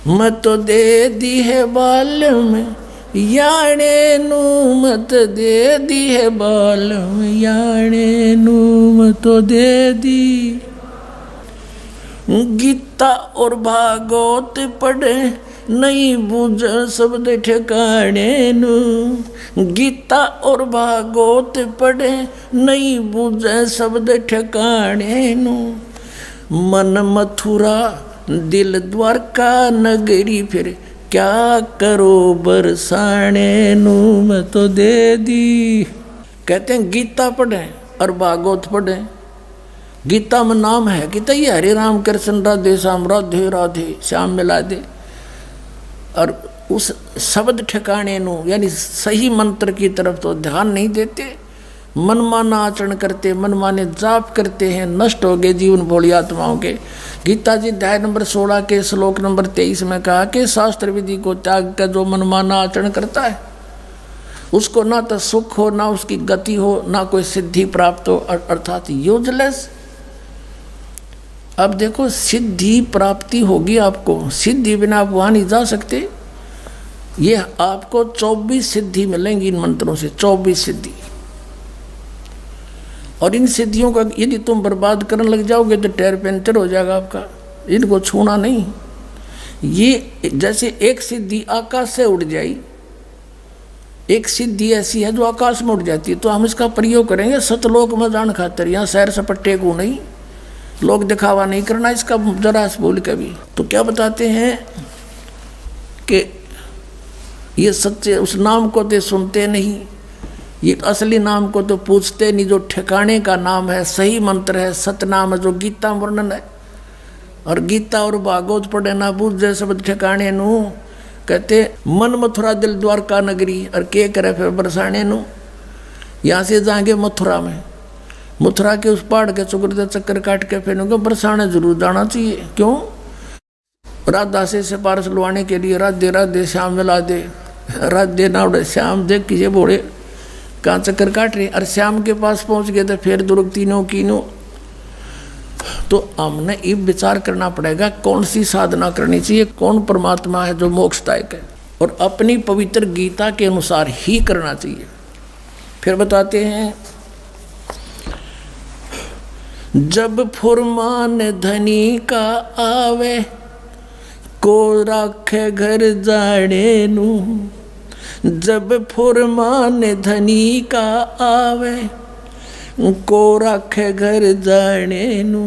मत दे दी है बाल में याणे नू, मत दे दी है बाल में याणे नू, मत दे दी। गीता और भागवत पढ़े नहीं बूझ शब्द ठिकाने नू, गीता और भागवत पढ़े नहीं बूझ शब्द ठिकाने नू। मन मथुरा दिल द्वारका नगरी, फिर क्या करो बरसाने नू, मैं तो दे दी। कहते हैं गीता पढ़े और भागवत पढ़े। गीता में नाम है गीता, ये हरे राम कृष्ण राधे श्याम राधे राधे श्याम मिला दे। और उस शब्द ठिकाने नू यानी सही मंत्र की तरफ तो ध्यान नहीं देते, मनमाना आचरण करते, मनमाने जाप करते हैं, नष्ट हो गए जीवन भोली आत्माओं के। गीता जी अध्याय नंबर 16 के श्लोक नंबर 23 में कहा कि शास्त्र विधि को त्याग कर जो मनमाना आचरण करता है उसको ना तो सुख हो, ना उसकी गति हो, ना कोई सिद्धि प्राप्त हो, अर्थात यूजलेस। अब देखो सिद्धि प्राप्ति होगी आपको, सिद्धि बिना आप वहाँ नहीं जा सकते। ये आपको 24 सिद्धि मिलेंगी इन मंत्रों से, 24 सिद्धि। और इन सिद्धियों का यदि तुम बर्बाद करने लग जाओगे तो टायर पंचर हो जाएगा आपका, इनको छूना नहीं। ये जैसे एक सिद्धि आकाश से उड़ जाई, एक सिद्धि ऐसी है जो आकाश में उड़ जाती है, तो हम इसका प्रयोग करेंगे सतलोक में जान खातर, यहाँ सैर सपट्टे को नहीं, लोग दिखावा नहीं करना इसका जरा से बोल कभी। तो क्या बताते हैं कि ये सच्चे उस नाम को तो सुनते नहीं, ये असली नाम को तो पूछते नहीं, जो ठिकाने का नाम है, सही मंत्र है, सतनाम है, जो गीता वर्णन है। और गीता और भागवत पढ़े ना बूझ जय शब्द ठिकाने नू। कहते मन मथुरा दिल द्वारका नगरी, और के करे फिर बरसाने नू। यहाँ से जाएंगे मथुरा में, मथुरा के उस पहाड़ के चुकर चक्कर काट के फिर बरसाने जरूर जाना चाहिए। क्यों? राधा से पारस लुआने के लिए राधे राधे श्याम मिला दे, राधे नावड़े श्याम देख कीजिए बोड़े कहाँ चक्कर काट रहे, और श्याम के पास पहुंच गए तो फिर दुर्ग तीनों कीनों। तो हमने ये विचार करना पड़ेगा कौन सी साधना करनी चाहिए, कौन परमात्मा है जो मोक्षदायक है, और अपनी पवित्र गीता के अनुसार ही करना चाहिए। फिर बताते हैं जब फुरमान धनी का आवे को राखे घर जाने नू, जब फुरमान धनी का आवे को राखे घर जाने नू,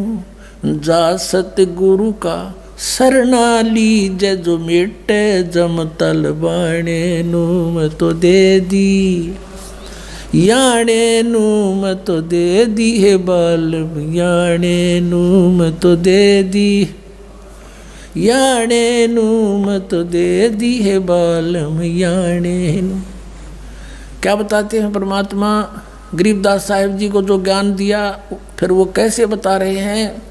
जा सतगुरु का शरणा लीजे जो मिटे जम तल बाणे नू, मैं तो दे दी याणे नू, मैं तो दे दी है बाल याणे नू, मैं तो दे दी याणे नू, मैं तो दे दी है बाल याणे नू। क्या बताते हैं परमात्मा गरीबदास साहिब जी को जो ज्ञान दिया, फिर वो कैसे बता रहे हैं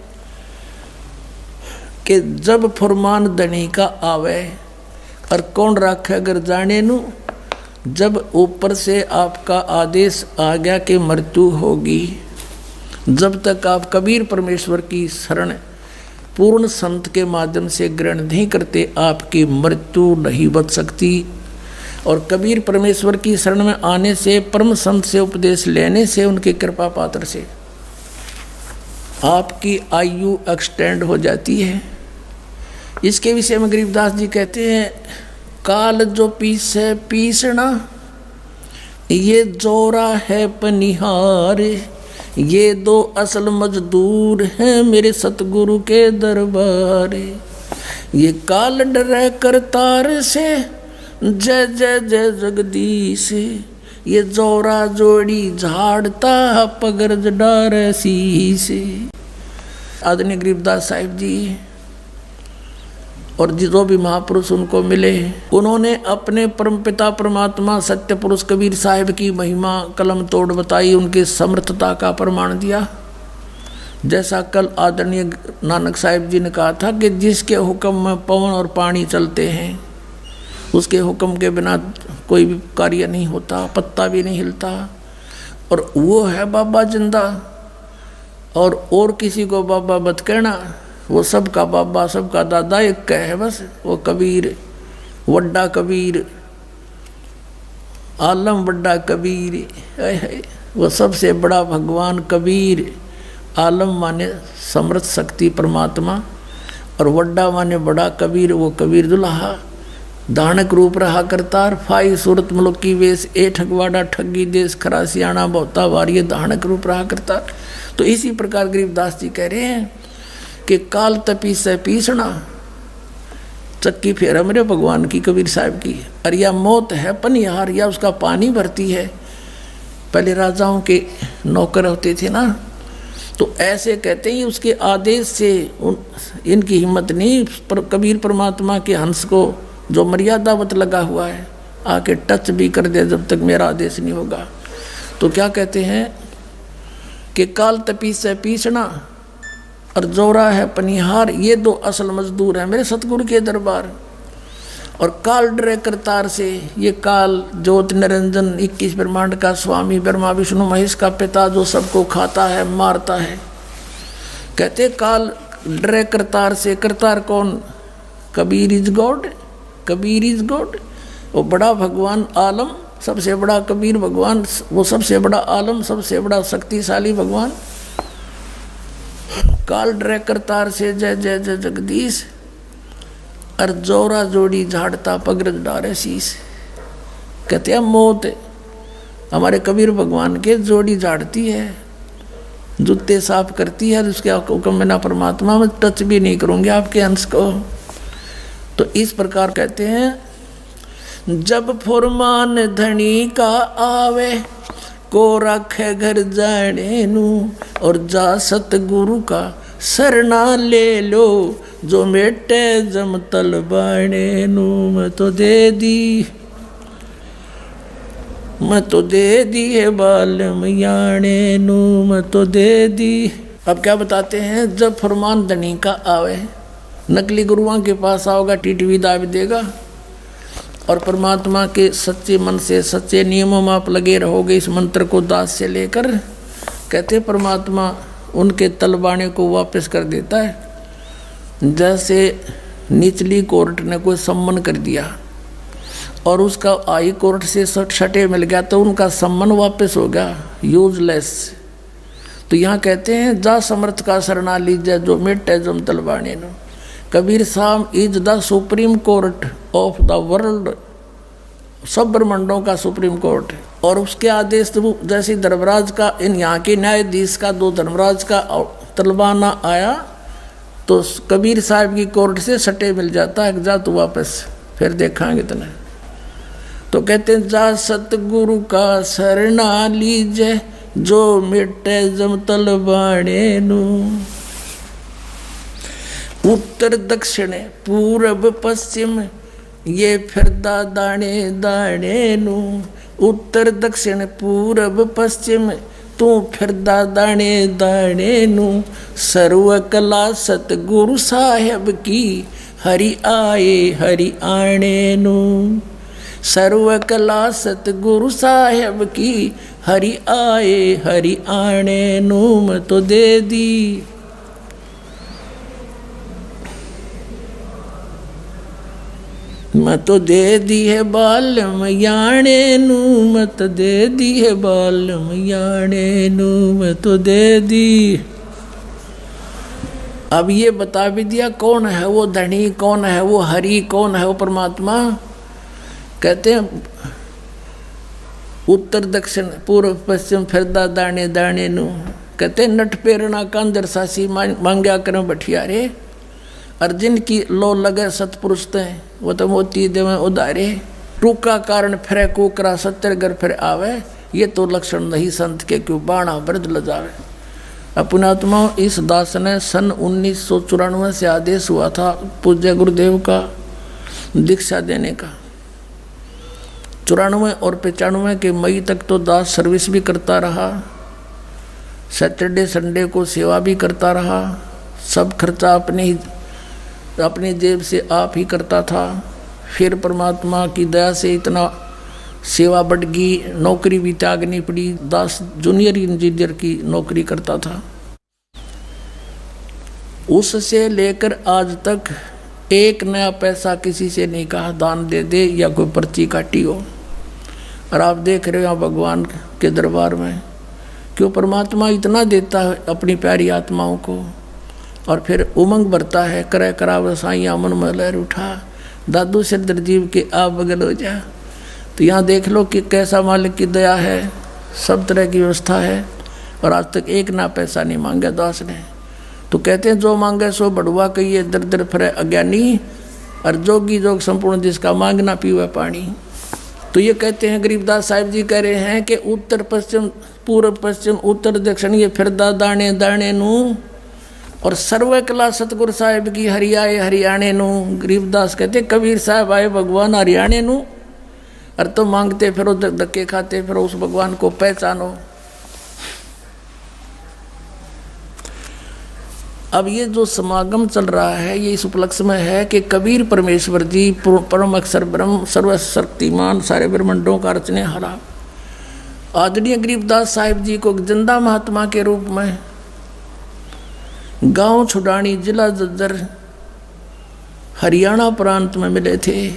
कि जब फरमान धनी का आवे और कौन राखे अगर जाने नू, जब ऊपर से आपका आदेश आ गया कि मृत्यु होगी, जब तक आप कबीर परमेश्वर की शरण पूर्ण संत के माध्यम से ग्रहण नहीं करते, आपकी मृत्यु नहीं बच सकती। और कबीर परमेश्वर की शरण में आने से, परम संत से उपदेश लेने से, उनकी कृपा पात्र से आपकी आयु एक्सटेंड हो जाती है। इसके विषय में गरीबदास जी कहते हैं, काल जो पीसे पीसना ये जोरा है पनिहार, ये दो असल मजदूर हैं मेरे सतगुरु के दरबार। ये काल डरे करतार से जय जय जय जगदीश, ये जोरा जोड़ी झाड़ता पगरज डार शीश। आदरणीय गरीबदास साहिब जी और जो भी महापुरुष उनको मिले, उन्होंने अपने परमपिता परमात्मा सत्य पुरुष कबीर साहिब की महिमा कलम तोड़ बताई, उनकी समर्थता का प्रमाण दिया। जैसा कल आदरणीय नानक साहिब जी ने कहा था कि जिसके हुक्म में पवन और पानी चलते हैं, उसके हुक्म के बिना कोई भी कार्य नहीं होता, पत्ता भी नहीं हिलता। और वो है बाबा जिंदा, और किसी को बाबा मत कहना, वो सबका बाबा सबका दादा एक है बस, वो कबीर, वड्डा कबीर, आलम वड्डा कबीर है। वो सबसे बड़ा भगवान कबीर। आलम माने समर्थ शक्ति परमात्मा, और वड्डा माने बड़ा कबीर, वो कबीर दुल्हा। दानक रूप रहा करतार, फाई सूरत मुल्क की वेश, ए ठगवाड़ा ठगी देश, खरा सियाणा बहुता वारिय, दानक रूप रहा करतार। तो इसी प्रकार गरीबदास जी कह रहे हैं कि काल तपी से पीसना, चक्की फेर मेरे भगवान की, कबीर साहब की। और या मौत है पनिहार, या उसका पानी भरती है। पहले राजाओं के नौकर होते थे ना, तो ऐसे कहते हैं उसके आदेश से इनकी हिम्मत नहीं, पर कबीर परमात्मा के हंस को जो मर्यादावत लगा हुआ है आके टच भी कर दे जब तक मेरा आदेश नहीं होगा। तो क्या कहते हैं कि काल तपी से पीसना और जोरा है पनिहार, ये दो असल मजदूर हैं मेरे सतगुरु के दरबार। और काल डरे करतार से, ये काल ज्योत निरंजन 21 ब्रह्मांड का स्वामी, ब्रह्मा विष्णु महेश का पिता, जो सबको खाता है मारता है। कहते काल डरे करतार से। करतार कौन? Kabir is God, Kabir is God. वो बड़ा भगवान आलम, सबसे बड़ा कबीर भगवान, वो सबसे बड़ा आलम, सबसे बड़ा शक्तिशाली भगवान। काल डरे करतार से, जय जय जय जगदीश। और जोरा जोड़ी झाड़ता पगरज डारे शीश। कहते हैं मौत हमारे कबीर भगवान के जोड़ी झाड़ती है, जूते साफ करती है, उसके हुक्म बिना परमात्मा में टच भी नहीं करूँगी आपके अंश को। तो इस प्रकार कहते हैं जब फुरमान धनी का आवे, को रखे घर जाने नू, और जा सतगुरु का सरना ले लो, जो मेटे जम तल बाणे नू। मैं तो दे दी, मैं तो दे दी है बालम याणे नू, मैं तो दे दी। अब क्या बताते हैं, जब फरमान धनी का आवे, नकली गुरुओं के पास आओगा टीटवी दाब देगा, और परमात्मा के सच्चे मन से सच्चे नियमों में आप लगे रहोगे इस मंत्र को दास से लेकर। कहते परमात्मा उनके तलबाने को वापस कर देता है। जैसे निचली कोर्ट ने कोई सम्मन कर दिया और उसका हाई कोर्ट से छठे मिल गया, तो उनका सम्मन वापस हो गया, यूजलेस। तो यहाँ कहते हैं जा समर्थ का शरणा लीजिए, जो मिटे जम तलबाने नो। कबीर साहब is the supreme court of the world, सब ब्रह्मांडों का सुप्रीम कोर्ट। और उसके आदेश तो जैसे धर्मराज का, इन यहाँ के न्यायाधीश का, दो धर्मराज का तलबाना आया, तो कबीर साहब की कोर्ट से सटे मिल जाता है, जा तो वापस फिर देखांगे इतना। तो कहते हैं जा सतगुरु का शरणा लीजिए, जो मिटे जम तलबाने नू। उत्तर दक्षिण पूरब पश्चिम, ये फिरदा दाने दाने नू। उत्तर दक्षिण पूरब पश्चिम, तू फिरदा दाने दाने नू। सर्व कला सतगुरु साहेब की, हरि आए हरि आने नू। सर्व कला सतगुरु साहेब की, हरि आए हरि आने नू। मैं तो दे दी, मैं तो दे दी है बालम याणे नू। मैं तो दे दी है बालम याणे नू, मैं तो दे दी। अब ये बता भी दिया कौन है वो धनी, कौन है वो हरि, कौन है वो परमात्मा। कहते हैं उत्तर दक्षिण पूर्व पश्चिम फिरदा दाने दाने नू। कहते हैं नट पेरना कांदर सासी, मांग्या कर बठियारे। और जिनकी लो लगे सतपुरुष ते, वो तो मोती देवे उदारे। टूका कारण फिरे कुकरा, सत्तर घर फिर आवे। ये तो लक्षण नहीं संत के, क्यों बाणा वृद्ध लजावे। अपनात्मा इस दास ने सन 1994 से आदेश हुआ था पूज्य गुरुदेव का दीक्षा देने का। 94 और 95 के मई तक तो दास सर्विस भी करता रहा, सैटरडे संडे को सेवा भी करता रहा। सब खर्चा अपनी जेब से आप ही करता था। फिर परमात्मा की दया से इतना सेवा बढ़ गई, नौकरी भी त्यागनी पड़ी। दास जूनियर इंजीनियर की नौकरी करता था। उससे लेकर आज तक एक नया पैसा किसी से नहीं कहा दान दे दे या कोई पर्ची काटी हो। और आप देख रहे हो भगवान के दरबार में क्यों परमात्मा इतना देता है अपनी प्यारी आत्माओं को, और फिर उमंग भरता है, करे कराव साइया मन में लहर उठा, दादू सिरदर जीव के आप बगल हो जा। तो यहाँ देख लो कि कैसा मालिक की दया है, सब तरह की व्यवस्था है, और आज तक एक ना पैसा नहीं मांगा दास ने। तो कहते हैं जो मांगे सो बढ़ुआ कहिए, दर दर फिरे अज्ञानी, और जोगी जोग संपूर्ण जिसका मांगना पीवे पानी। तो ये कहते हैं गरीबदास साहिब जी कह रहे हैं कि उत्तर पश्चिम पूर्व पश्चिम उत्तर दक्षिण ये फिरदा दाने दाने नू, और सर्व कला सतगुरु साहिब की हरियाए हरियाणे नू। गरीबदास कहते कबीर साहब आए भगवान हरियाणे नू, और तो मांगते फिरो धक्के खाते फिरो उस भगवान को पहचानो। अब ये जो समागम चल रहा है ये इस उपलक्ष्य में है कि कबीर परमेश्वर जी परम अक्षर ब्रह्म सर्वशक्तिमान सारे ब्रह्मंडों का रचने हारा आदरणीय गरीबदास साहिब जी को जिंदा महात्मा के रूप में गांव छुडानी जिला जज्जर हरियाणा प्रांत में मिले थे।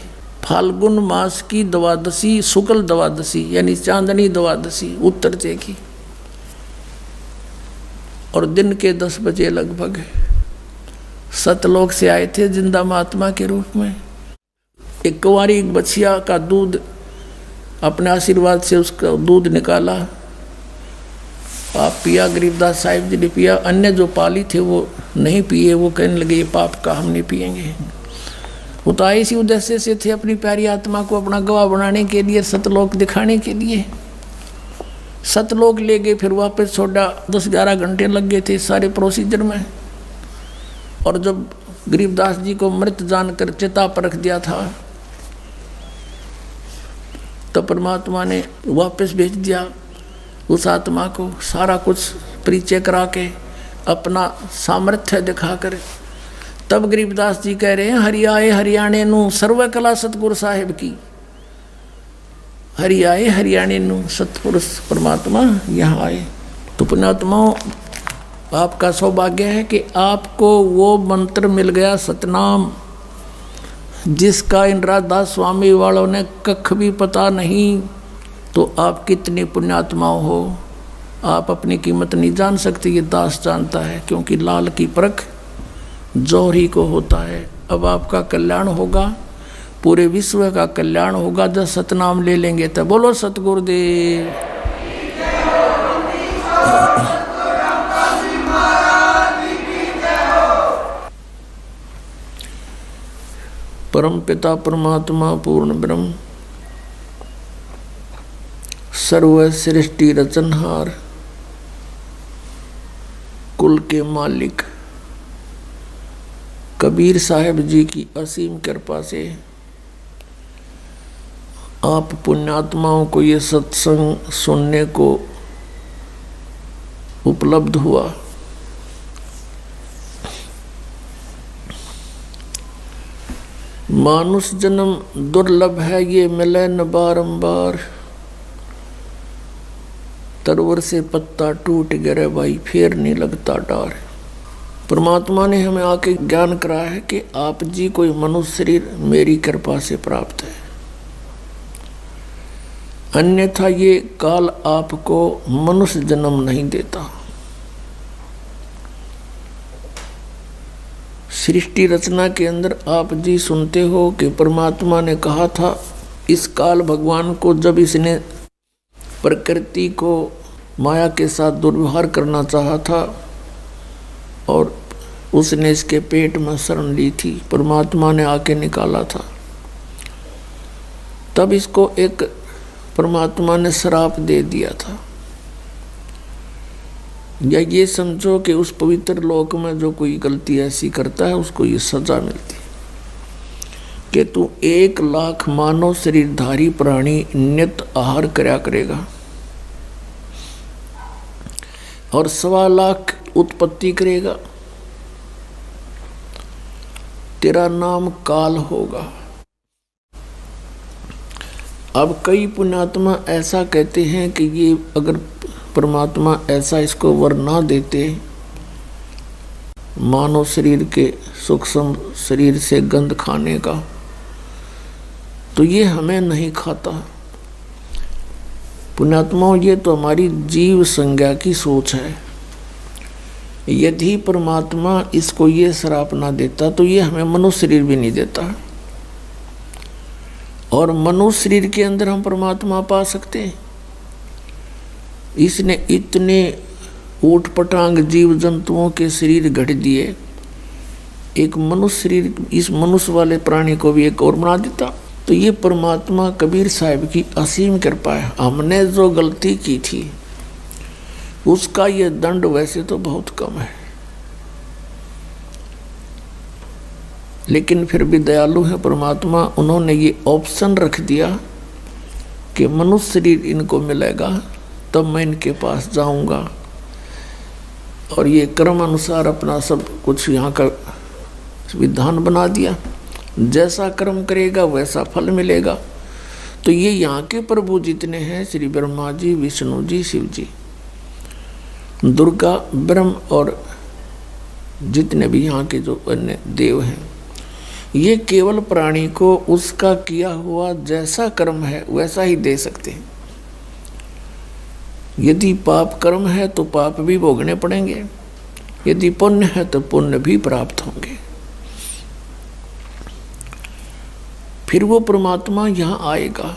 फाल्गुन मास की द्वादशी शुक्ल द्वादशी यानी चांदनी द्वादशी उत्तरते की, और दिन के 10 बजे लगभग सतलोक से आए थे जिंदा महात्मा के रूप में। एक कुंवारी बछिया का दूध अपने आशीर्वाद से उसका दूध निकाला, आप पिया, गरीबदास साहिब जी ने पिया। अन्य जो पाली थे वो नहीं पिए, वो कहने लगे ये पाप का हम नहीं पिएंगे। वो तो इसी उद्देश्य से थे अपनी प्यारी आत्मा को अपना गवाह बनाने के लिए, सतलोक दिखाने के लिए। सतलोक ले गए, फिर वापस छोड़ा। 10-11 घंटे लग गए थे सारे प्रोसीजर में। और जब गरीबदास जी को मृत जानकर चिता पर रख दिया था तो परमात्मा ने वापस भेज दिया उस आत्मा को, सारा कुछ परिचय करा के अपना सामर्थ्य दिखाकर। तब गरीबदास जी कह रहे हैं हरियाए हरियाणे नू सर्व कला सतगुरु साहिब की, हरियाए हरियाणे नू सतपुरुष परमात्मा यहाँ आए। तो पुण्यात्माओं आपका सौभाग्य है कि आपको वो मंत्र मिल गया सतनाम, जिसका इंद्रादास स्वामी वालों ने कख भी पता नहीं। तो आप कितने पुण्यात्माओं हो, आप अपनी कीमत नहीं जान सकते, ये दास जानता है, क्योंकि लाल की परख जौहरी को होता है। अब आपका कल्याण होगा, पूरे विश्व का कल्याण होगा जब सतनाम ले लेंगे। तब बोलो सतगुरुदेव। परम पिता परमात्मा पूर्ण ब्रह्म सर्व सृष्टि रचनहार कुल के मालिक कबीर साहिब जी की असीम कृपा से आप पुण्यात्माओं को ये सत्संग सुनने को उपलब्ध हुआ। मानुष जन्म दुर्लभ है ये मिले न बारंबार, तरवर से पत्ता टूट गिरे भाई फिर नहीं लगता डार। परमात्मा ने हमें आके ज्ञान कराया है कि आप जी कोई मनुष्य शरीर मेरी कृपा से प्राप्त है, अन्यथा ये काल आपको मनुष्य जन्म नहीं देता। सृष्टि रचना के अंदर आप जी सुनते हो कि परमात्मा ने कहा था इस काल भगवान को, जब इसने प्रकृति को माया के साथ दुर्व्यवहार करना चाहा था और उसने इसके पेट में शरण ली थी, परमात्मा ने आके निकाला था। तब इसको एक परमात्मा ने श्राप दे दिया था, या ये समझो कि उस पवित्र लोक में जो कोई गलती ऐसी करता है उसको ये सजा मिलती कि तू 1 लाख मानव शरीरधारी प्राणी नित्य आहार करया करेगा और 1.25 लाख उत्पत्ति करेगा, तेरा नाम काल होगा। अब कई पुण्यात्मा ऐसा कहते हैं कि ये अगर परमात्मा ऐसा इसको वर ना देते, मानव शरीर के सूक्ष्म शरीर से गंध खाने का, तो ये हमें नहीं खाता। पुण्यात्माओं, ये तो हमारी जीव संज्ञा की सोच है। यदि परमात्मा इसको ये श्राप ना देता तो ये हमें मनुष्य शरीर भी नहीं देता, और मनुष्य शरीर के अंदर हम परमात्मा पा सकते हैं। इसने इतने ऊट पटांग जीव जंतुओं के शरीर गढ़ दिए, एक मनुष्य शरीर इस मनुष्य वाले प्राणी को भी एक और बना देता। तो ये परमात्मा कबीर साहब की असीम कृपा है। हमने जो गलती की थी उसका ये दंड वैसे तो बहुत कम है, लेकिन फिर भी दयालु है परमात्मा। उन्होंने ये ऑप्शन रख दिया कि मनुष्य शरीर इनको मिलेगा तब मैं इनके पास जाऊंगा, और ये कर्म अनुसार अपना सब कुछ यहाँ का विधान बना दिया। जैसा कर्म करेगा वैसा फल मिलेगा। तो ये यहाँ के प्रभु जितने हैं, श्री ब्रह्मा जी, विष्णु जी, शिव जी, दुर्गा, ब्रह्म और जितने भी यहाँ के जो अन्य देव हैं, ये केवल प्राणी को उसका किया हुआ जैसा कर्म है वैसा ही दे सकते हैं। यदि पाप कर्म है तो पाप भी भोगने पड़ेंगे, यदि पुण्य है तो पुण्य भी प्राप्त होंगे। फिर वो परमात्मा यहाँ आएगा,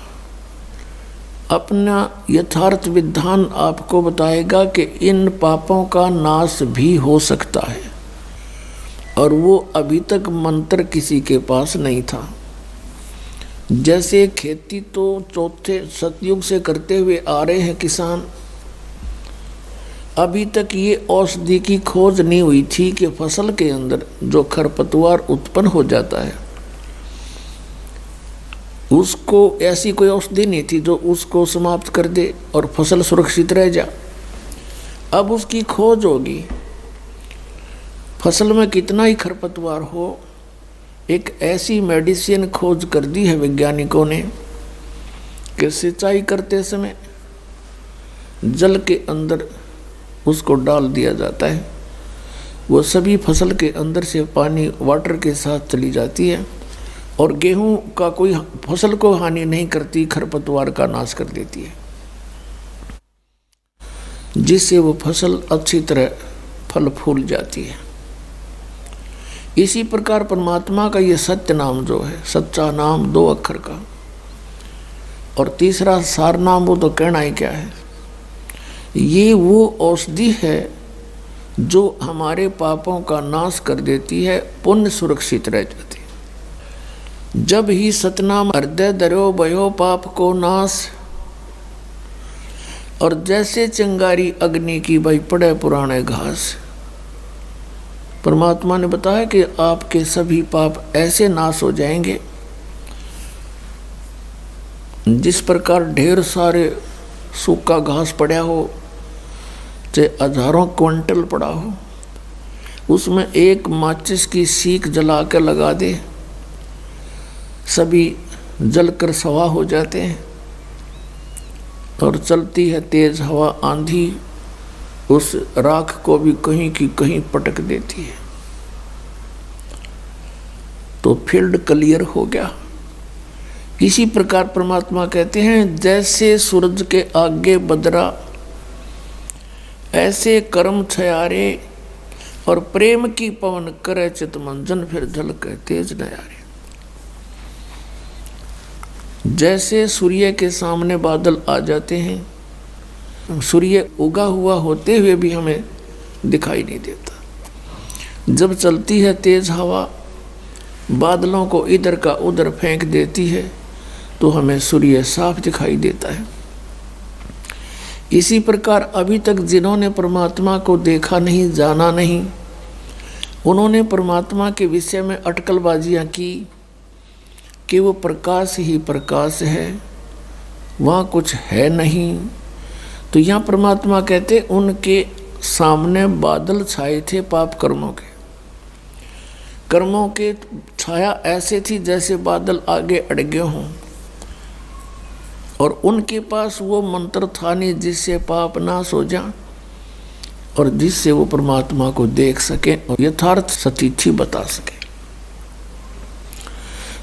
अपना यथार्थ विधान आपको बताएगा कि इन पापों का नाश भी हो सकता है, और वो अभी तक मंत्र किसी के पास नहीं था। जैसे खेती तो चौथे सतयुग से करते हुए आ रहे हैं किसान, अभी तक ये औषधि की खोज नहीं हुई थी कि फसल के अंदर जो खरपतवार उत्पन्न हो जाता है उसको ऐसी कोई औषधि नहीं थी जो उसको समाप्त कर दे और फसल सुरक्षित रह जा। अब उसकी खोज होगी। फसल में कितना ही खरपतवार हो, एक ऐसी मेडिसिन खोज कर दी है वैज्ञानिकों ने कि सिंचाई करते समय जल के अंदर उसको डाल दिया जाता है, वो सभी फसल के अंदर से पानी वाटर के साथ चली जाती है, और गेहूं का कोई फसल को हानि नहीं करती, खरपतवार का नाश कर देती है, जिससे वो फसल अच्छी तरह फल फूल जाती है। इसी प्रकार परमात्मा का ये सत्य नाम जो है, सच्चा नाम 2 अक्षर का, और तीसरा सार नाम, वो तो कहना ही क्या है। ये वो औषधि है जो हमारे पापों का नाश कर देती है, पुण्य सुरक्षित रह जाती है। जब ही सतनाम हृदय दरो भयो पाप को नाश, और जैसे चिंगारी अग्नि की भाई पड़े पुराने घास। परमात्मा ने बताया कि आपके सभी पाप ऐसे नाश हो जाएंगे जिस प्रकार ढेर सारे सूखा घास पड़ा हो, चाहे हजारों क्विंटल पड़ा हो, उसमें एक माचिस की सीख जला कर लगा दे, सभी जलकर सवा हो जाते हैं, और चलती है तेज हवा आंधी, उस राख को भी कहीं की कहीं पटक देती है, तो फील्ड क्लियर हो गया। इसी प्रकार परमात्मा कहते हैं, जैसे सूरज के आगे बदरा, ऐसे कर्म छयारे, और प्रेम की पवन करे चित मंजन, फिर जल के तेज नयारे। जैसे सूर्य के सामने बादल आ जाते हैं, सूर्य उगा हुआ होते हुए भी हमें दिखाई नहीं देता। जब चलती है तेज हवा, बादलों को इधर का उधर फेंक देती है, तो हमें सूर्य साफ दिखाई देता है। इसी प्रकार अभी तक जिन्होंने परमात्मा को देखा नहीं, जाना नहीं, उन्होंने परमात्मा के विषय में अटकलबाजियाँ की कि वो प्रकाश ही प्रकाश है, वहाँ कुछ है नहीं। तो यहाँ परमात्मा कहते उनके सामने बादल छाए थे पाप कर्मों के छाया ऐसे थी जैसे बादल आगे अड़गे हों, और उनके पास वो मंत्र था नहीं जिससे पाप नाश हो जा। और जिससे वो परमात्मा को देख सके और यथार्थ सतीथि बता सके।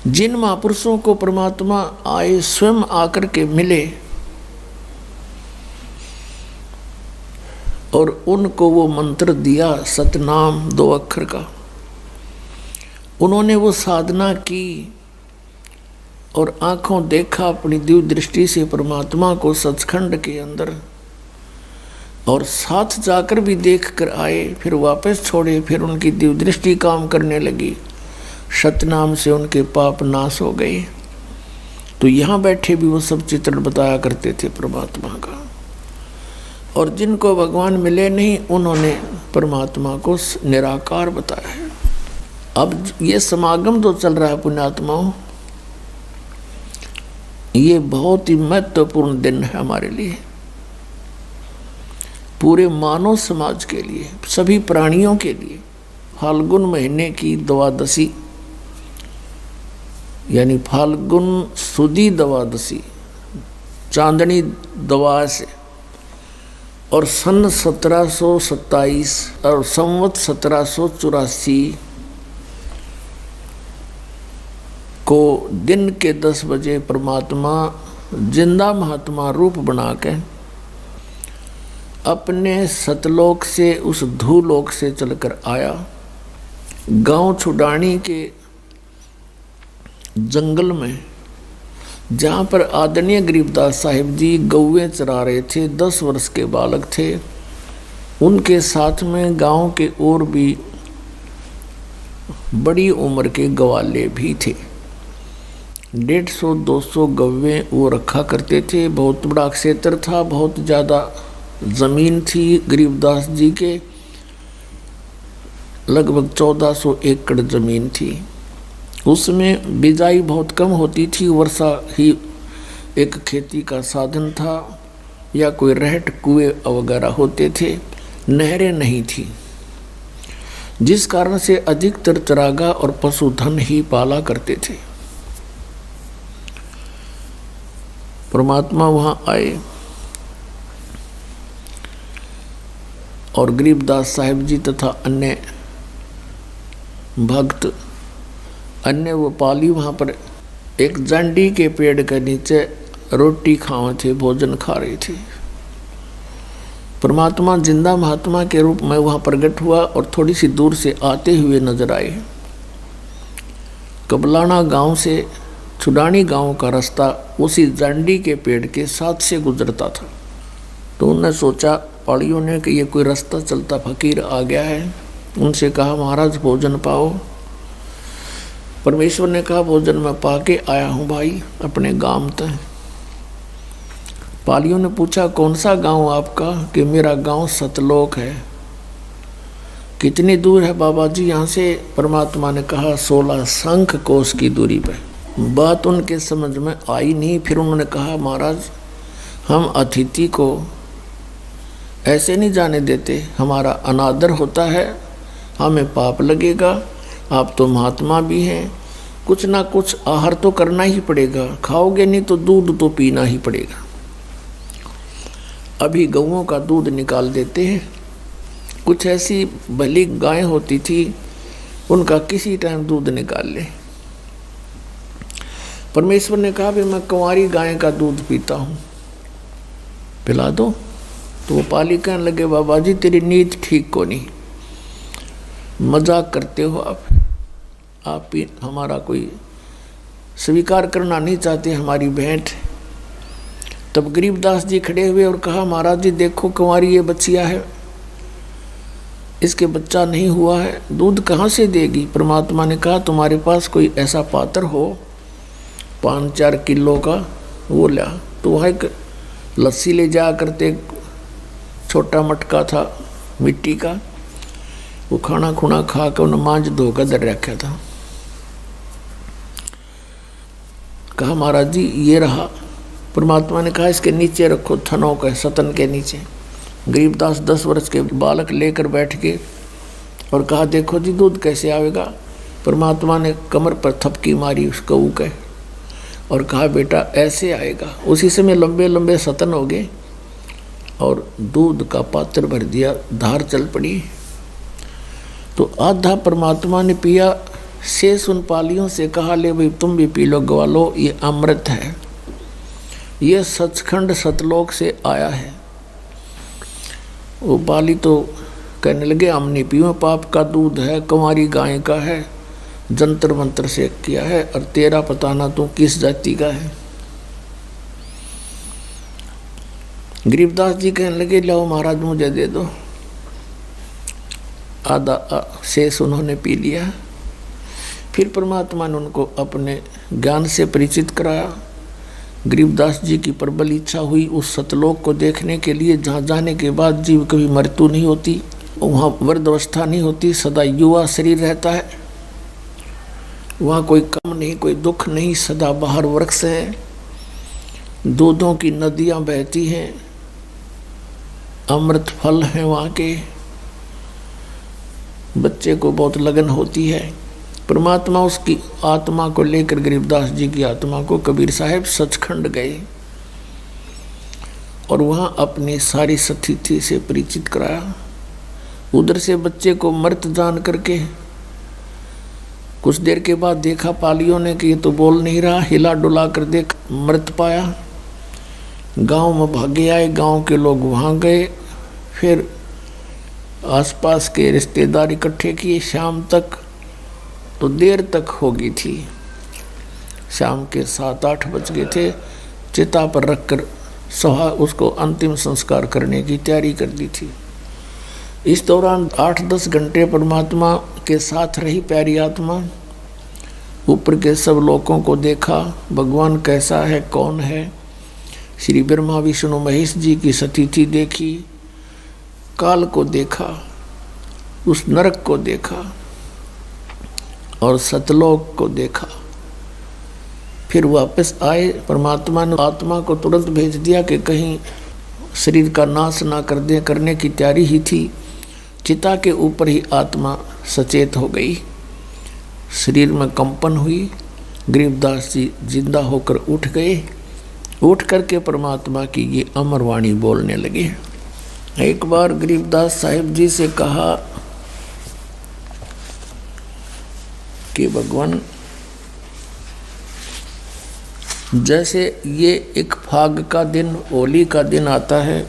जिन महापुरुषों को परमात्मा आए स्वयं आकर के मिले और उनको वो मंत्र दिया सतनाम 2 अक्षर का, उन्होंने वो साधना की और आंखों देखा अपनी दिव्य दृष्टि से परमात्मा को सचखंड के अंदर, और साथ जाकर भी देख कर आए, फिर वापस छोड़े, फिर उनकी दिव्य दृष्टि काम करने लगी, सतनाम से उनके पाप नाश हो गए। तो यहाँ बैठे भी वो सब चित्रण बताया करते थे परमात्मा का। और जिनको भगवान मिले नहीं उन्होंने परमात्मा को निराकार बताया है। अब ये समागम जो चल रहा है पुण्यात्माओं, ये बहुत ही महत्वपूर्ण दिन है हमारे लिए, पूरे मानव समाज के लिए, सभी प्राणियों के लिए। फाल्गुन महीने की द्वादशी यानी फाल्गुन सुदी द्वादशी, चांदनी द्वा से, और सन 1727 और संवत 1784 को दिन के 10 बजे परमात्मा जिंदा महात्मा रूप बना के अपने सतलोक से, उस धूलोक से चलकर आया। गांव छुडानी के जंगल में, जहाँ पर आदरणीय गरीबदास साहिब जी गौवें चरा रहे थे, 10 वर्ष के बालक थे। उनके साथ में गांव के और भी बड़ी उम्र के ग्वाले भी थे। 150-200 गौवें वो रखा करते थे। बहुत बड़ा क्षेत्र था, बहुत ज़्यादा ज़मीन थी गरीबदास जी के, लगभग 1400 एकड़ ज़मीन थी। उसमें बिजाई बहुत कम होती थी, वर्षा ही एक खेती का साधन था, या कोई रहट कुएं वगैरह होते थे, नहरें नहीं थी, जिस कारण से अधिकतर चरागा और पशुधन ही पाला करते थे। परमात्मा वहाँ आए और गरीबदास साहिब जी तथा अन्य भक्त, अन्य वो पाली वहाँ पर एक जांडी के पेड़ के नीचे रोटी खाए थे, भोजन खा रहे थे। परमात्मा जिंदा महात्मा के रूप में वहाँ प्रकट हुआ और थोड़ी सी दूर से आते हुए नजर आए। कबलाना गांव से छुडानी गांव का रास्ता उसी जांडी के पेड़ के साथ से गुजरता था। तो उन्होंने सोचा, पाड़ियों ने, कि ये कोई रास्ता चलता फकीर आ गया है। उनसे कहा, महाराज भोजन पाओ। परमेश्वर ने कहा, भोजन मैं पाके आया हूँ भाई, अपने गांव तक। पालियों ने पूछा, कौन सा गांव आपका? कि मेरा गांव सतलोक है। कितनी दूर है बाबा जी यहाँ से? परमात्मा ने कहा, 16 शंख कोस की दूरी पे। बात उनके समझ में आई नहीं। फिर उन्होंने कहा, महाराज हम अतिथि को ऐसे नहीं जाने देते, हमारा अनादर होता है, हमें पाप लगेगा। आप तो महात्मा भी हैं, कुछ ना कुछ आहार तो करना ही पड़ेगा, खाओगे नहीं तो दूध तो पीना ही पड़ेगा। अभी गऊओं का दूध निकाल देते हैं। कुछ ऐसी भली गायें होती थी, उनका किसी टाइम दूध निकाल ले। परमेश्वर ने कहा, भी मैं कुंवारी गाय का दूध पीता हूँ, पिला दो। तो वो पाली कहने लगे, बाबा जी तेरी नीयत ठीक को नहीं, मजाक करते हो आप भी हमारा कोई स्वीकार करना नहीं चाहते हमारी भेंट। तब गरीबदास जी खड़े हुए और कहा, महाराज जी देखो कुंवारी ये बच्चिया है, इसके बच्चा नहीं हुआ है, दूध कहाँ से देगी? परमात्मा ने कहा, तुम्हारे पास कोई ऐसा पात्र हो 5-4 किलो का, वो ला। तो वहाँ एक लस्सी ले जा करते, छोटा मटका था मिट्टी का, वो खाना खुना खा कर उन्हें मांझ धोकर दर रखा था। कहा, महाराज जी ये रहा। परमात्मा ने कहा, इसके नीचे रखो, थनों के सतन के नीचे। गरीबदास 10 वर्ष के बालक लेकर बैठ गए और कहा, देखो जी दूध कैसे आवेगा? परमात्मा ने कमर पर थपकी मारी उस गऊ के और कहा, बेटा ऐसे आएगा। उसी समय लंबे लंबे सतन हो गए और दूध का पात्र भर दिया, धार चल पड़ी। तो आधा परमात्मा ने पिया, शेष उन पालियों से कहा, ले भाई तुम भी पी लो ग्वालो, ये अमृत है, ये सचखंड सतलोक से आया है। वो पाली तो कहने लगे हम नहीं पियो, पाप का दूध है, कुंवारी गाय का है, जंतर मंत्र से किया है, और तेरा पता ना तू किस जाति का है। गरीबदास जी कहने लगे लो महाराज मुझे दे दो। आधा शेष उन्होंने पी लिया। फिर परमात्मा ने उनको अपने ज्ञान से परिचित कराया। गरीबदास जी की प्रबल इच्छा हुई उस सतलोक को देखने के लिए, जहाँ जाने के बाद जीव कभी मृत्यु नहीं होती, वहाँ वृद्धावस्था नहीं होती, सदा युवा शरीर रहता है, वहाँ कोई कम नहीं, कोई दुख नहीं, सदा बाहर वृक्ष हैं, दूधों की नदियाँ बहती हैं, अमृत फल हैं वहाँ के, बच्चे को बहुत लगन होती है। परमात्मा उसकी आत्मा को लेकर, गरीबदास जी की आत्मा को कबीर साहब सचखंड गए और वहाँ अपनी सारी स्थिति से परिचित कराया। उधर से बच्चे को मृत जान करके कुछ देर के बाद देखा पालियों ने कि ये तो बोल नहीं रहा, हिला डुला कर देख मृत पाया। गांव में भागे आए, गांव के लोग वहाँ गए, फिर आसपास के रिश्तेदार इकट्ठे किए। शाम तक तो देर तक हो गई थी, शाम के 7-8 बज गए थे। चिता पर रखकर उसको अंतिम संस्कार करने की तैयारी कर दी थी। इस दौरान 8-10 घंटे परमात्मा के साथ रही प्यारी आत्मा। ऊपर के सब लोगों को देखा, भगवान कैसा है, कौन है। श्री ब्रह्मा विष्णु महेश जी की स्थिति देखी, काल को देखा, उस नरक को देखा और सतलोक को देखा। फिर वापस आए। परमात्मा ने आत्मा को तुरंत भेज दिया कि कहीं शरीर का नाश ना कर दे, करने की तैयारी ही थी। चिता के ऊपर ही आत्मा सचेत हो गई, शरीर में कंपन हुई। गरीबदास जी जिंदा होकर उठ गए। उठ करके परमात्मा की ये अमर वाणी बोलने लगे। एक बार गरीबदास साहिब जी से कहा कि भगवान, जैसे ये एक फाग का दिन, होली का दिन आता है,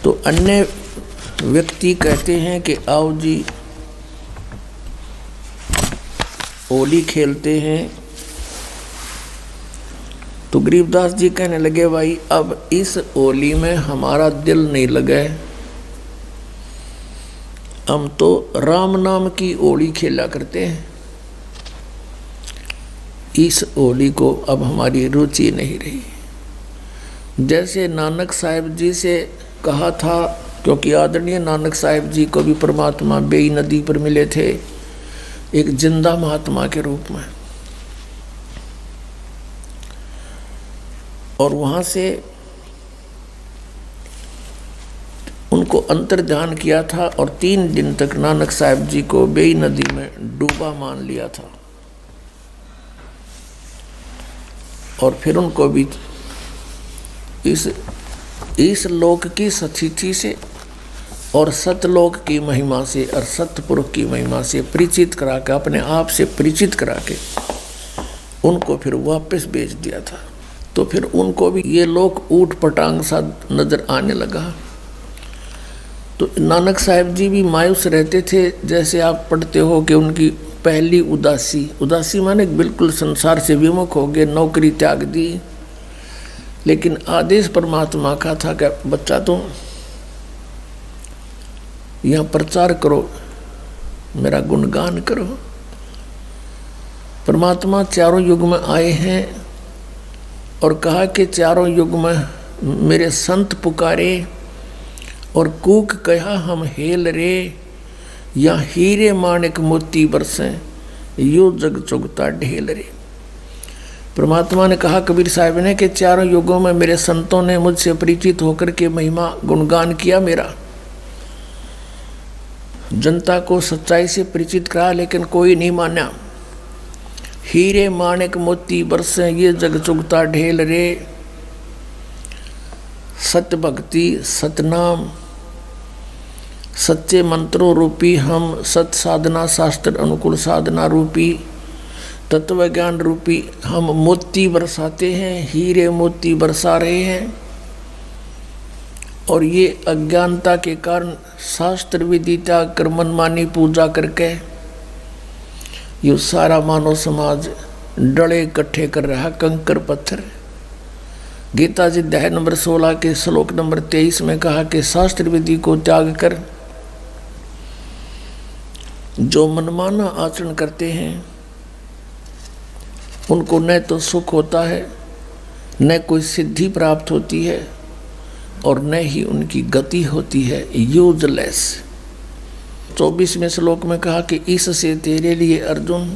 तो अन्य व्यक्ति कहते हैं कि आओ जी होली खेलते हैं। तो गरीबदास जी कहने लगे भाई अब इस होली में हमारा दिल नहीं लगे, हम तो राम नाम की होली खेला करते हैं, इस होली को अब हमारी रुचि नहीं रही। जैसे नानक साहिब जी से कहा था, क्योंकि आदरणीय नानक साहिब जी को भी परमात्मा बेई नदी पर मिले थे एक जिंदा महात्मा के रूप में, और वहाँ से उनको अंतर ध्यान किया था और 3 दिन तक नानक साहिब जी को बेई नदी में डूबा मान लिया था। और फिर उनको भी इस लोक की स्थिति से और सतलोक की महिमा से और सतपुरुष की महिमा से परिचित करा के, अपने आप से परिचित करा के उनको फिर वापस भेज दिया था। तो फिर उनको भी ये लोक ऊट पटांग सा नजर आने लगा। तो नानक साहिब जी भी मायूस रहते थे। जैसे आप पढ़ते हो कि उनकी पहली उदासी माने बिल्कुल संसार से विमुख हो गए, नौकरी त्याग दी। लेकिन आदेश परमात्मा का था कि बच्चा तुम यहाँ प्रचार करो, मेरा गुणगान करो। परमात्मा चारों युग में आए हैं और कहा कि चारों युग में मेरे संत पुकारे और कूक कहा हम हेल रे, या हीरे माणिक मोती बरसें यो जग चुगता ढेल रे। परमात्मा ने कहा कबीर साहब ने कि चारों युगों में मेरे संतों ने मुझसे परिचित होकर के महिमा गुणगान किया मेरा, जनता को सच्चाई से परिचित करा, लेकिन कोई नहीं माना। हीरे माणिक मोती बरसें ये जग चुगता ढेल रे, सत्य भक्ति, सतनाम, सच्चे मंत्रों रूपी हम सत साधना, शास्त्र अनुकूल साधना रूपी, तत्व ज्ञान रूपी हम मोती बरसाते हैं, हीरे मोती बरसा रहे हैं। और ये अज्ञानता के कारण शास्त्र विधि त्याग कर मनमानी पूजा करके ये सारा मानव समाज डले इकट्ठे कर रहा, कंकर पत्थर। गीता जी अध्याय नंबर 16 के श्लोक नंबर 23 में कहा कि शास्त्र विधि को त्याग कर जो मनमाना आचरण करते हैं उनको न तो सुख होता है, न कोई सिद्धि प्राप्त होती है, और न ही उनकी गति होती है, यूजलेस। 24वें श्लोक में कहा कि इससे तेरे लिए अर्जुन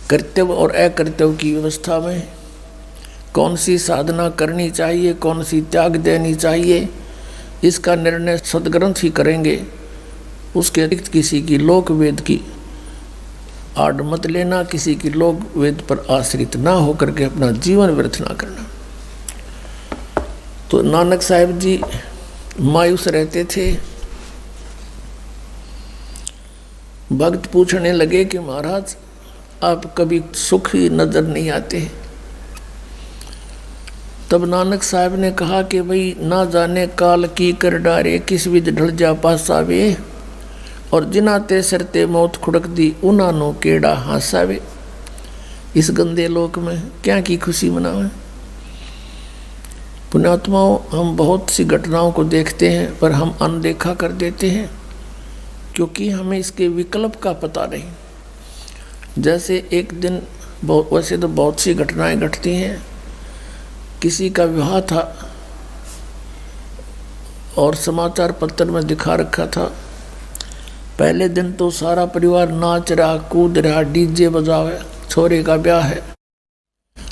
कर्तव्य और अकर्तव्य की व्यवस्था में कौन सी साधना करनी चाहिए, कौन सी त्याग देनी चाहिए, इसका निर्णय सदग्रंथ ही करेंगे। उसके अतिरिक्त किसी की लोक वेद की आड़ मत लेना, किसी की लोक वेद पर आश्रित ना होकर के अपना जीवन व्यर्थ ना करना। तो नानक साहिब जी मायूस रहते थे। भक्त पूछने लगे कि महाराज आप कभी सुखी नजर नहीं आते। तब नानक साहब ने कहा कि भाई ना जाने काल की कर डारे, किस विध ढल जा पासावे, और जिना ते सरते मौत खुड़क दी उना नो केड़ा हासावे। इस गंदे लोक में क्या की खुशी मनावे। पुण्यात्माओं, हम बहुत सी घटनाओं को देखते हैं पर हम अनदेखा कर देते हैं क्योंकि हमें इसके विकल्प का पता नहीं। जैसे एक दिन वैसे तो बहुत सी घटनाएं घटती हैं। किसी का विवाह था और समाचार पत्र में दिखा रखा था। पहले दिन तो सारा परिवार नाच रहा, कूद रहा, डीजे बजा है, छोरे का ब्याह है।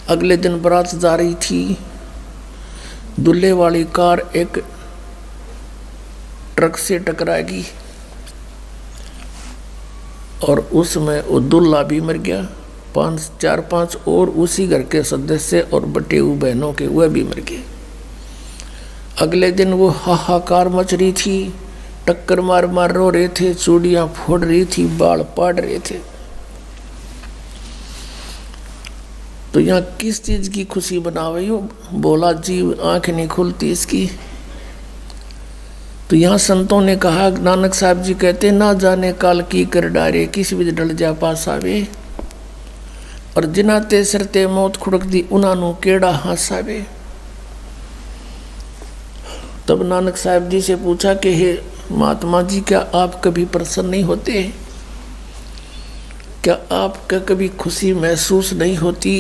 अगले दिन बारात जा रही थी। दूल्हे वाली कार एक ट्रक से टकराएगी और उसमें वो दूल्हा भी मर गया, 4-5 और उसी घर के सदस्य और बटे हुए बहनों के वह भी मर गए। अगले दिन वो हाहाकार मच रही थी, टक्कर मार मार रो रहे थे, चूड़ियाँ फोड़ रही थी, बाल पाड़ रहे थे। तो यहाँ किस चीज़ की खुशी बनावे हो, बोला जीव आंख नहीं खुलती इसकी। तो यहाँ संतों ने कहा, नानक साहब जी कहते ना जाने काल की कर डारे, किस विध ढल जा पासावे, और जिना ते सरते मौत खुड़क दी उना नु केड़ा हासावे। तब नानक साहब जी से पूछा कि हे महात्मा जी, क्या आप कभी प्रसन्न नहीं होते? क्या आपका कभी खुशी महसूस नहीं होती?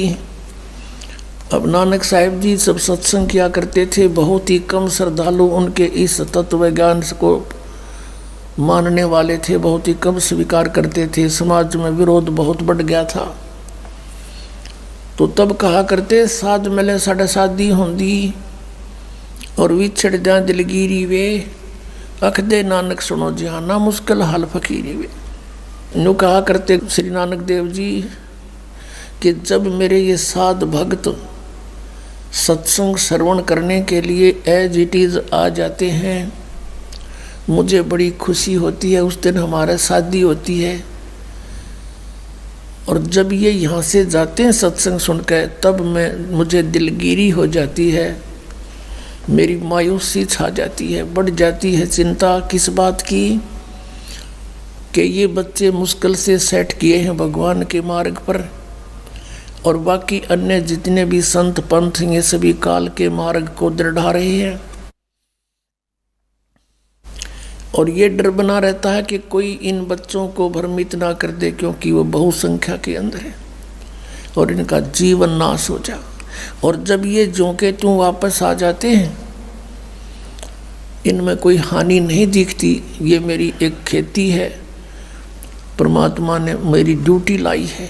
अब नानक साहिब जी जब सत्संग किया करते थे, बहुत ही कम श्रद्धालु उनके इस तत्व ज्ञान को मानने वाले थे, बहुत ही कम स्वीकार करते थे। समाज में विरोध बहुत बढ़ गया था। तो तब कहा करते, साध मिले साढ़े शादी होंदी और विछड़ जा दिलगिरी वे, अख दे नानक सुनो जिहाना मुश्किल हाल फकीरी वे। यूँ कहा करते श्री नानक देव जी कि जब मेरे ये साध भक्त सत्संग श्रवण करने के लिए एज इट इज़ आ जाते हैं, मुझे बड़ी खुशी होती है। उस दिन हमारा शादी होती है और जब ये यहाँ से जाते हैं सत्संग सुनकर, तब मुझे दिलगिरी हो जाती है, मेरी मायूसी छा जाती है, बढ़ जाती है चिंता। किस बात की? कि ये बच्चे मुश्किल से सेट किए हैं भगवान के मार्ग पर, और बाकी अन्य जितने भी संत पंथ ये सभी काल के मार्ग को दृढ़ा रहे हैं। और ये डर बना रहता है कि कोई इन बच्चों को भ्रमित ना कर दे, क्योंकि वो बहुसंख्या के अंदर है और इनका जीवन नाश हो जा। और जब ये ज्यों के त्यों वापस आ जाते हैं, इनमें कोई हानि नहीं दिखती। ये मेरी एक खेती है, परमात्मा ने मेरी ड्यूटी लाई है,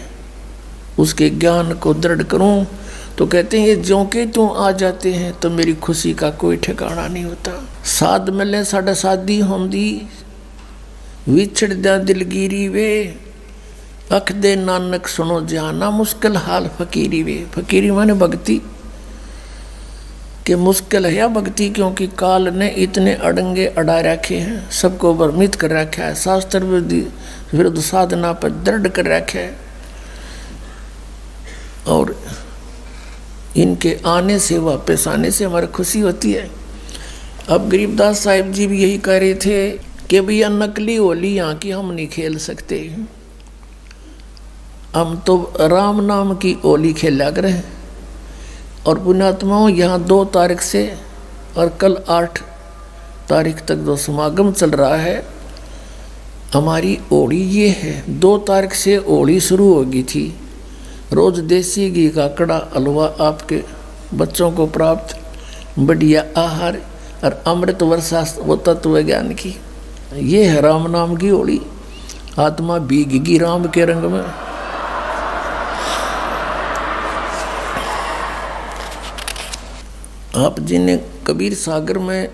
उसके ज्ञान को दृढ़ करूं। तो कहते हैं ये ज्यों के त्यों आ जाते हैं तो मेरी खुशी का कोई ठिकाना नहीं होता। साध मिले साढ़े शादी होंदी, विछड़ जा दिलगिरी वे, अख दे नानक सुनो जाना मुश्किल हाल फकीरी वे। फकीरी माने भक्ति। कि मुश्किल है भक्ति, क्योंकि काल ने इतने अड़ंगे अड़ा रखे हैं, सबको भ्रमित कर रखा है, शास्त्र विरुद्ध साधना पर दृढ़ कर रखा है। और इनके आने से, वापस आने से हमारी खुशी होती है। अब गरीबदास साहिब जी भी यही कह रहे थे कि भैया नकली होली यहाँ की हम नहीं खेल सकते, हम तो राम नाम की होली खेला करें। और पुण्यात्माओं, यहाँ 2 तारीख से और कल 8 तारीख तक जो समागम चल रहा है, हमारी होली ये है। 2 तारीख से होली शुरू होगी थी। रोज देसी घी का कड़ा हलवा आपके बच्चों को प्राप्त, बढ़िया आहार और अमृत वर्षा वो तत्व ज्ञान की, ये है राम नाम की होली। आत्मा भीगेगी राम के रंग में। आप जी ने कबीर सागर में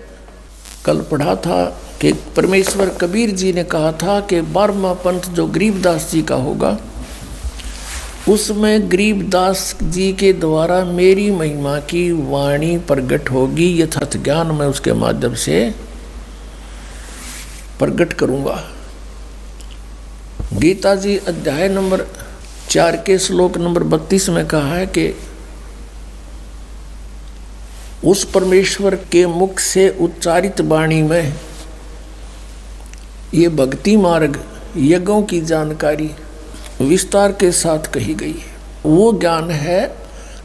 कल पढ़ा था कि परमेश्वर कबीर जी ने कहा था कि 12वां पंथ जो गरीबदास जी का होगा, उसमें गरीबदास जी के द्वारा मेरी महिमा की वाणी प्रकट होगी, यथार्थ ज्ञान मैं उसके माध्यम से प्रकट करूंगा। गीता जी अध्याय नंबर 4 के श्लोक नंबर 32 में कहा है कि उस परमेश्वर के मुख से उच्चारित वाणी में ये भक्ति मार्ग यज्ञों की जानकारी विस्तार के साथ कही गई है। वो ज्ञान है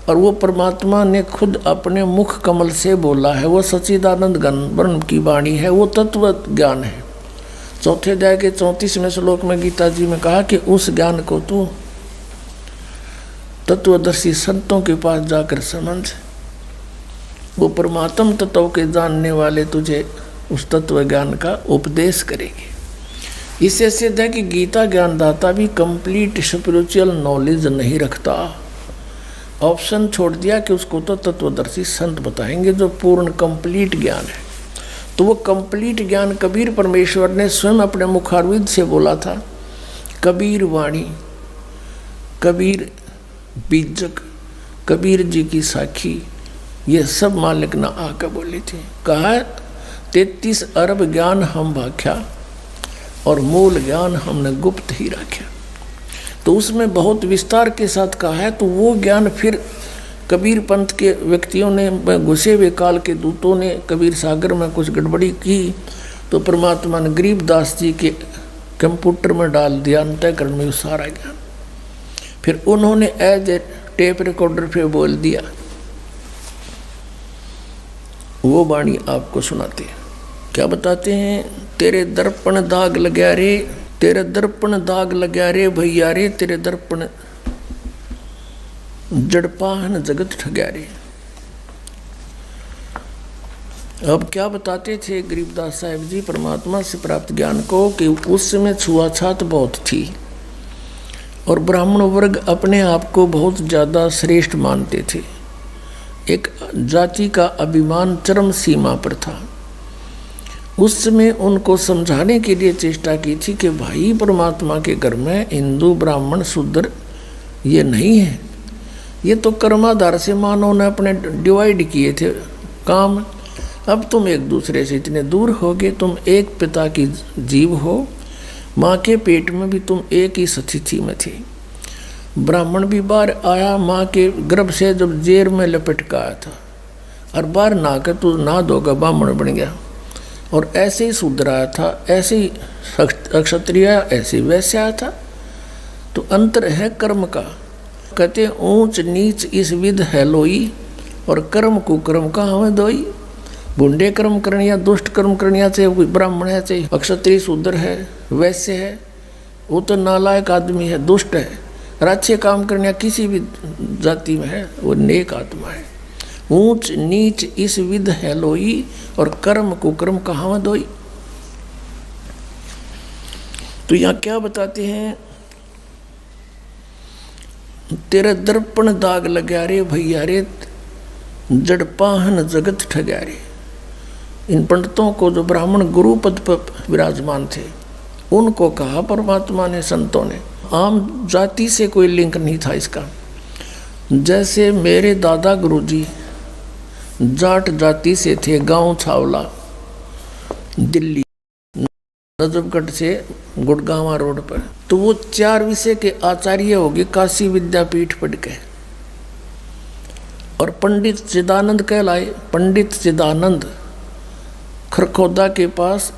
और वो परमात्मा ने खुद अपने मुख कमल से बोला है। वो सच्चिदानंद घन की वाणी है, वो तत्व ज्ञान है। 4 अध्याय के 34वें श्लोक में गीता जी में कहा कि उस ज्ञान को तू तत्वदर्शी संतों के पास जाकर समझ, वो परमात्म तत्व के जानने वाले तुझे उस तत्व ज्ञान का उपदेश करेंगे। इससे सिद्ध है कि गीता ज्ञानदाता भी कंप्लीट स्पिरिचुअल नॉलेज नहीं रखता। ऑप्शन छोड़ दिया कि उसको तो तत्वदर्शी संत बताएंगे जो पूर्ण कंप्लीट ज्ञान है। तो वो कंप्लीट ज्ञान कबीर परमेश्वर ने स्वयं अपने मुखारविंद से बोला था। कबीर वाणी, कबीर बीजक, कबीर जी की साखी, ये सब मालिक ना आकर बोली थी। कहा 33 अरब ज्ञान हम भाख्या और मूल ज्ञान हमने गुप्त ही रखा। तो उसमें बहुत विस्तार के साथ कहा है। तो वो ज्ञान फिर कबीर पंथ के व्यक्तियों ने, घुसे हुए काल के दूतों ने कबीर सागर में कुछ गड़बड़ी की, तो परमात्मा ने गरीबदास जी के कंप्यूटर में डाल दिया अंतःकरण में सारा ज्ञान। फिर उन्होंने एज ए टेप रिकॉर्डर पे बोल दिया। वो वाणी आपको सुनाते हैं। क्या बताते हैं? तेरे दर्पण दाग लग्या रे, तेरे दर्पण दाग लग्या रे भैया रे, तेरे दर्पण जड़पाहन जगत ठग्या रे। अब क्या बताते थे गरीबदास साहिब जी परमात्मा से प्राप्त ज्ञान को कि उस समय छुआछात बहुत थी और ब्राह्मण वर्ग अपने आप को बहुत ज़्यादा श्रेष्ठ मानते थे। एक जाति का अभिमान चरम सीमा पर था। उस समय उनको समझाने के लिए चेष्टा की थी कि भाई परमात्मा के घर में हिंदू ब्राह्मण शूद्र ये नहीं है, ये तो कर्माधार से मानव ने अपने डिवाइड किए थे काम। अब तुम एक दूसरे से इतने दूर हो गए, तुम एक पिता की जीव हो, माँ के पेट में भी तुम एक ही स्थिति में थे। ब्राह्मण भी बाहर आया माँ के गर्भ से जब जेर में लपेट का आया था, और बाहर ना कर तू ना धोगा ब्राह्मण बन गया। और ऐसे ही शूद्र आया था, ऐसे ही क्षत्रिय, ऐसे ही वैश्य आया था। तो अंतर है कर्म का। कहते ऊंच नीच इस विध है लोई, और कर्म कुकर्म का हमें दोई। बुंडे कर्म करनिया, दुष्ट कर्म करनिया, चाहे कोई ब्राह्मण है, चाहे अक्षत्रिय शूद्र है, वैश्य है, वो तो नालायक आदमी है, दुष्ट है। और अच्छे काम करने किसी भी जाति में है, वो नेक आत्मा है। ऊंच नीच इस विध है लोई, और कर्म कुकर्म कहाँ दोई। तो यहाँ क्या बताते हैं? तेरे दर्पण दाग लग्या रे भैया रे, जड़पाहन जगत ठग्या रे। इन पंडितों को जो ब्राह्मण गुरु पद पर विराजमान थे उनको कहा परमात्मा ने, संतों ने। आम जाति से कोई लिंक नहीं था इसका। जैसे मेरे दादा गुरुजी जाट जाति से थे, गांव छावला, दिल्ली, नजफगढ़ से गुड़गांवा रोड पर। तो वो 4 विषय के आचार्य हो गए काशी विद्यापीठ पढ़ के, और पंडित चिदानंद कहलाए। पंडित चिदानंद खरखोदा के पास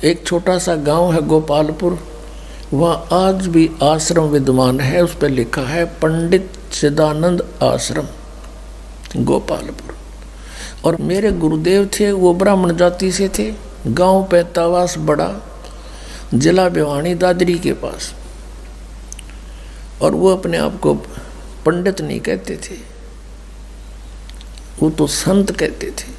एक छोटा सा गांव है गोपालपुर, वहाँ आज भी आश्रम विद्यमान है, उस पर लिखा है पंडित चिदानंद आश्रम गोपालपुर। और मेरे गुरुदेव थे वो ब्राह्मण जाति से थे, गांव पैतावास बड़ा, जिला भिवानी दादरी के पास। और वो अपने आप को पंडित नहीं कहते थे, वो तो संत कहते थे।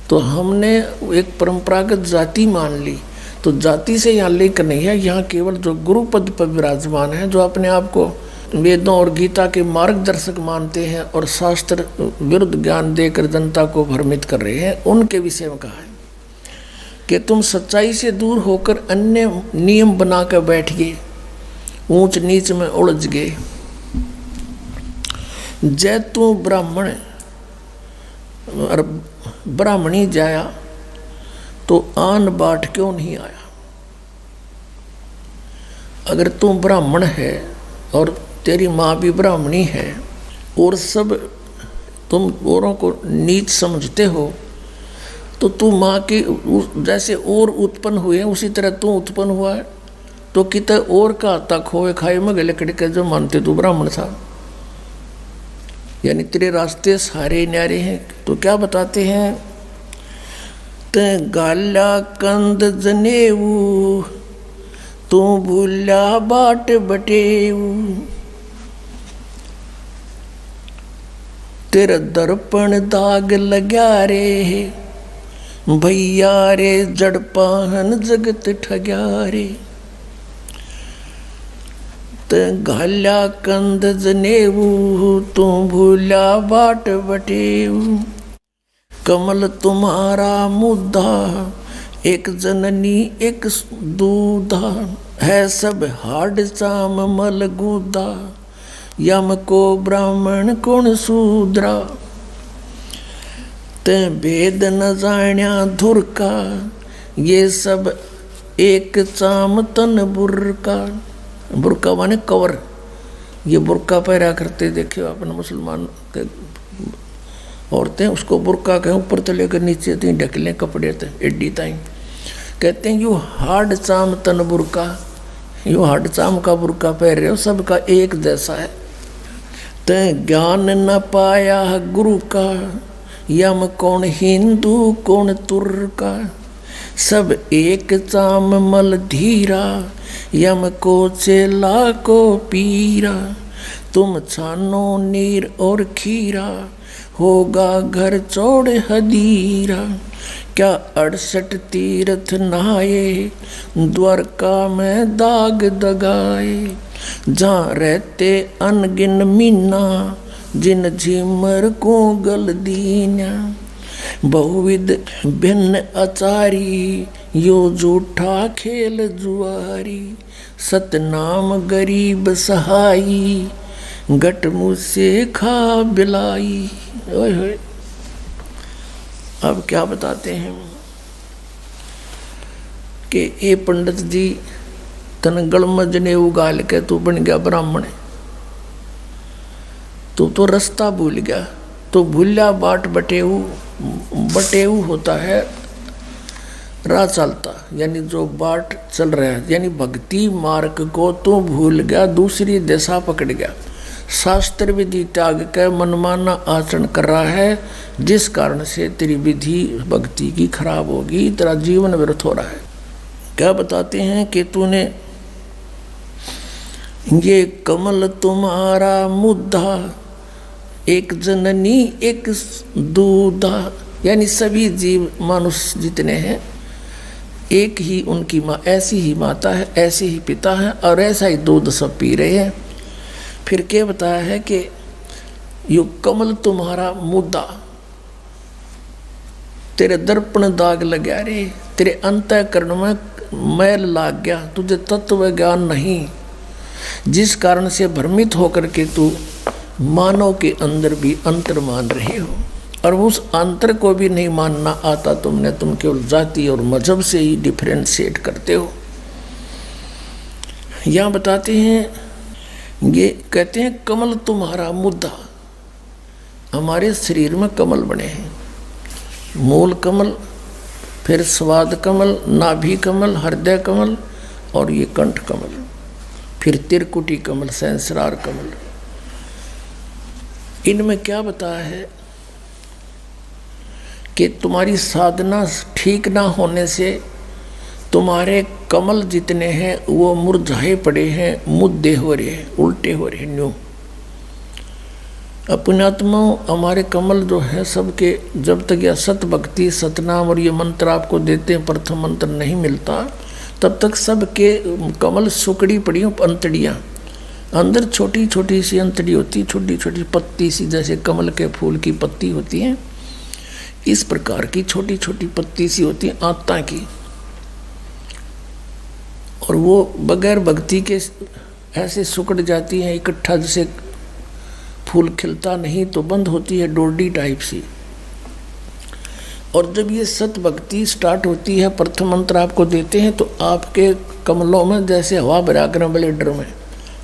तो हमने एक परंपरागत जाति मान ली। तो जाति से यहाँ लेकर नहीं है, यहाँ केवल जो गुरु पद पर विराजमान है, जो अपने आप को वेदों और गीता के मार्गदर्शक मानते हैं और शास्त्र विरुद्ध ज्ञान देकर जनता को भ्रमित कर रहे हैं, उनके विषय में कहा है कि तुम सच्चाई से दूर होकर अन्य नियम बनाकर बैठ गए, ऊंच नीच में उलझ गए। जय तू ब्राह्मण और ब्राह्मणी जाया तो आन बाट क्यों नहीं आया। अगर तू ब्राह्मण है और तेरी माँ भी ब्राह्मणी है और सब तुम औरों को नीच समझते हो, तो तू माँ की जैसे और उत्पन्न हुए उसी तरह तू उत्पन्न हुआ है। तो कितने और का आता खोए खाए में गले कड़के जो मानते तू ब्राह्मण था, यानी तेरे रास्ते सारे न्यारे हैं। तो क्या बताते हैं, ते गाला कंद जनेऊ तू भूला बाट बटेऊ, तेरा दर्पण दाग लग्या रे भैया रे, जड़पाहन जगत ठग्या रे। ते गाला कंद जनेऊ तू भूला बाट बटेऊ, कमल तुम्हारा मुद्दा एक जननी एक दूधा, है सब हाड चाम मल गुदा, यम को ब्राह्मण कौन शूद्रा। ते भेद न जाण्या धुर का, ये सब एक चाम तन बुरका। बुरका माने कवर, ये बुरका पहरा करते देखे अपने मुसलमान के औरतें, उसको बुरका कहें, ऊपर तो लेकर नीचे तक ढक लें कपड़े तक एड्डी ताई, कहते हैं यू हार्ड चाम तन बुरका, यू हार्ड चाम का बुरका पहन रहे हो, सबका एक जैसा है। ते ज्ञान न पाया गुरु का, यम कौन हिंदू कौन तुर्का, सब एक चाम मल धीरा, यम को चेला को पीरा। तुम छानो नीर और खीरा, होगा घर चौड़ हदीरा। क्या 68 तीर्थ नहाए, द्वारका में दाग दगाए, जहाँ रहते अनगिन मीना, जिन झिमर को गल दीना। बहुविध भिन्न आचारी, यो झूठा खेल जुआरी, सतनाम गरीब सहाई, गट मुझसे खा बिलाई। ओए होए, अब क्या बताते हैं कि ये पंडित जी तन गलमज ने उगाल के तू बन गया ब्राह्मण, तो रास्ता भूल गया। तो भूला बाट बटेऊ, बटेऊ होता है राह चलता, यानी जो बाट चल रहा है, यानी भक्ति मार्ग को तो भूल गया, दूसरी दिशा पकड़ गया, शास्त्र विधि त्याग के मनमाना आचरण कर रहा है, जिस कारण से तेरी विधि भक्ति की खराब होगी, तेरा जीवन व्यर्थ हो रहा है। क्या बताते हैं कि तूने ये कमल तुम्हारा मुद्दा, एक जननी एक दूधा, यानी सभी जीव मनुष्य जितने हैं एक ही उनकी माँ, ऐसी ही माता है, ऐसे ही पिता है और ऐसा ही दूध सब पी रहे हैं। फिर क्या बताया है कि यो कमल तुम्हारा मुद्दा, तेरे दर्पण दाग लग गया रे, तेरे अंतःकरण में मैल लाग गया, तुझे तत्व ज्ञान नहीं, जिस कारण से भ्रमित होकर के तू मानव के अंदर भी अंतर मान रहे हो। और उस अंतर को भी नहीं मानना आता तुमने, तुम केवल जाति और मजहब से ही डिफरेंशिएट करते हो। यहाँ बताते हैं, ये कहते हैं कमल तुम्हारा मुद्दा। हमारे शरीर में कमल बने हैं, मूल कमल, फिर स्वाद कमल, नाभि कमल, हृदय कमल और ये कंठ कमल, फिर त्रिकुटी कमल, सहस्रार कमल। इनमें क्या बताया है कि तुम्हारी साधना ठीक ना होने से तुम्हारे कमल जितने हैं वो मुरझाए पड़े हैं, मुद्दे हो रहे हैं, उल्टे हो रहे हैं। न्यू अपनात्मा हमारे कमल जो है सबके, जब तक यह सत भक्ति सतनाम और ये मंत्र आपको देते हैं, प्रथम मंत्र नहीं मिलता, तब तक सबके कमल सुकड़ी पड़ी हो, अंतड़ियाँ अंदर छोटी छोटी सी अंतड़ी होती, छोटी छोटी पत्ती सी, जैसे कमल के फूल की पत्ती होती है, इस प्रकार की छोटी छोटी पत्ती सी होती है आत्ता की। और वो बगैर भक्ति के ऐसे सुकड़ जाती हैं इकट्ठा, जैसे फूल खिलता नहीं तो बंद होती है, डोरडी टाइप सी। और जब ये सत भक्ति स्टार्ट होती है, प्रथम मंत्र आपको देते हैं, तो आपके कमलों में जैसे हवा भरा कर ब्लेडर में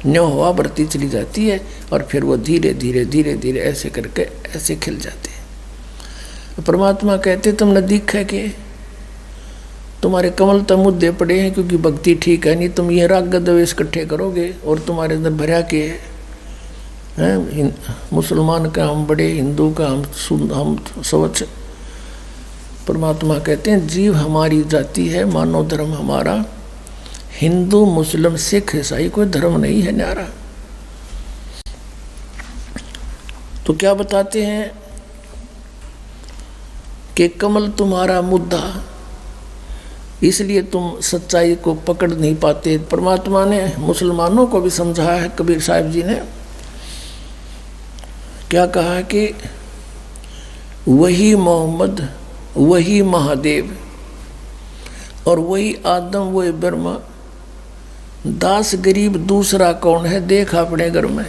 न्यो हवा भरती चली जाती है, और फिर वो धीरे धीरे धीरे धीरे ऐसे करके ऐसे खिल जाते हैं। परमात्मा कहते तुम न दिखे के तुम्हारे कमल तो मुद्दे पड़े हैं, क्योंकि भक्ति ठीक है नहीं। तुम ये राग द्वेष इकट्ठे करोगे और तुम्हारे अंदर भरा के हैं, मुसलमान का हम बड़े, हिंदू का हम स्वच्छ। परमात्मा कहते हैं जीव हमारी जाति है, मानव धर्म हमारा, हिंदू मुस्लिम सिख ईसाई कोई धर्म नहीं है न्यारा। तो क्या बताते हैं कि कमल तुम्हारा मुद्दा, इसलिए तुम सच्चाई को पकड़ नहीं पाते। परमात्मा ने मुसलमानों को भी समझाया है, कबीर साहिब जी ने क्या कहा है कि वही मोहम्मद, वही महादेव और वही आदम, वही ब्रह्मा, दास गरीब दूसरा कौन है, देख अपने घर में।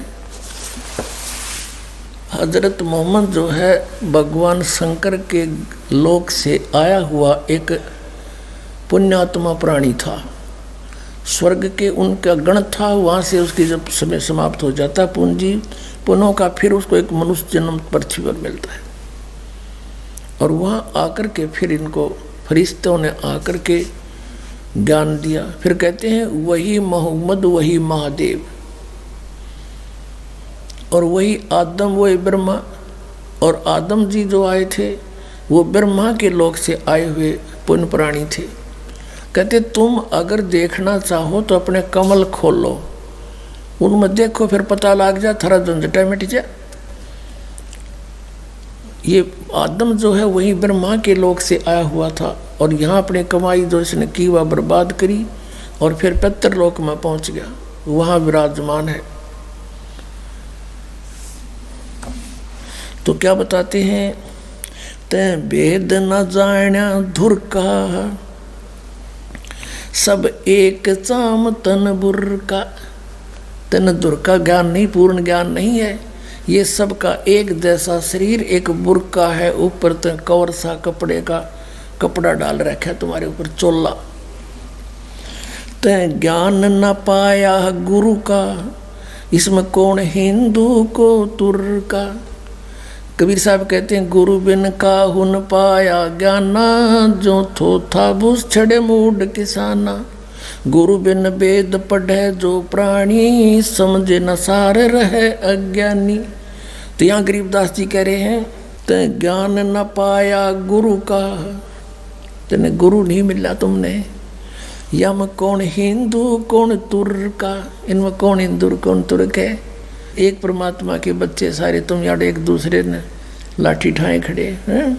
हजरत मोहम्मद जो है भगवान शंकर के लोक से आया हुआ एक पुण्यात्मा प्राणी था। स्वर्ग के उनका गण था, वहाँ से उसकी जब समय समाप्त हो जाता पूंजी पुनों का, फिर उसको एक मनुष्य जन्म पृथ्वी पर मिलता है। और वहाँ आकर के फिर इनको फरिश्तों ने आकर के ज्ञान दिया। फिर कहते हैं वही मोहम्मद, वही महादेव और वही आदम, वही ब्रह्मा। और आदम जी जो आए थे वो ब्रह्मा के लोक से आए हुए पुण्य प्राणी थे। कहते तुम अगर देखना चाहो तो अपने कमल खोलो, उनमें देखो, फिर पता लग जा, थारा झंझटा मिट जा। ये आदम जो है वही ब्रह्मा के लोक से आया हुआ था, और यहाँ अपनी कमाई जो इसने की वह बर्बाद करी, और फिर पितर लोक में पहुंच गया, वहाँ विराजमान है। तो क्या बताते हैं, तै भेद न जाण्या धुर का, सब एक चाम तन बुर का। तन दुर का ज्ञान नहीं, पूर्ण ज्ञान नहीं है। ये सब का एक जैसा शरीर, एक बुर्का है, ऊपर तो कवर सा कपड़े का कपड़ा डाल रखा है तुम्हारे ऊपर, चोला। तै ज्ञान न पाया गुरु का, इसमें कौन हिंदू को तुर का। कबीर साहब कहते हैं गुरु बिन काहू न पाया ज्ञाना, जो थो था भूस छड़े मूड किसाना। गुरु बिन वेद पढ़े जो प्राणी, समझे न सार रहे अज्ञानी। तो यहाँ गरीबदास जी कह रहे हैं ते ज्ञान न पाया गुरु का, तेने गुरु नहीं मिला तुमने। या में कौन हिंदू कौन तुर्क का, इनमें कौन हिंदू कौन तुर्क है। एक परमात्मा के बच्चे सारे तुम यार एक दूसरे ने लाठी ठाए खड़े हैं।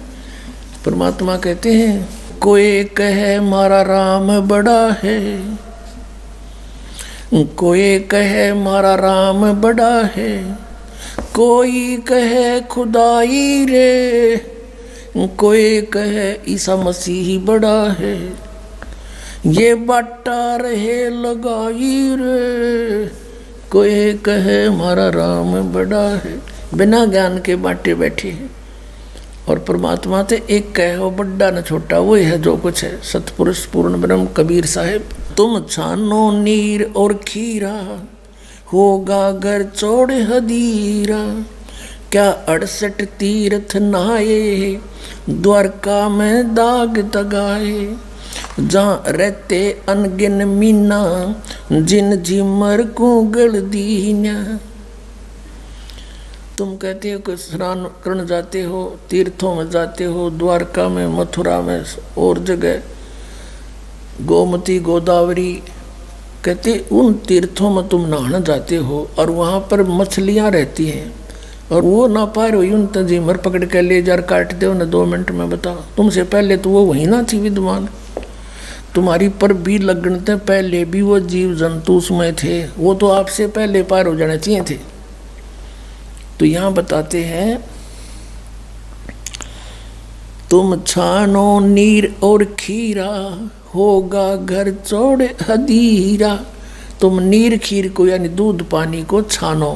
परमात्मा कहते हैं कोई कहे मारा राम बड़ा है, कोई कहे मारा राम बड़ा है, कोई कहे खुदाई रे, कोई कहे ईसा मसीह बड़ा है। ये बाटा रहे लगाई रे, कोई कहे हमारा राम बड़ा है। बिना ज्ञान के बाटे बैठे हैं। और परमात्मा ते एक कहो बड्डा न छोटा, वो है जो कुछ है। सतपुरुष पूर्ण ब्रह्म कबीर साहिब। तुम छानो नीर और खीरा, होगा घर चौड़ हदीरा। क्या 68 तीर्थ नहाए, द्वारका में दाग दगाए। जहाँ रहते अनगिन मीना, जिन झिमर को गल दीना। तुम कहते हो कि स्नान करने जाते हो, तीर्थों में जाते हो, द्वारका में, मथुरा में और जगह, गोमती गोदावरी, कहते उन तीर्थों में तुम नहाने जाते हो और वहाँ पर मछलियाँ रहती हैं और वो ना पार हुई उन तंजीमर पकड़ के ले जा काट दो ना 2 मिनट में। बताओ, तुमसे पहले तो वो वहीं ना थी विद्यमान। तुम्हारी पर भी लगने पहले भी वो जीव जंतु उसमें थे, वो तो आपसे पहले पार हो जाने चाहिए थे। तो यहाँ बताते हैं, तुम छानो नीर और खीरा, होगा घर चौड़ हदीरा। तुम नीर खीर को यानी दूध पानी को छानो,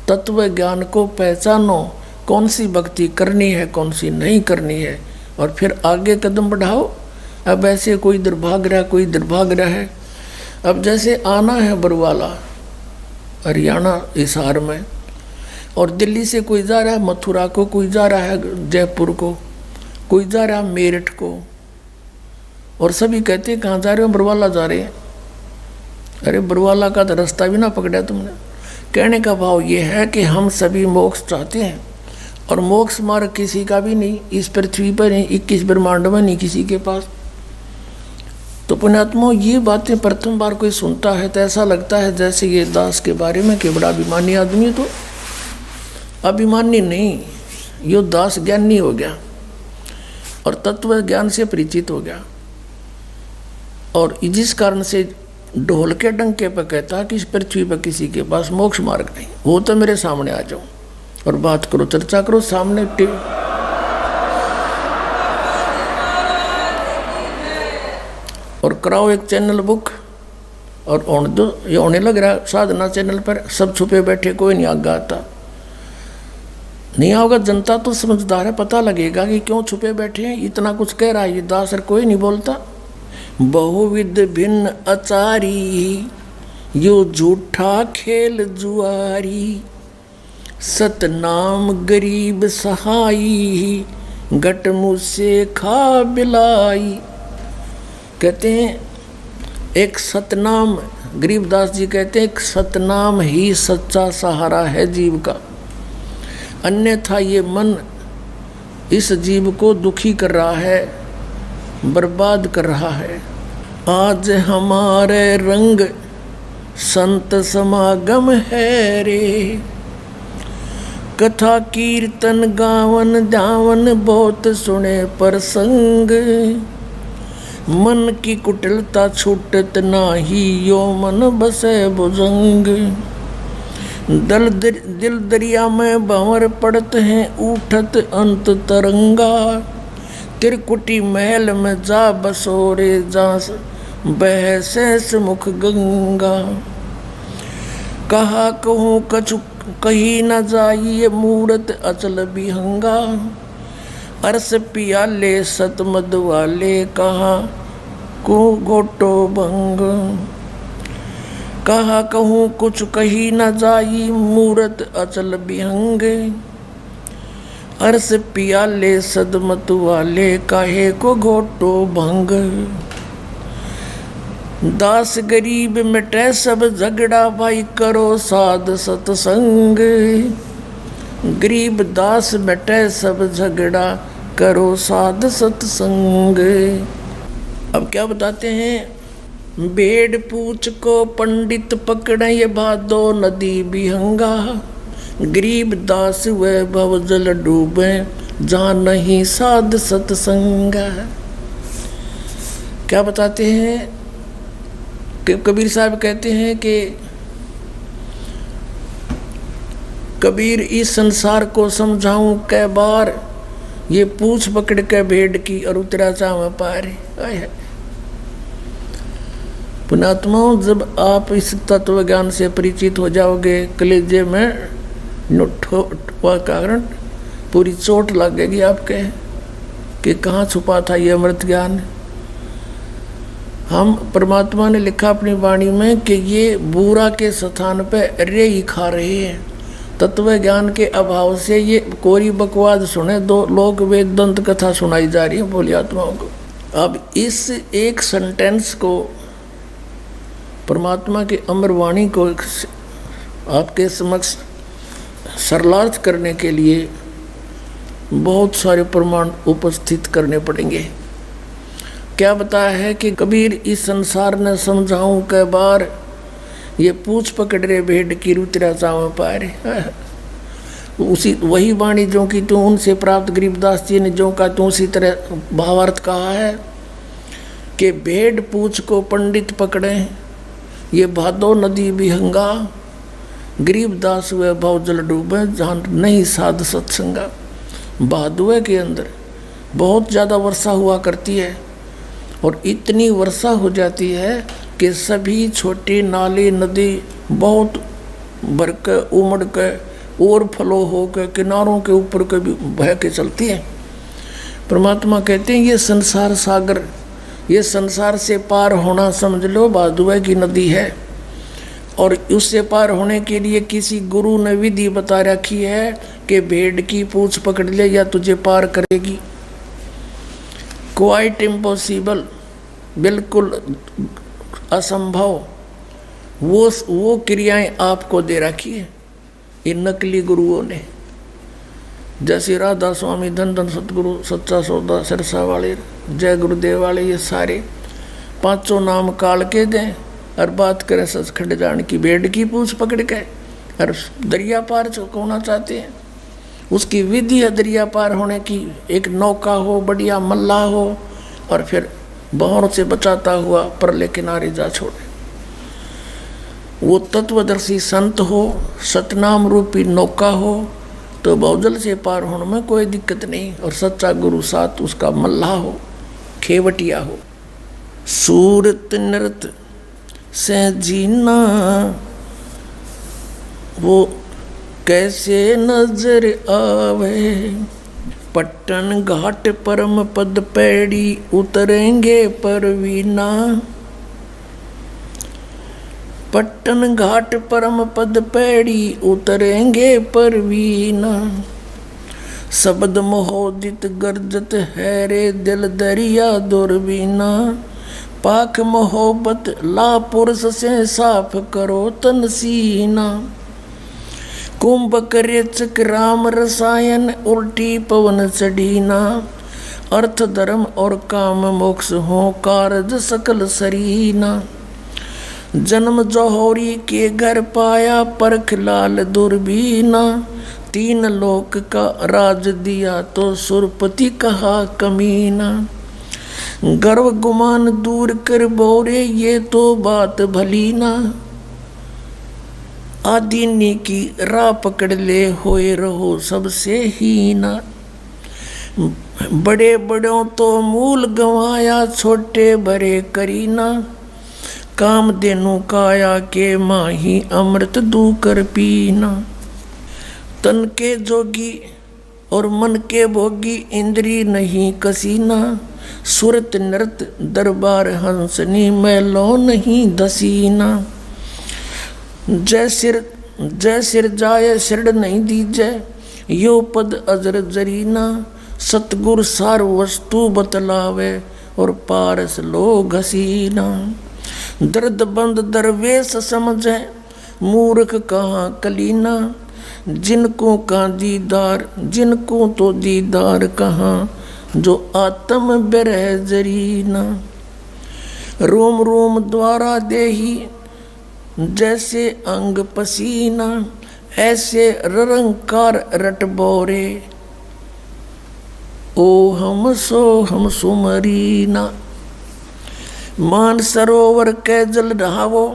तत्व ज्ञान को पहचानो, कौन सी भक्ति करनी है कौन सी नहीं करनी है, और फिर आगे कदम बढ़ाओ। अब ऐसे कोई इधर भाग रहा कोई इधर भाग रहा है। अब जैसे आना है बरवाला हरियाणा हिसार में, और दिल्ली से कोई जा रहा है मथुरा को, कोई जा रहा है जयपुर को, कोई जा रहा है मेरठ को, और सभी कहते हैं कहाँ जा रहे हो? बरवाला जा रहे हैं। अरे बरवाला का तो रास्ता भी ना पकड़ा तुमने। कहने का भाव ये है कि हम सभी मोक्ष चाहते हैं, और मोक्ष मार्ग किसी का भी नहीं, इस पृथ्वी पर नहीं, 21 ब्रह्मांड में नहीं किसी के पास। तो पुण्यात्मा, ये बातें प्रथम बार कोई सुनता है तो ऐसा लगता है जैसे ये दास के बारे में कि बड़ा अभिमानी आदमी। तो अभिमानी नहीं, यो दास ज्ञानी हो गया और तत्व ज्ञान से परिचित हो गया, और जिस कारण से ढोल के डंके पर कहता कि इस पृथ्वी पर किसी के पास मोक्ष मार्ग नहीं। वो तो मेरे सामने आ जाओ और बात करो, चर्चा करो सामने। और कराओ एक चैनल बुक और होने दो। ये होने लग रहा है साधना चैनल पर, सब छुपे बैठे, कोई नहीं आगा आता। नहीं आओगा, जनता तो समझदार है, पता लगेगा कि क्यों छुपे बैठे हैं। इतना कुछ कह रहा है ये दास, कोई नहीं बोलता। बहुविध भिन्न अचारी, यो झूठा खेल जुआरी। सतनाम गरीब सहाई, घट मुझसे खा बिलाई। कहते हैं एक सतनाम, गरीबदास जी कहते हैं एक सतनाम ही सच्चा सहारा है जीव का, अन्यथा ये मन इस जीव को दुखी कर रहा है, बर्बाद कर रहा है। आज हमारे रंग संत समागम है रे, कथा कीर्तन गावन ध्यावन बहुत सुने प्रसंग। मन की कुटिलता छूटत नाही, यो मन बसे भुजंग। दिल दरिया में भंवर पड़त हैं, उठत अंत तरंगा। त्रिकुटी महल में जा बसोरे, जा बह शेष मुख गंगा। कहा कहूँ कछु कही न जाइए, मूरत अचल बिहंगा। अरस पियाले सतमद वाले, कहा को घोटो भंग। कहा कहूँ कुछ कही न जाई, मूरत अचल बिहंग। अरस पियाले सदमत वाले, काहे को घोटो भंग। दास गरीब मिटे सब झगड़ा, भाई करो साध सतसंग। गरीब दास मिटे सब झगड़ा, करो साध सतसंग। अब क्या बताते हैं? भेड़ पूछ को पंडित पकड़े, ये भादो नदी बिहंगा। गरीब दास वह भव जल डूबे, जहाँ नहीं साध सतसंगा। क्या बताते हैं कि कबीर साहब कहते हैं कि कबीर इस संसार को समझाऊं कै बार, ये पूछ पकड़ के भेड़ की और उतरा चाव पार। पुणात्माओं, जब आप इस तत्व ज्ञान से परिचित हो जाओगे, कलेजे में कारण पूरी चोट लगेगी आपके कि कहाँ छुपा था ये अमृत ज्ञान। हम परमात्मा ने लिखा अपनी वाणी में कि ये बुरा के स्थान पे रे ही खा रहे हैं। तत्व ज्ञान के अभाव से ये कोरी बकवाद सुने दो लोग वेद दंत कथा सुनाई जा रही है भोली आत्माओं को। अब इस एक सेंटेंस को, परमात्मा की अमर वाणी को आपके समक्ष सरलार्थ करने के लिए बहुत सारे प्रमाण उपस्थित करने पड़ेंगे। क्या बताया है कि कबीर इस संसार ने समझाऊं के बार, ये पूछ पकड़ रे भेड़ की रुतरा चाव पारे। उसी वही वाणी जो कि तू उनसे प्राप्त गरीबदास जी ने जो का तू उसी तरह भावार्थ कहा है कि भेड़ पूछ को पंडित पकड़े, ये भादो नदी विहंगा, गरीबदास हुए भाव जल डूबे जहाँ नहीं साध सत्संगा। भादुए के अंदर बहुत ज़्यादा वर्षा हुआ करती है और इतनी वर्षा हो जाती है कि सभी छोटे नाले नदी बहुत भर के उमड़ के ओवरफ्लो हो के किनारों के ऊपर के भी बह के चलती है। परमात्मा कहते हैं ये संसार सागर, ये संसार से पार होना समझ लो भादुए की नदी है। और उससे पार होने के लिए किसी गुरु ने विधि बता रखी है कि भेड़ की पूंछ पकड़ ले या तुझे पार करेगी। क्वाइट इम्पॉसिबल, बिल्कुल असंभव, वो क्रियाएं आपको दे रखी है इन नकली गुरुओं ने। जैसे राधा स्वामी, धन धन सतगुरु, सच्चा सौदा, सिरसा वाले, जय गुरुदेव वाले, ये सारे पांचों नाम काल के दें और बात करें सचखंड जान की। भेड़ की पूंछ पकड़ के और दरिया पार होना चाहते हैं, उसकी विधि है दरिया पार होने की। एक नौका हो, बढ़िया मल्ला हो और फिर बहों से बचाता हुआ परले किनारे जा छोड़े। वो तत्वदर्शी संत हो, सतनाम रूपी नौका हो तो बहुजल से पार होने में कोई दिक्कत नहीं। और सच्चा गुरु साथ उसका मल्ला हो, खेवटिया हो। सूरत नृत से जीना वो कैसे नजर आवे, पट्टन घाट परम पद पैड़ी उतरेंगे परवीना। पट्टन घाट परम पद पैड़ी उतरेंगे परवीना। शब्द मोहोदित गर्जत है रे दिल दरिया दुर्बीना। पाक मोहब्बत ला पुरुष से साफ करो तन सीना। कुंभक रेचक राम रसायन उल्टी पवन चढ़ीना। अर्थ धर्म और काम मोक्ष हो कारज सकल सरीना। जन्म जौहरी के घर पाया परख लाल दुर्बीना। तीन लोक का राज दिया तो सुरपति कहा कमीना। गर्व गुमान दूर कर बोरे ये तो बात भली ना। आदीनी की राह पकड़ ले होए रहो सबसे हीना। बड़े बड़ों तो मूल गंवाया छोटे बड़े करीना। काम देनु काया के माही अमृत दू कर पीना। तन के जोगी और मन के भोगी इंद्री नहीं कसीना। सुरत नृत दरबार हंसनी मैलो नहीं दसीना। जय सिर जाय सिर नहीं दीजय यो पद अजर जरीना। सतगुर सार वस्तु बतलावे और पारस लो घसीना। दर्द बंद दरवेश समझे मूर्ख कहाँ कलीना। जिनको का दीदार जिनको तो दीदार कहाँ जो आत्म बिरह जरीना। रोम रोम द्वारा देही जैसे अंग पसीना। ऐसे रंकार रट बोरे ओ हम सुमरीना। मान सरोवर के जल रहावो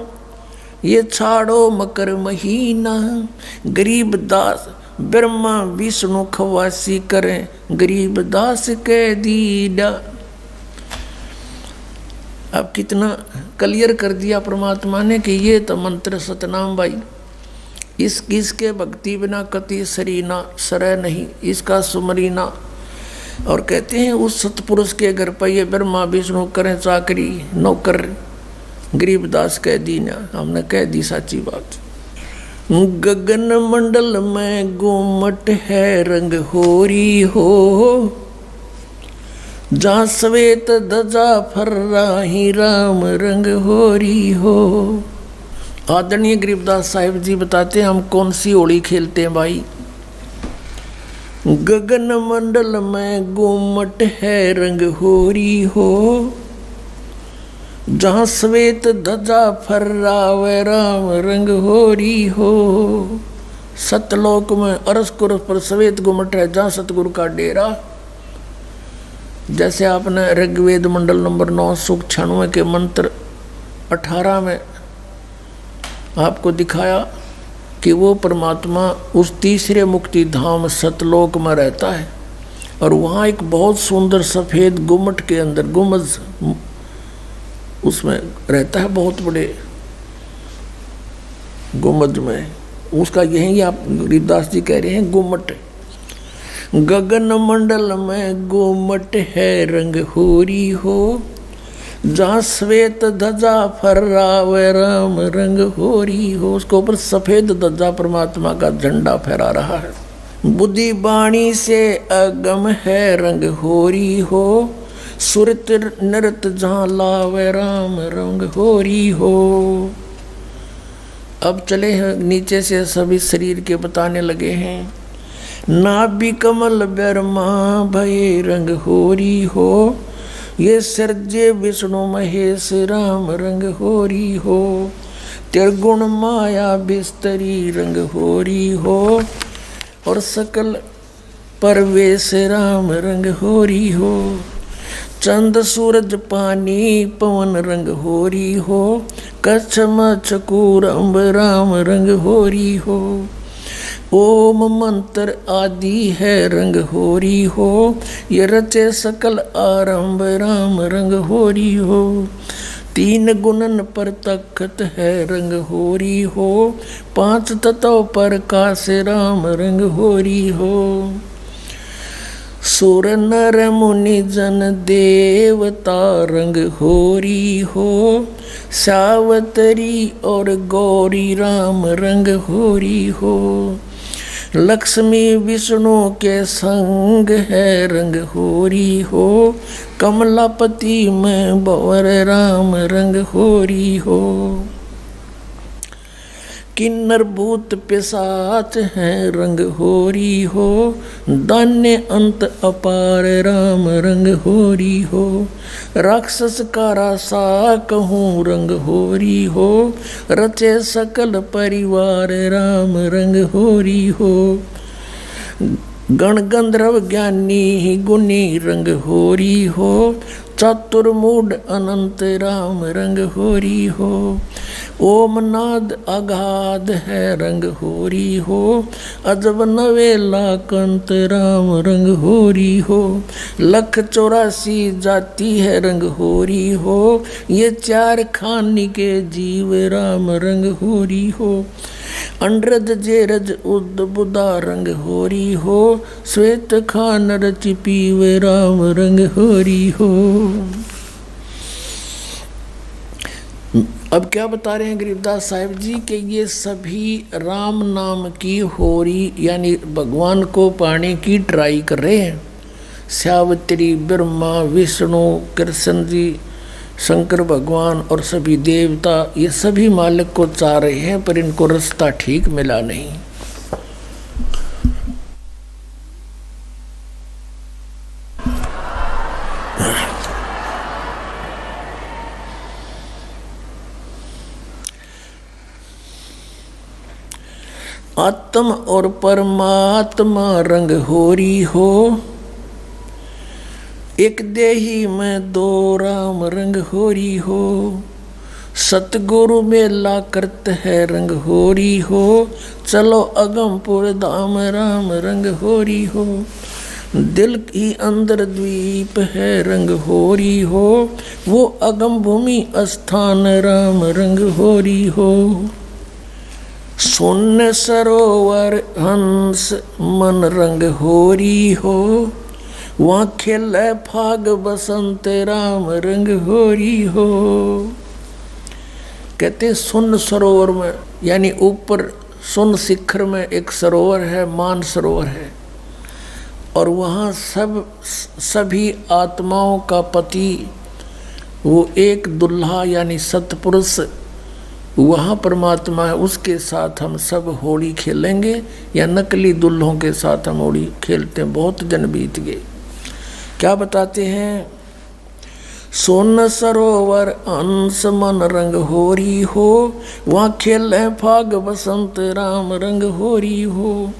ये छाड़ो मकर महीना। गरीब दास ब्रह्मा विष्णु खवासी करें गरीब दास के दीदा। अब कितना क्लियर कर दिया परमात्मा ने कि ये तो मंत्र सतनाम भाई इसके भक्ति बिना कति सरीना सरय नहीं, इसका सुमरीना। और कहते हैं उस सतपुरुष के घर पर ये ब्रह्मा विष्णु करें चाकरी, नौकर गरीबदास कह दी ना, हमने कह दी साची बात। गगन मंडल में गुमट है रंग होरी हो, जहाँ श्वेत ध्वजा फर्राही राम रंग होरी हो। आदरणीय गरीबदास साहिब जी बताते हैं हम कौन सी होली खेलते हैं भाई। गगन मंडल में गुमट है रंग होरी हो, जहाँ श्वेत ध्वजा फर्रावे राम रंग होरी हो। सतलोक में अरस कुरस पर श्वेत गुमट है, जहाँ सतगुरु का डेरा। जैसे आपने ऋग्वेद मंडल नंबर 9 सूक्त 96 के मंत्र 18 में आपको दिखाया कि वो परमात्मा उस तीसरे मुक्ति धाम सतलोक में रहता है, और वहाँ एक बहुत सुंदर सफ़ेद गुम्मट के अंदर गुम्बद उसमें रहता है, बहुत बड़े गुम्बद में। उसका यही आप गरीबदास जी कह रहे हैं गुम्मट। गगन मंडल में गुम्मट है रंग होरी हो, जहाँ श्वेत ध्वजा फर्रावे राम रंग होरी हो। उसके ऊपर सफेद ध्वजा परमात्मा का झंडा फहरा रहा है। बुद्धि बाणी से अगम है रंग होरी हो, सुरत नृत जहाँ लावे राम रंग होरी हो। अब चले हैं नीचे से सभी शरीर के बताने लगे हैं। नाभि कमल ब्रह्मा भये रंग होरी हो, ये सर्जे विष्णु महेश राम रंग होरी हो। त्रिगुण माया बिस्तरी रंग होरी हो, और सकल परवेश राम रंग होरी हो। चंद सूरज पानी पवन रंग होरी हो, कच्छ मच्छ कूरम्ब राम रंग होरी हो। ओम मंत्र आदि है रंग होरी हो, ये रचे सकल आरंभ राम रंग होरी हो। तीन गुणन पर तखत है रंग होरी हो, पांच तत्व पर काश राम रंग होरी हो। सुर नर मुनि जन देवता रंग होरी हो, सावतरी और गौरी राम रंग होरी हो। लक्ष्मी विष्णु के संग है रंग होरी हो, कमलापति में भंवर राम रंग होरी हो। किन्नर भूत पिशाच है रंग होरी हो, दान्य अंत अपार राम रंग होरी हो। राक्षस का रासा कहूँ रंग होरी हो, रचे सकल परिवार राम रंग होरी हो। गण गंधर्व ज्ञानी गुणी रंग होरी हो, चतुर्मूढ़ अनंत राम रंग होरी हो। ओम नाद अगाध है रंग होरी हो, अजब नवेला कंत राम रंग होरी हो। लख 84 जाति है रंग होरी हो, ये चार खानी के जीव राम रंग होरी हो। अंड्रज जेरज उद बुदा रंग होरी हो, श्वेत खान रचि पीव राम रंग होरी हो। अब क्या बता रहे हैं गरीबदास साहिब जी कि ये सभी राम नाम की होरी यानी भगवान को पाने की ट्राई कर रहे हैं। सावित्री, ब्रह्मा, विष्णु, कृष्ण जी, शंकर भगवान और सभी देवता ये सभी मालिक को चाह रहे हैं, पर इनको रास्ता ठीक मिला नहीं। आत्म और परमात्मा रंग होरी हो, एक देही में दो राम रंग होरी हो। सतगुरु मेला करते है रंग होरी हो, चलो अगमपुर धाम राम रंग होरी हो। दिल की अंदर द्वीप है रंग होरी हो, वो अगम भूमि स्थान राम रंग होरी हो। सुन सरोवर हंस मन रंग होरी हो, वहाँ खेले फाग बसंत राम रंग होरी हो। कहते सुन सरोवर में, यानी ऊपर सुन शिखर में एक सरोवर है, मान सरोवर है, और वहाँ सभी आत्माओं का पति वो एक दुल्हा यानी सतपुरुष वहाँ परमात्मा है, उसके साथ हम सब होली खेलेंगे, या नकली दुल्हों के साथ हम होली खेलते हैं। बहुत दिन बीत गए। क्या बताते हैं? सोन सरोवर अंश मन रंग होरी हो, वहाँ खेले फाग बसंत राम रंग होरी हो।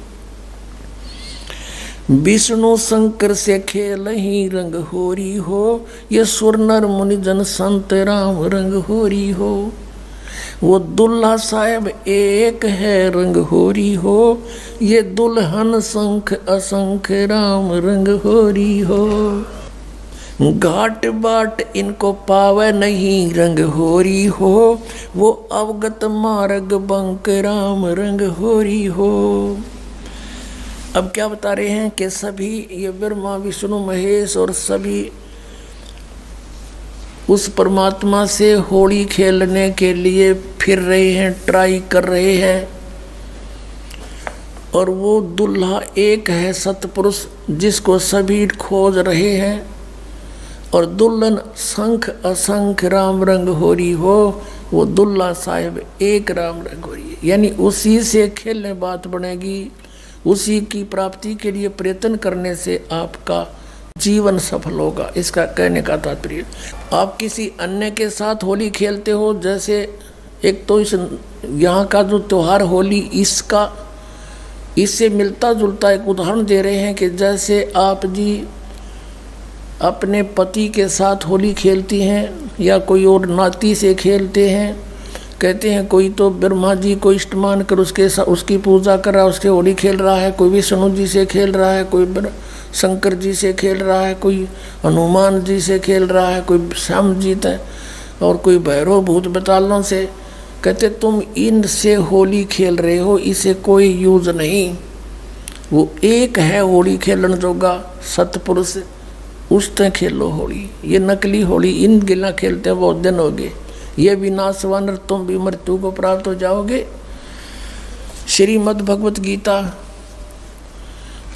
विष्णु शंकर से खेल ही रंग होरी हो, ये सुर नर मुनि जन संत राम रंग होरी हो। वो दुल्हा साहब एक है रंग होरी हो, ये दुल्हन शंख असंख राम रंग होरी हो। घाट बाट इनको पावे नहीं रंग होरी हो, वो अवगत मार्ग बंक राम रंग होरी हो। अब क्या बता रहे हैं कि सभी ये ब्रह्मा विष्णु महेश और सभी उस परमात्मा से होली खेलने के लिए फिर रहे हैं, ट्राई कर रहे हैं, और वो दुल्हा एक है सतपुरुष जिसको सभी खोज रहे हैं, और दुल्हन शंख असंख राम रंग होरी हो, वो दुल्हा साहिब एक राम रंग होरी है। यानी उसी से खेलने बात बनेगी, उसी की प्राप्ति के लिए प्रयत्न करने से आपका जीवन सफल होगा। इसका कहने का तात्पर्य, आप किसी अन्य के साथ होली खेलते हो, जैसे एक तो इस यहाँ का जो त्योहार होली इससे मिलता जुलता एक उदाहरण दे रहे हैं कि जैसे आप जी अपने पति के साथ होली खेलती हैं या कोई और नाती से खेलते हैं। कहते हैं कोई तो ब्रह्मा जी को इष्ट मान कर उसकी पूजा कर रहा है, उसके होली खेल रहा है, कोई विष्णु जी से खेल रहा है, कोई शंकर जी से खेल रहा है, कोई हनुमान जी से खेल रहा है, कोई श्याम जी है, और कोई भैरव भूत बतालों से। कहते तुम इनसे होली खेल रहे हो, इसे कोई यूज नहीं। वो एक है होली खेलन जोगा सतपुरुष, उससे खेलो होली। ये नकली होली इन गिला खेलते बहुत दिन हो गए। ये विनाशवान तुम भी मृत्यु को प्राप्त हो जाओगे। श्रीमद् भगवत गीता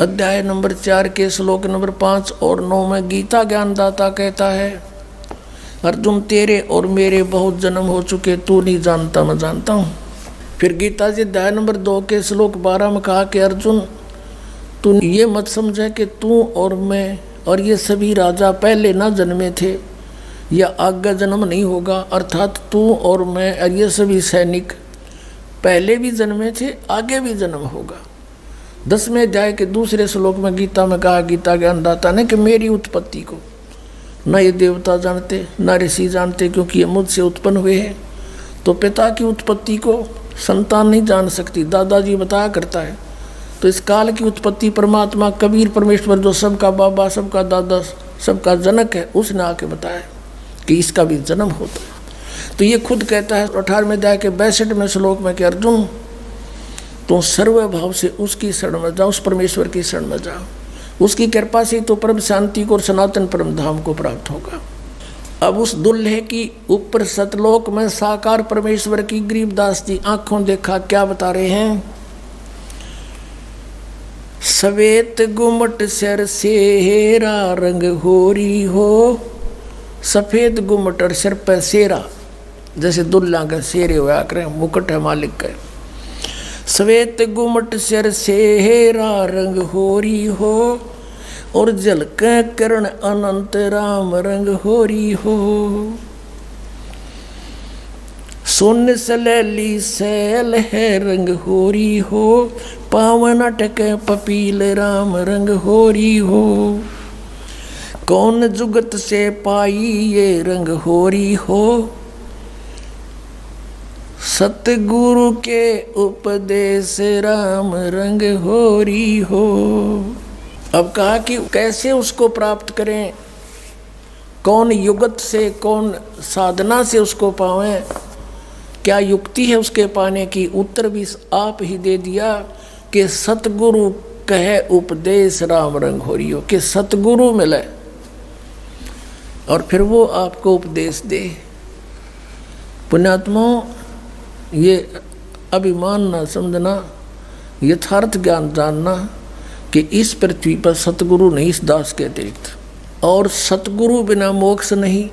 अध्याय नंबर 4 के श्लोक नंबर 5 और 9 में गीता ज्ञानदाता कहता है, अर्जुन तेरे और मेरे बहुत जन्म हो चुके, तू नहीं जानता मैं जानता हूँ। फिर गीता जी अध्याय नंबर 2 के श्लोक 12 में कहा कि अर्जुन तू ये मत समझे कि तू और मैं और ये सभी राजा पहले ना जन्मे थे या आगे जन्म नहीं होगा, अर्थात तू और मैं और ये सभी सैनिक पहले भी जन्मे थे, आगे भी जन्म होगा। 10वें अध्याय के दूसरे श्लोक में गीता में कहा गीता ज्ञानदाता ने कि मेरी उत्पत्ति को न ये देवता जानते न ऋषि जानते, क्योंकि ये मुझसे उत्पन्न हुए हैं। तो पिता की उत्पत्ति को संतान नहीं जान सकती, दादाजी बताया करता है। तो इस काल की उत्पत्ति परमात्मा कबीर परमेश्वर जो सबका बाबा सबका दादा सबका जनक है, उसने आके बताया कि इसका भी जन्म होता है। तो ये खुद कहता है 18वें अध्याय के 62वें श्लोक में कि अर्जुन तो सर्वभाव से उसकी शरण में जाओ, उस परमेश्वर की शरण में जाओ, उसकी कृपा से तो परम शांति को और सनातन परम धाम को प्राप्त होगा। अब उस दुल्हे की ऊपर सतलोक में साकार परमेश्वर की गरीबदास जी आंखों देखा क्या बता रहे हैं, सवेत गुमट सिर सेरा रंग होरी हो। सफेद गुमट और सिर पर सेरा, जैसे दुल्ला का सेरे हुआ करें, मुकुट है मालिक का। सवेत गुमट सिर सेरा रंग होरी हो, और जलक किरण अनंत राम रंग होरी हो। सोन सलैली सैल है रंग होरी हो, पावन अटक पपील राम रंग होरी हो। कौन जुगत से पाई ये रंग होरी हो, सतगुरु के उपदेश राम रंग होरी हो। अब कहा कि कैसे उसको प्राप्त करें, कौन युगत से कौन साधना से उसको पावें। क्या युक्ति है उसके पाने की? उत्तर भी आप ही दे दिया कि सतगुरु कहे उपदेश राम रंग हो रही हो, कि सतगुरु मिले और फिर वो आपको उपदेश दे। पुण्यात्मा, ये अभिमान ना समझना, यथार्थ ज्ञान जानना कि इस पृथ्वी पर सतगुरु नहीं इस दास के अतिरिक्त, और सतगुरु बिना मोक्ष नहीं।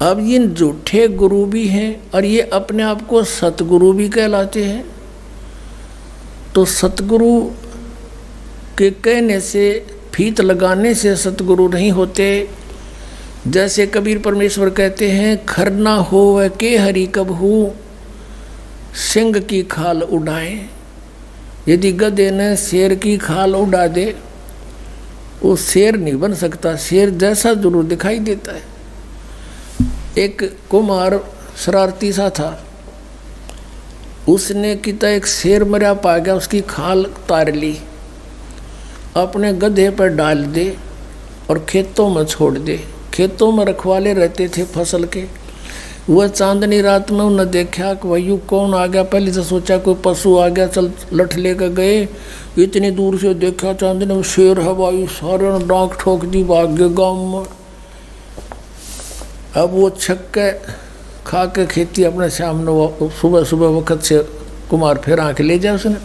अब ये झूठे गुरु भी हैं और ये अपने आप को सतगुरु भी कहलाते हैं। तो सतगुरु के कहने से, फीत लगाने से सतगुरु नहीं होते। जैसे कबीर परमेश्वर कहते हैं, खरना हो वह के हरि कब हूँ, सिंह की खाल उड़ाएं। यदि गधे ने शेर की खाल उड़ा दे, वो शेर नहीं बन सकता, शेर जैसा जरूर दिखाई देता है। एक कुम्हार शरारती सा था, उसने किता एक शेर मरा पा गया, उसकी खाल उतार ली, अपने गधे पर डाल दे और खेतों में छोड़ दे। खेतों में रखवाले रहते थे फसल के। वह चांदनी रात में उन्हें देखा कि भाई कौन आ गया। पहले से सोचा कोई पशु आ गया, चल लठ लेकर गए। इतनी दूर से देखा चांदनी में शेर है भाई, सारे ने डांक ठोक दी, भाग गए गाँव में। अब वो छक्के खा के खेती अपने सामने सुबह सुबह वक्त से कुमार फिर आके ले जाए उसने।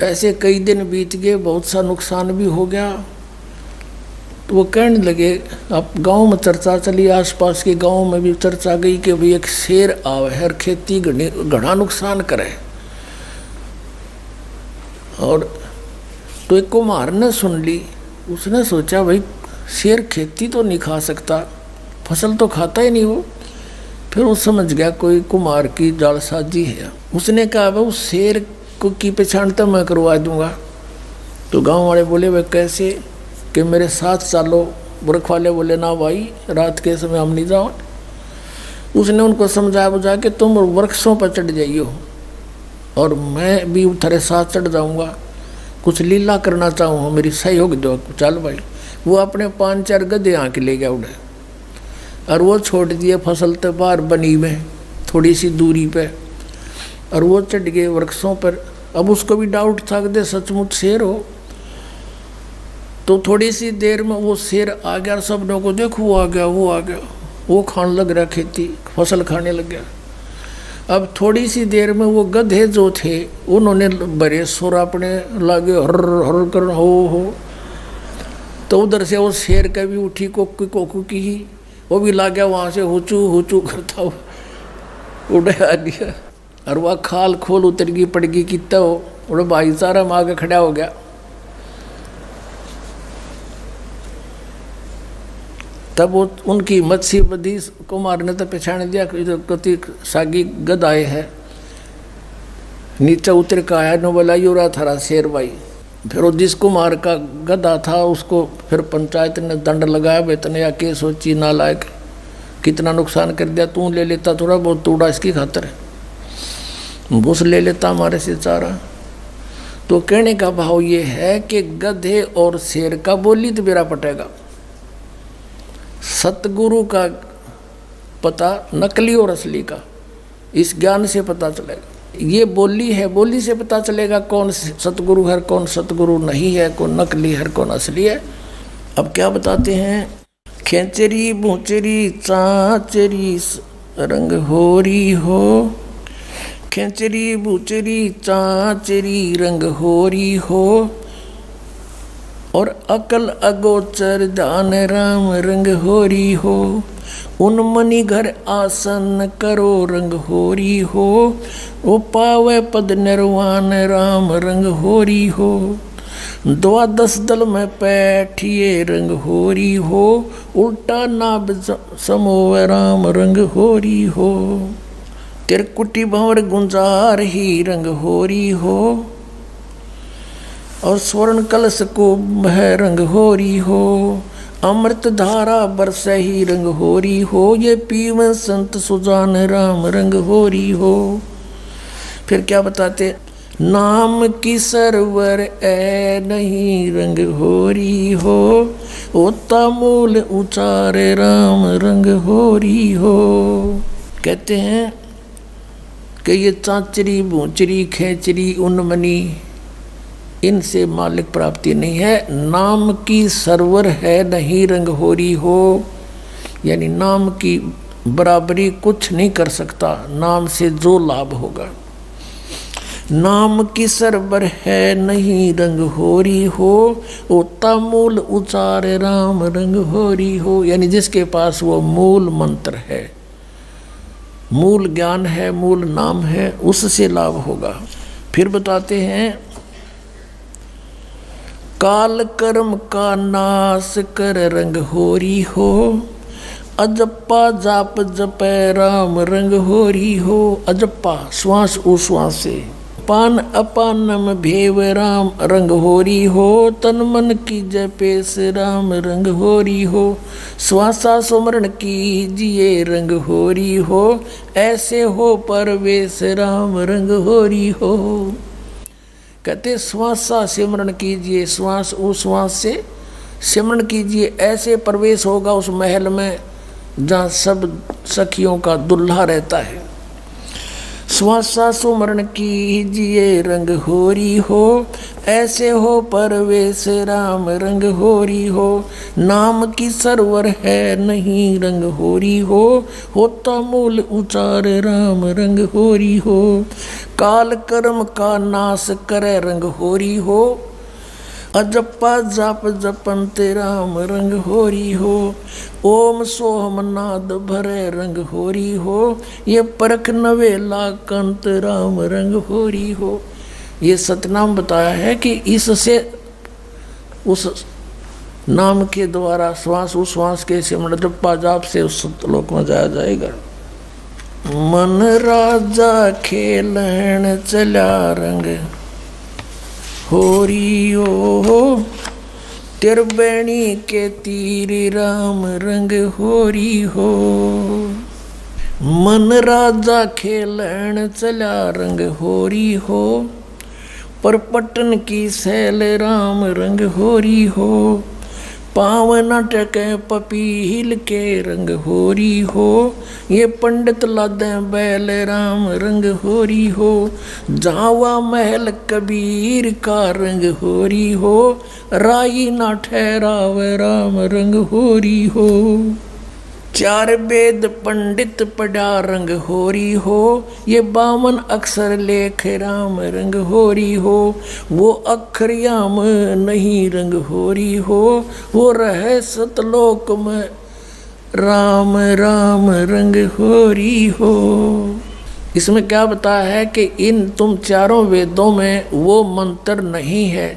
ऐसे कई दिन बीत गए, बहुत सा नुकसान भी हो गया। तो वो कहने लगे, अब गांव में चर्चा चली, आसपास के गांव में भी चर्चा गई कि भाई एक शेर आवे है और खेती घना नुकसान करे। और तो एक कुम्हार ने सुन ली, उसने सोचा भाई शेर खेती तो नहीं खा सकता, फसल तो खाता ही नहीं हो। फिर वो समझ गया कोई कुम्हार की जालसाजी है। उसने कहा भाई उस शेर को की पहचान तो मैं करवा दूंगा। तो गांव वाले बोले भाई कैसे, कि मेरे साथ चलो। बुरख वाले बोले ना भाई, रात के समय हम नहीं जाओ। उसने उनको समझा बुझा के तुम वृक्षों पर चढ़ जाइयो और मैं भी तेरे साथ चढ़ जाऊंगा, कुछ लीला करना चाहूँ, मेरी सहयोग दो। चल भाई। वो अपने 5-4 गधे आके ले गया उड़े और वो छोड़ दिए फसल तो बाहर बनी में थोड़ी सी दूरी पे, और वो चढ़ गए वृक्षों पर। अब उसको भी डाउट था कि सचमुच शेर हो। तो थोड़ी सी देर में वो शेर आ गया, सबनों को देखो वो आ गया, वो आ गया, वो खाने लग रहा, खेती फसल खाने लग गया। अब थोड़ी सी देर में वो गधे जो थे उन्होंने बड़े सुर अपने लागे हर हर कर हो। तो उधर से वो शेर का भी उठी कोकू कोकू की ही, वो भी ला गया वहाँ से हुचू करता हो उड़े आ गया। और वह खाल खोल उतर गई पड़ गई कितना हो, और भाईचारा में आगे खड़ा हो गया। तब वो उनकी मच्छी बदी कुमार ने तो पहचान दिया कि कति सागी गद आए है। नीचे उतर का आया, नो बोला यो रहा थारा शेर भाई। फिर वो जिस कुमार का गधा था उसको फिर पंचायत ने दंड लगाया, बेतने या के सोची नालायक, कितना नुकसान कर दिया, तू ले लेता थोड़ा बहुत तोड़ा इसकी खातर, भूस ले लेता हमारे से चारा। तो कहने का भाव ये है कि गधे और शेर का बोली तो बेरा पटेगा। सतगुरु का पता नकली और असली का इस ज्ञान से पता चलेगा। ये बोली है, बोली से पता चलेगा कौन सतगुरु है, कौन सतगुरु नहीं है, कौन नकली है, कौन असली है। अब क्या बताते हैं, खेचरी भूचरी चाचरी रंग होरी हो, खेचरी भूचरी चाचरी रंग होरी हो, और अकल अगोचर ध्यान राम रंग होरी हो, उन मणि घर आसन करो रंग होरी हो, ओ पावे पद निर्वाण राम रंग होरी हो, 12 दल में बैठिए रंग होरी हो, उल्टा नाभ समोव राम रंग होरी हो, तिरकुटी भंवर गुंजार ही रंग होरी हो, और स्वर्ण कलश को बह रंग होरी हो, अमृत धारा बरस ही रंग होरी हो, ये पीव संत सुजान राम रंग होरी हो। फिर क्या बताते, नाम की सरवर ए नहीं रंग होरी हो, होता मूल उचारे राम रंग होरी हो। कहते हैं कि ये चांचरी भूचरी खेचरी उन्मनी इनसे मालिक प्राप्ति नहीं है। नाम की सरवर है नहीं रंग होरी हो, यानी नाम की बराबरी कुछ नहीं कर सकता नाम से जो लाभ होगा। नाम की सरवर है नहीं रंग होरी हो, होता मूल उचार राम रंग होरी हो, यानी जिसके पास वो मूल मंत्र है, मूल ज्ञान है, मूल नाम है, उससे लाभ होगा। फिर बताते हैं काल कर्म का नाश कर रंग होरी हो, अजप्पा जाप जपै राम रंग होरी हो। अजप्पा श्वास उश्वास से, पान अपानम भेव राम रंग होरी हो, तन मन की जपेस राम रंग होरी हो। श्वासा सुमरण कीजिए रंग होरी हो, ऐसे हो परवेश राम रंग होरी हो। कहते श्वासा सिमरण कीजिए, श्वास उश्वास से सिमरण कीजिए, ऐसे प्रवेश होगा उस महल में जहाँ सब सखियों का दुल्हा रहता है। श्वासा सुमरण कीजिए रंग होरी हो, ऐसे हो परवेश राम रंग होरी हो। नाम की सरवर है नहीं रंग होरी हो, होता मूल उचार राम रंग होरी हो। काल कर्म का नाश करे रंग होरी हो, अजप्पा जाप जपंत राम रंग होरी हो। ओम सोहम नाद भरे रंग होरी हो, ये परख नवेला कंत राम रंग होरी हो। ये सतनाम बताया है कि इससे उस नाम के द्वारा श्वास उश्वास के सिमरण जप्पा जाप से उस सतलोक में जाया जाएगा। मन राजा खेलन चला रंग होरी हो, तिरबेणी के तीर राम रंग होरी हो। मन राजा खेलन चला रंग होरी हो, पर पटन की सैल राम रंग होरी हो। पावन टके पपील के रंग होरी हो, ये पंडित लादे बैल राम रंग होरी हो। जावा महल कबीर का रंग होरी हो, राई ना ठहराव राम रंग होरी हो। चार वेद पंडित पढ़ा रंग होरी हो, ये 52 अक्षर लेख राम रंग होरी हो। वो अक्षर याम नहीं रंग होरी हो, वो रहे सतलोक में राम राम रंग होरी हो। इसमें क्या बताया है कि इन तुम चारों वेदों में वो मंत्र नहीं है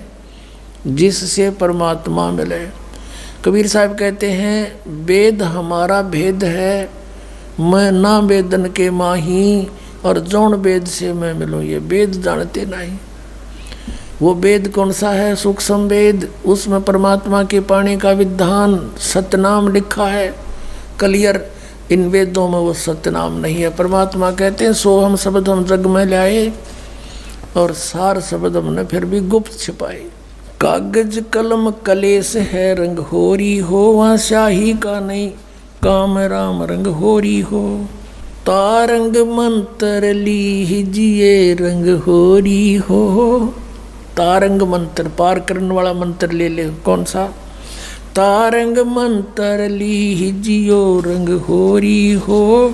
जिससे परमात्मा मिले। कबीर साहब कहते हैं वेद हमारा भेद है, मैं ना वेदन के माही, और जौन वेद से मैं मिलूँ ये वेद जानते नहीं। वो वेद कौन सा है? सूक्ष्म वेद, उसमें परमात्मा के पाने का विधान सतनाम लिखा है क्लियर। इन वेदों में वो सतनाम नहीं है। परमात्मा कहते हैं सोहम शब्द हम जग में लाए, और सार शब्द हमने फिर भी गुप्त छिपाए। कागज कलम कलेस है रंग होरी हो, वहाँ शाही का नहीं काम राम रंग होरी हो। तारंग मंत्र लीजिए रंग होरी हो, तारंग मंत्र पार करने वाला मंत्र ले ले। कौन सा? तारंग मंत्र लीजियो रंग होरी हो,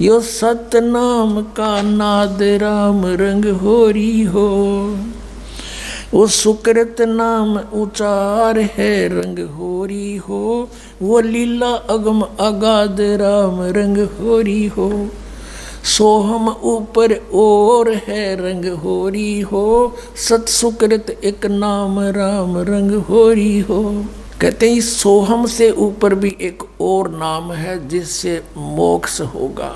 यो सतनाम का नाद राम रंग होरी हो। वो सुकृत नाम उचार है रंग होरी हो, वो लीला अगम अगाध राम रंग होरी हो। सोहम ऊपर और है रंग होरी हो, सत सुकृत एक नाम राम रंग होरी हो। कहते हैं सोहम से ऊपर भी एक और नाम है जिससे मोक्ष होगा।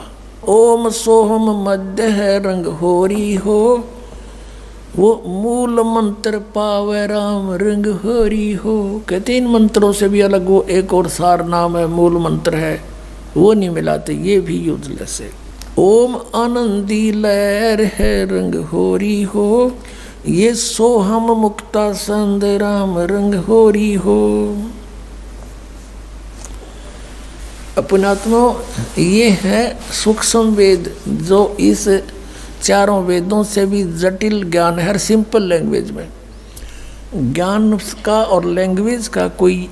ओम सोहम मध्य है रंग होरी हो, वो मूल मंत्र पावे राम रंग होरी हो। कहते इन मंत्रों से भी अलग वो एक और सार नाम है, मूल मंत्र है, वो नहीं मिलाते, ये भी यूजलेस है। ओम आनंदी लहर है रंग होरी हो, ये सोहम मुक्ता संद राम रंग होरी हो। अपनात्मा ये है सूक्ष्म वेद, जो इस चारों वेदों से भी जटिल ज्ञान है। सिंपल लैंग्वेज में ज्ञान का और लैंग्वेज का कोई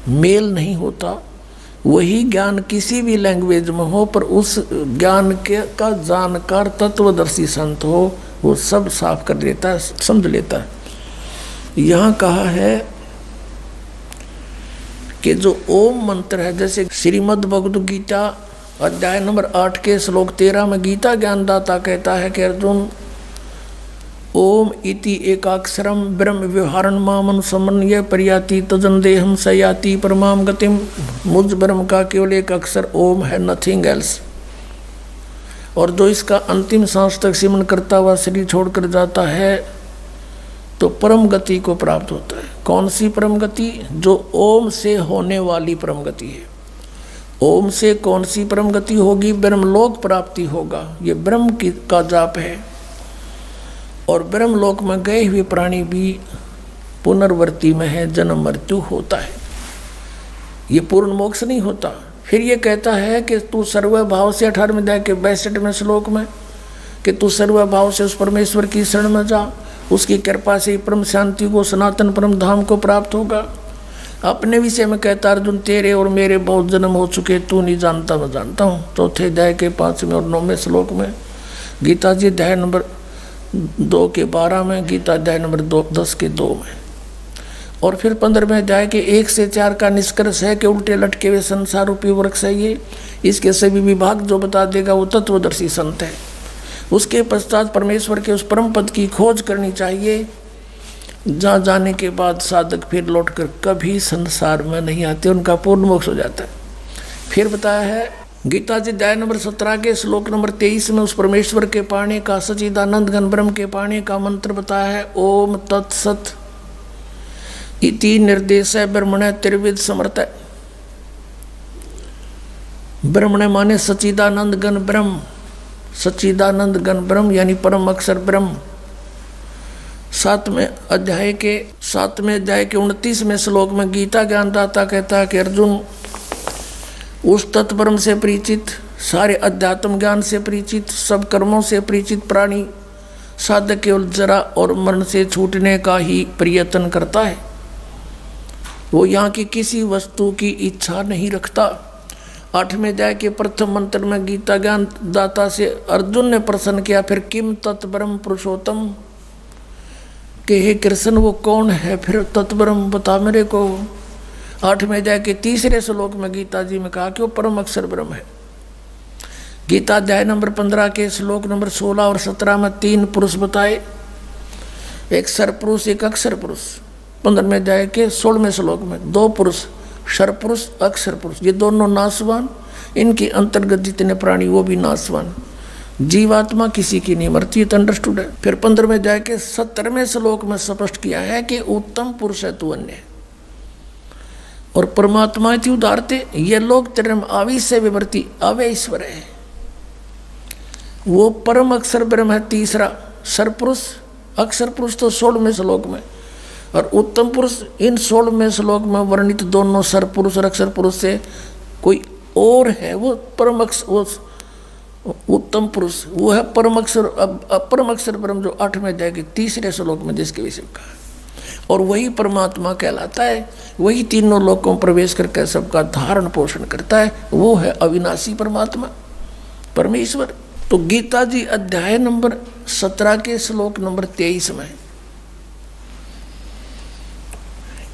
मेल नहीं होता। वही ज्ञान किसी भी लैंग्वेज में हो, पर उस ज्ञान के का जानकार तत्वदर्शी संत हो, वो सब साफ कर देता है, समझ लेता है। यहाँ कहा है कि जो ओम मंत्र है, जैसे श्रीमद् भगवद गीता अध्याय नंबर 8 के श्लोक 13 में गीता ज्ञानदाता कहता है कि अर्जुन, ओम इति एकाक्षरम ब्रह्म व्यवहारण मामनुसमन्वय पर्याति तजंदेहम सयाति परमाम गतिम। मुझ ब्रह्म का केवल एक अक्षर ओम है, नथिंग एल्स। और जो इसका अंतिम सांस तक सिमरण करता हुआ शरीर छोड़कर जाता है तो परम गति को प्राप्त होता है। कौन सी परम गति? जो ओम से होने वाली परम गति है। ओम से कौन सी परम गति होगी? ब्रह्मलोक प्राप्ति होगा। ये ब्रह्म का जाप है। और ब्रह्मलोक में गए हुए प्राणी भी पुनर्वर्ती में है, जन्म मृत्यु होता है। ये पूर्ण मोक्ष नहीं होता। फिर ये कहता है कि तू सर्वभाव से 18वें अध्याय के 62वें श्लोक में कि तू सर्वभाव से उस परमेश्वर की शरण में जा, उसकी कृपा से परम शांति को, सनातन परम धाम को प्राप्त होगा। अपने विषय में कहता अर्जुन, तेरे और मेरे बहुत जन्म हो चुके, तू नहीं जानता, मैं जानता हूँ। चौथे अध्याय के 5वें और 9वें श्लोक में गीता जी अध्याय नंबर 2 के 12 में, गीता अध्याय नंबर 10 के 2 में। और फिर 15वें अध्याय के 1 से 4 का निष्कर्ष है कि उल्टे लटके हुए संसार रूपी वृक्ष है ये, इसके सभी विभाग जो बता देगा वो तत्वदर्शी संत है। उसके पश्चात परमेश्वर के उस परम पद की खोज करनी चाहिए, जहाँ जाने के बाद साधक फिर लौटकर कभी संसार में नहीं आते, उनका पूर्ण मोक्ष हो जाता है। फिर बताया है गीता जी अध्याय नंबर 17 के श्लोक नंबर 23 में उस परमेश्वर के पाने का, सच्चिदानंद घन ब्रह्म के पाने का मंत्र बताया है, ओम तत्सत इति निर्देश ब्रह्मण त्रिविध समर्थ। ब्रह्मण माने सच्चिदानंद घन ब्रह्म, सच्चिदानंद घन ब्रह्म यानी परम अक्षर ब्रह्म। 7वें अध्याय के 29वें श्लोक में गीता ज्ञानदाता कहता है कि अर्जुन, उस तत्परम से परिचित, सारे अध्यात्म ज्ञान से परिचित, सब कर्मों से परिचित प्राणी साधक केवल जरा और मरण से छूटने का ही प्रयत्न करता है। वो यहाँ की किसी वस्तु की इच्छा नहीं रखता। 8वें अध्याय के प्रथम मंत्र में गीता ज्ञान दाता से अर्जुन ने प्रश्न किया, फिर किम तत्परम पुरुषोत्तम, कि हे कृष्ण वो कौन है फिर तत्परम, बता मेरे को। 8वें अध्याय के 3 श्लोक में गीता जी में कहा कि वो परम अक्षर ब्रह्म है। गीता अध्याय नंबर 15 के श्लोक नंबर 16 और 17 में 3 पुरुष बताए, एक सर पुरुष, एक अक्षर पुरुष। 15वें अध्याय के 16वें श्लोक में 2 पुरुष, सर पुरुष, अक्षर पुरुष, ये दोनों नाशवान, इनके अंतर्गत जितने प्राणी वो भी नाशवान। जीवात्मा किसी की नहीं मरती, है, अंडरस्टूड है। फिर 15वें अध्याय के 17वें श्लोक में स्पष्ट किया है कि उत्तम पुरुष है तू अन्य, और परमात्मा थी उदारते, ये लोग तेरे में आवेश से विवर्ती, अवे ईश्वर है। वो परम अक्षर ब्रह्म है तीसरा, सर पुरुष, अक्षर पुरुष तो 16वें श्लोक में, और उत्तम पुरुष इन 16वें श्लोक में वर्णित दोनों सर पुरुष और अक्षर पुरुष से कोई और है, वो परम अक्षर, वो उत्तम पुरुष वो है परम अक्षर, परम अक्षर ब्रह्म जो 8वें अध्याय के 3 श्लोक में जिसके विषय कहा, और वही परमात्मा कहलाता है। वही तीनों लोकों में प्रवेश करके सबका धारण पोषण करता है, वो है अविनाशी परमात्मा परमेश्वर। तो गीता जी अध्याय नंबर 17 के श्लोक नंबर 23 में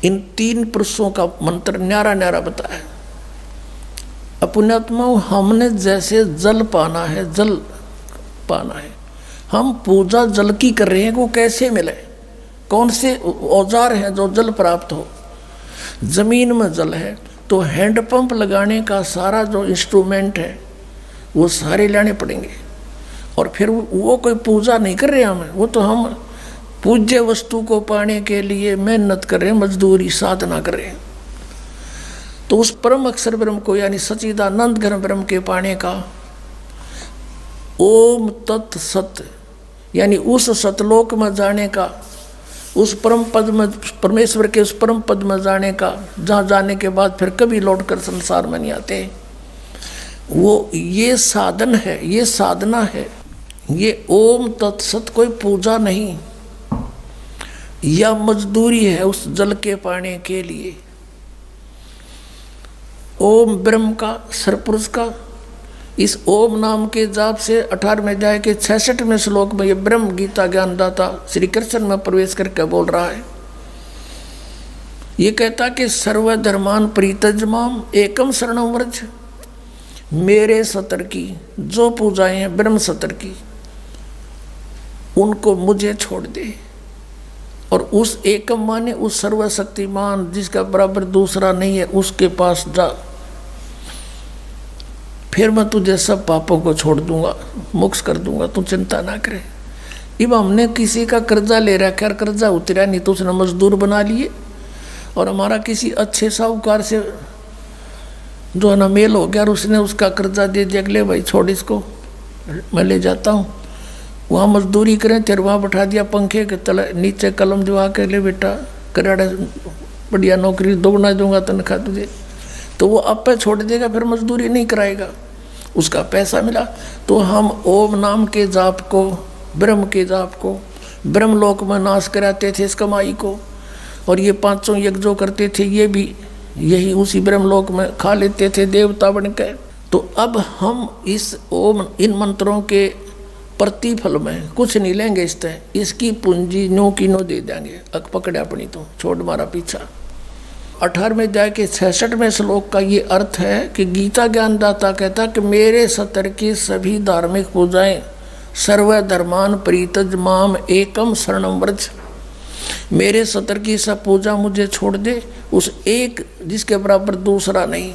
इन 3 पुरुषों का मंत्र न्यारा न्यारा बताया। अपनात्मा हमने जैसे जल पाना है, जल पाना है, हम पूजा जल की कर रहे हैं, वो कैसे मिले, कौन से औजार हैं जो जल प्राप्त हो। जमीन में जल है तो हैंडपंप लगाने का सारा जो इंस्ट्रूमेंट है वो सारे लाने पड़ेंगे, और फिर वो कोई पूजा नहीं कर रहे हमें, वो तो हम पूज्य वस्तु को पाने के लिए मेहनत कर रहे हैं, मजदूरी साधना कर रहे हैं। तो उस परम अक्षर ब्रह्म को यानी सच्चिदानंद घन ब्रह्म के पाने का ओम तत् सत यानी उस सतलोक में जाने का, उस परम पद में, परमेश्वर के उस परम पद में जाने का, जहाँ जाने के बाद फिर कभी लौटकर संसार में नहीं आते, वो ये साधन है, ये साधना है। ये ओम तत्सत कोई पूजा नहीं, या मजदूरी है उस जल के पाने के लिए। ओम ब्रह्म का, सरपुरुष का, इस ओम नाम के जाप से 18वें अध्याय के 66वें श्लोक में ये ब्रह्म गीता ज्ञानदाता श्री कृष्ण में प्रवेश करके बोल रहा है। ये कहता कि सर्वधर्मान परित्यज्यमाम एकम शरणं व्रज, मेरे सतर की जो पूजाएं हैं ब्रह्म सतर की, उनको मुझे छोड़ दे। और उस एकम माने उस सर्वशक्तिमान जिसका बराबर दूसरा नहीं है, उसके पास जा, फिर मैं तुझे सब पापों को छोड़ दूंगा, मुक्त कर दूंगा, तू चिंता ना करे। अब हमने किसी का कर्जा ले रखा है, कर्जा उतरा नहीं तो उसने मजदूर बना लिए, और हमारा किसी अच्छे साहूकार से जो है ना मेल हो गया और उसने उसका कर्जा दे दिया, अगले भाई छोड़ इसको, मैं ले जाता हूँ, वहाँ मजदूरी करें, तेरे वहाँ बैठा दिया पंखे के तले नीचे, कलम दिवा के ले बेटा कराड़ा बढ़िया नौकरी दोगुना दूंगा तनख्वाह तुझे, तो वो आप पे छोड़ देगा, फिर मजदूरी नहीं कराएगा, उसका पैसा मिला। तो हम ओम नाम के जाप को, ब्रह्म के जाप को, ब्रह्मलोक में नाश कराते थे इस कमाई को, और ये पांचों यज्ञ जो करते थे ये भी यही उसी ब्रह्मलोक में खा लेते थे देवता बन के। तो अब हम इस ओम इन मंत्रों के प्रतिफल में कुछ नहीं लेंगे, इस तरह इसकी पूंजी नो की नो दे देंगे, अक पकड़े अपनी तो छोड़ मारा पीछा। 18वें अध्याय के 66वें श्लोक का ये अर्थ है कि गीता ज्ञानदाता कहता कि मेरे सतर की सभी धार्मिक पूजाएं सर्वधर्मान परित्यज्यमाम एकम शरणं व्रज, मेरे सतर की सब पूजा मुझे छोड़ दे, उस एक जिसके बराबर दूसरा नहीं,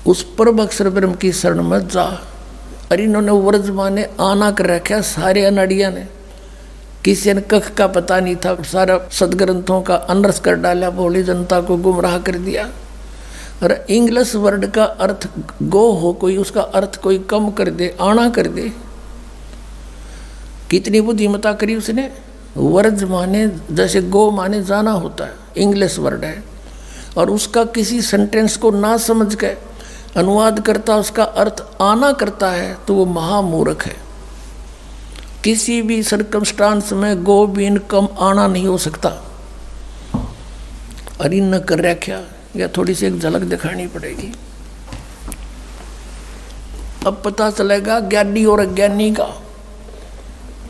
उस परम अक्षर ब्रह्म की शरण में जा। और इन्होंने व्रज माने आना कर रखा सारे अनाड़िया ने, किसी ने कख का पता नहीं था, सारा सदग्रंथों का अनर्स कर डाला, भोली जनता को गुमराह कर दिया। और इंग्लिश वर्ड का अर्थ गो हो कोई, उसका अर्थ कोई कम कर दे, आना कर दे, कितनी बुद्धिमता करी उसने। वर्ज माने जैसे गो माने जाना होता है, इंग्लिश वर्ड है, और उसका किसी सेंटेंस को ना समझ के अनुवाद करता, उसका अर्थ आना करता है, तो वो महामूर्ख है। किसी भी सर्कमस्टांस में गो बीन कम आना नहीं हो सकता। अरे न कर रखा, या थोड़ी सी एक झलक दिखानी पड़ेगी, अब पता चलेगा ज्ञानी और अज्ञानी का,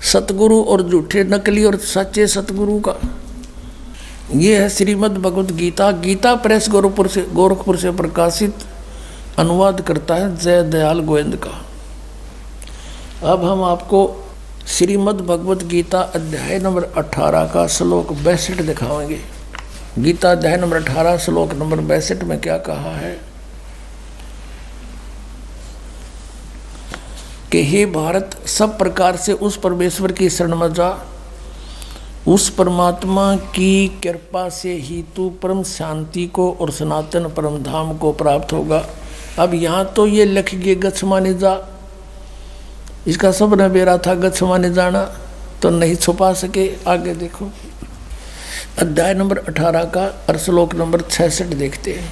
सतगुरु और झूठे नकली और सच्चे सतगुरु का। ये है श्रीमद् भगवत गीता, गीता प्रेस गोरखपुर से प्रकाशित, अनुवाद करता है जय दयाल गोविंद का। अब हम आपको श्रीमद् भगवत गीता अध्याय नंबर 18 का श्लोक 62 दिखाएंगे। गीता अध्याय नंबर 18 श्लोक नंबर 62 में क्या कहा है कि हे भारत, सब प्रकार से उस परमेश्वर की शरण में जा, उस परमात्मा की कृपा से ही तू परम शांति को और सनातन परम धाम को प्राप्त होगा। अब यहाँ तो ये लिख गए गच्छ माने जा, इसका सब न बेरा था गच्छ माने जाना, तो नहीं छुपा सके। आगे देखो अध्याय नंबर 18 का और श्लोक नंबर 66 देखते हैं।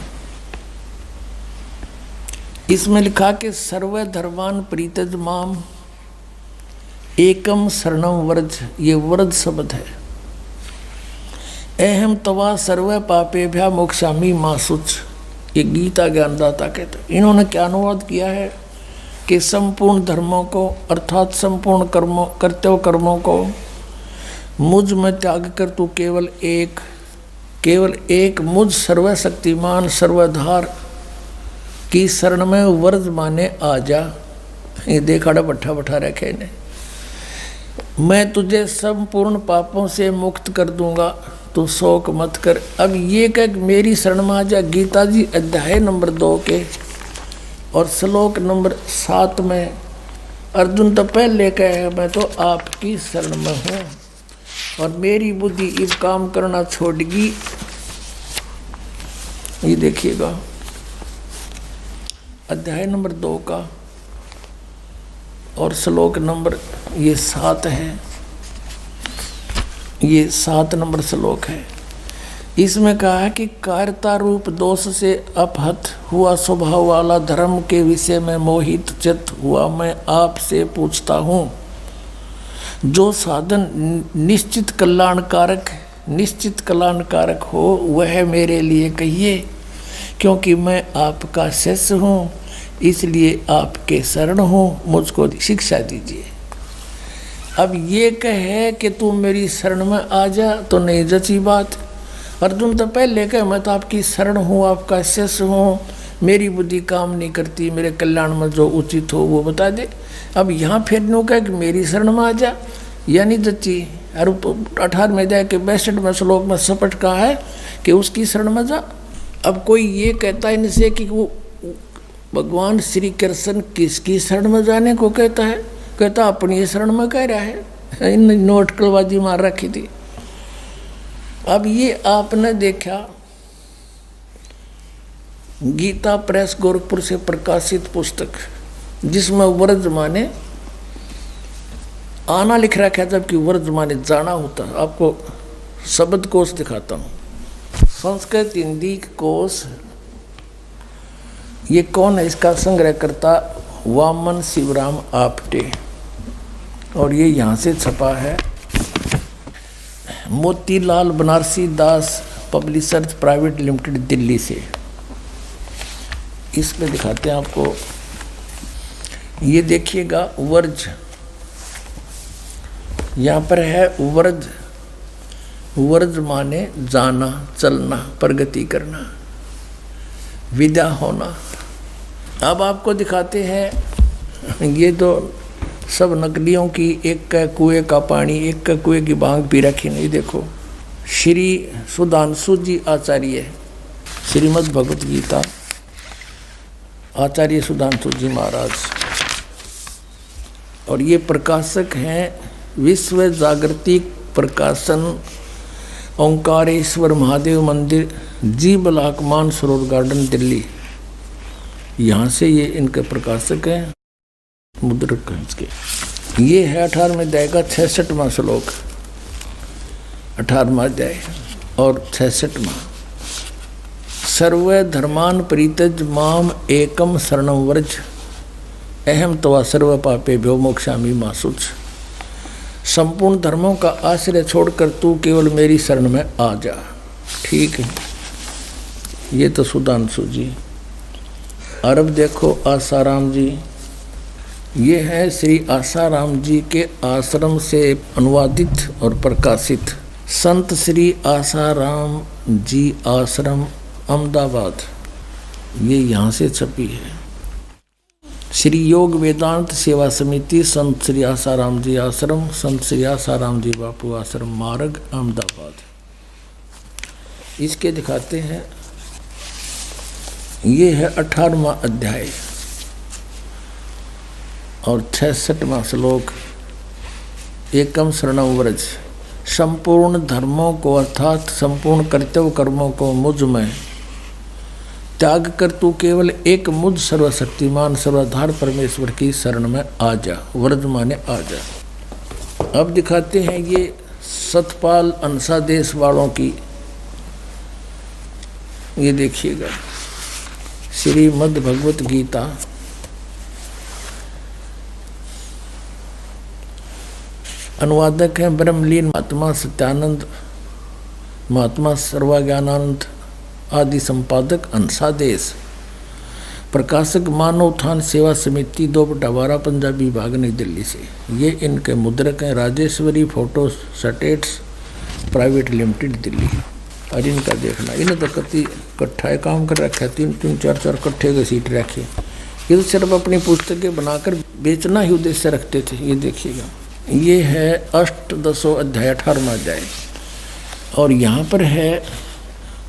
इसमें लिखा कि सर्वधर्मान परित्यज्यमाम एकम शरणं व्रज, ये व्रज शब्द है। अहम तवा सर्व पापेभ्यः मोक्षामि मा शुच, ये गीता ज्ञानदाता कहते। इन्होंने क्या अनुवाद किया है कि संपूर्ण धर्मों को अर्थात संपूर्ण कर्मों कर्तव्य कर्मों को मुझ में त्याग कर तू केवल एक मुझ सर्वशक्तिमान सर्वधार की शरण में व्रज माने आ जा। ये देखा बैठा बैठा रखे ने, मैं तुझे संपूर्ण पापों से मुक्त कर दूंगा, तू शोक मत कर। अब ये कह मेरी शरण में आ जा। गीता जी अध्याय नंबर 2 के और श्लोक नंबर 7 में अर्जुन तो पहले कहे मैं तो आपकी शरण में हूँ और मेरी बुद्धि इस काम करना छोड़गी। ये देखिएगा अध्याय नंबर 2 का और श्लोक नंबर ये 7 है, ये 7 नंबर श्लोक है। इसमें कहा है कि कायरता रूप दोष से अपहत हुआ स्वभाव वाला धर्म के विषय में मोहित चित्त हुआ मैं आपसे पूछता हूँ, जो साधन निश्चित कल्याणकारक हो वह मेरे लिए कहिए, क्योंकि मैं आपका शिष्य हूँ, इसलिए आपके शरण हूँ, मुझको शिक्षा दीजिए। अब ये कहे कि तू मेरी शरण में आ जा तो नहीं जची बात। अर्जुन तो पहले कहे मैं तो आपकी शरण हूँ, आपका शिष्य हूँ, मेरी बुद्धि काम नहीं करती, मेरे कल्याण में जो उचित हो वो बता दे। अब यहाँ फिर नो कहे कि मेरी शरण में आ जा, यानी जच्ची। और 18वें अध्याय के 62वें श्लोक में सपट कहा है कि उसकी शरण में जा। अब कोई ये कहता है इनसे कि वो भगवान श्री कृष्ण किसकी शरण में जाने को कहता है, कहता अपनी शरण में कह रहा है। इन नोटकलबाजी मार रखी थी। अब ये आपने देखा गीता प्रेस गोरखपुर से प्रकाशित पुस्तक, जिसमें वर्ज माने आना लिख रखा है, जबकि वर्ज माने जाना होता है। आपको शब्द कोश दिखाता हूँ। संस्कृत हिंदी कोश, ये कौन है इसका संग्रहकर्ता? वामन शिवराम आपटे, और ये यहाँ से छपा है मोतीलाल बनारसी दास पब्लिशर्स प्राइवेट लिमिटेड दिल्ली से। इसमें दिखाते हैं आपको, ये देखिएगा वर्ज, यहाँ पर है वर्ज। वर्ज माने जाना, चलना, प्रगति करना, विदा होना। अब आपको दिखाते हैं, ये तो सब नकलियों की, एक का कुएं का पानी, एक का कुएं की भांग पी रखी। नहीं देखो, श्री सुधांशु जी आचार्य, श्रीमद् भगवत गीता, आचार्य सुधांशु जी महाराज, और ये प्रकाशक हैं विश्व जागृति प्रकाशन, ओंकारेश्वर महादेव मंदिर, जी ब्लॉक मानसरोवर गार्डन दिल्ली। यहाँ से ये इनके प्रकाशक हैं, मुद्रक हैं इसके। ये है 18वें अध्याय का 66वां श्लोक, 18वां अध्याय और 66वां। सर्व धर्मान परित्यज माम एकम शरणं व्रज, अहम तवा सर्व पापेभ्यो मोक्षामि मा शुच। संपूर्ण धर्मों का आश्रय छोड़कर तू केवल मेरी शरण में आ जा। ठीक है, ये तो सुधांशु जी। और अब देखो आसाराम जी, ये है श्री आसाराम जी के आश्रम से अनुवादित और प्रकाशित संत श्री आसाराम जी आश्रम अहमदाबाद, ये यहाँ से छपी है। श्री योग वेदांत सेवा समिति, संत श्री आसाराम जी आश्रम, संत श्री आसाराम जी बापू आश्रम, मार्ग, अहमदाबाद। इसके दिखाते हैं, ये है 18वां अध्याय और 66वां श्लोक। एकम शरणं व्रज, संपूर्ण धर्मों को अर्थात संपूर्ण कर्तव्य कर्मों को मुझ में त्याग कर तू केवल एक मुझ सर्वशक्तिमान सर्वाधार परमेश्वर की शरण में आ जा। व्रज माने आ जा। अब दिखाते हैं ये सतपाल अंसा देश वालों की, ये देखिएगा श्रीमद् भगवत गीता, अनुवादक हैं ब्रह्मलीन महात्मा सत्यानंद, महात्मा सर्वज्ञानानंद आदि, संपादक अंसादेश, प्रकाशक मानव उत्थान सेवा समिति 2/12 पंजाबी विभाग नई दिल्ली से। ये इनके मुद्रक हैं Rajeshwari photo states private limited Delhi. और इनका देखना, इन्हें तो कति इकट्ठा काम कर रखा है, 3-3, 4-4 इकट्ठे के सीट रखे। ये तो सिर्फ अपनी पुस्तकें बनाकर बेचना ही उद्देश्य रखते थे। ये देखिएगा, ये है अष्टदशो अध्याय 18वां अध्याय, और यहाँ पर है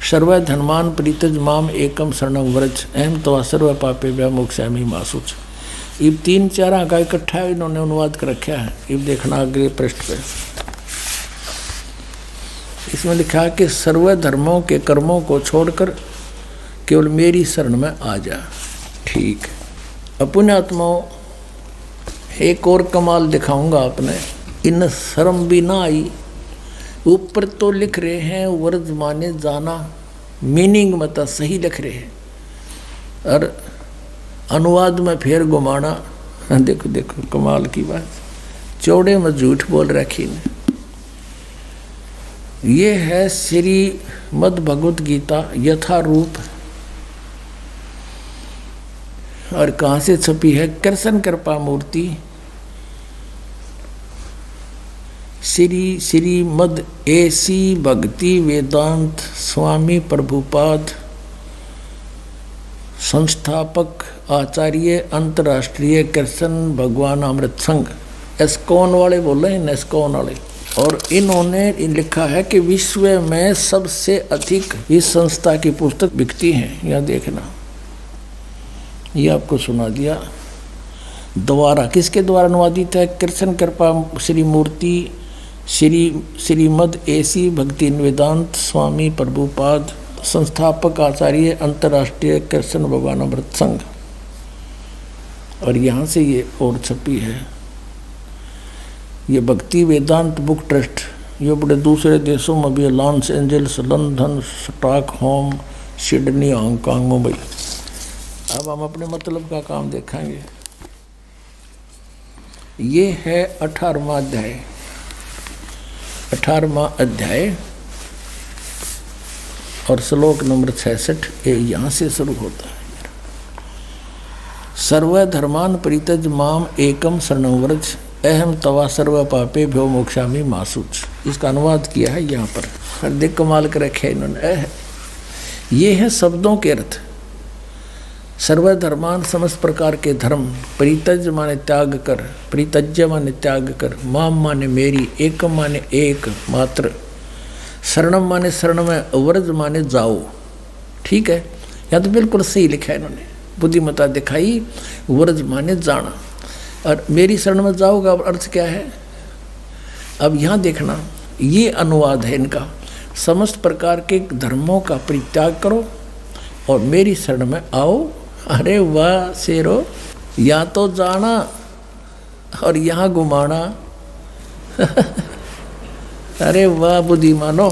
सर्व धनमान परित्यज माम एकम शरणं व्रज, अहम तवा सर्व पापेभ्यो मोक्षामि मा शुच। ये 3-4 का इकट्ठा इन्होंने अनुवाद कर रखा है। ये देखना अगले पृष्ठ पे, इसमें लिखा है कि सर्व धर्मों के कर्मों को छोड़कर केवल मेरी शरण में आ जा। ठीक, अपने आत्माओं एक और कमाल दिखाऊंगा आपने। इन शर्म भी ना आई, ऊपर तो लिख रहे हैं वर्ज माने जाना, मीनिंग मत सही लिख रहे हैं, और अनुवाद में फिर घुमाना। देखो देखो कमाल की बात, चौड़े में झूठ बोल रखी ने। ये है श्रीमद् भगवत गीता यथारूप, और कहाँ से छपी है? कृष्ण कृपा मूर्ति श्रीमद् एसी भक्ति वेदांत स्वामी प्रभुपाद संस्थापक आचार्य अंतर्राष्ट्रीय कृष्ण भगवान अमृत संघ, एस्कॉन वाले बोले हैं, एस्कॉन वाले। और इन्होंने लिखा है कि विश्व में सबसे अधिक इस संस्था की पुस्तक बिकती हैं। यह देखना, ये आपको सुना दिया। द्वारा किसके द्वारा अनुवादित है? कृष्ण कृपा श्री मूर्ति श्रीमद् एसी भक्ति वेदांत स्वामी प्रभुपाद संस्थापक आचार्य अंतर्राष्ट्रीय कृष्ण भगवान अमृत संघ। और यहाँ से ये और छपी है, ये भक्ति वेदांत बुक ट्रस्ट। ये बड़े दूसरे देशों में भी, Los Angeles, London, Stockholm, Sydney, Hong Kong, Mumbai. अब हम अपने मतलब का काम देखेंगे। ये है 18वां अध्याय। 18वां अध्याय और श्लोक नंबर 66 ये यहाँ से शुरू होता है। सर्वधर्मान परित्यज माम एकम शरणं व्रज अहम तवा सर्व पापे भ्यो मोक्षामि मा शुच। इसका अनुवाद किया है यहाँ पर, देख कमाल कर रखे इन्होंने। ये है शब्दों के अर्थ। सर्वधर्मान समस्त प्रकार के धर्म, परित्यज माने त्याग कर, परित्यज्य माने त्याग कर, माम माने मेरी, एकम माने एक मात्र, शरणम माने शरण में, व्रज माने जाओ। ठीक है, यहाँ तो बिल्कुल सही लिखा है इन्होंने, बुद्धिमत्ता दिखाई। व्रज माने जाना, और मेरी शरण में जाओ का अर्थ क्या है? अब यहाँ देखना, ये अनुवाद है इनका। समस्त प्रकार के धर्मों का परित्याग करो और मेरी शरण में आओ। अरे वाह शेरो, या तो जाना और यहाँ घुमाना। अरे वाह बुद्धिमानो,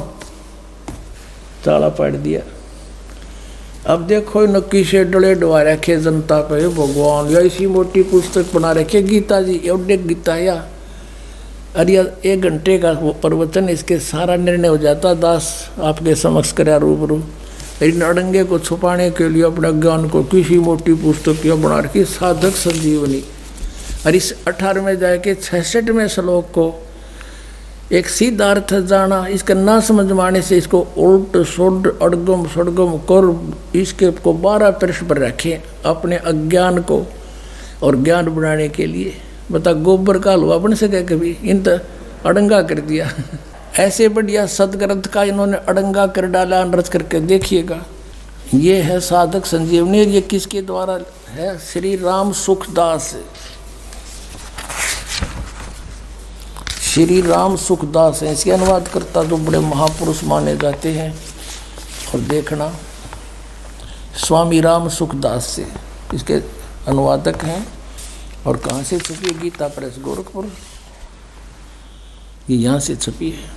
ताला पाड़ दिया। अब देखो नक्की से डले डवा रखे जनता पे भगवान, या इसी मोटी पुस्तक बना रखे गीता जी, एवढे गीता या। अरे 1 घंटे का प्रवचन, इसके सारा निर्णय हो जाता। दास आपके समक्ष कराया रूबरू। इन अड़ंगे को छुपाने के लिए अपने ज्ञान को किसी मोटी पुस्तक या बना रखी, साधक संजीवनी। और इस 18वें अध्याय के 66वें श्लोक को एक सीधा अर्थ जाना, इसका ना समझ माने से इसको उल्ट सुड अड़गम सड़गम कर इसके को 12 पृष्ठ पर रखें अपने अज्ञान को और ज्ञान बनाने के लिए। बता गोबर का हलवा बन सके कभी? इन तो अड़ंगा कर दिया। ऐसे बढ़िया सदग्रंथ का इन्होंने अड़ंगा कर डाला, अनरच करके देखिएगा। ये है साधक संजीवनी। ये किसके द्वारा है? श्री राम सुखदास। श्री राम सुखदास है इसके अनुवाद करता, जो बड़े महापुरुष माने जाते हैं। और देखना, स्वामी राम सुखदास से इसके अनुवादक हैं। और कहाँ से छपी? गीता प्रेस गोरखपुर, ये यहाँ से छपी है।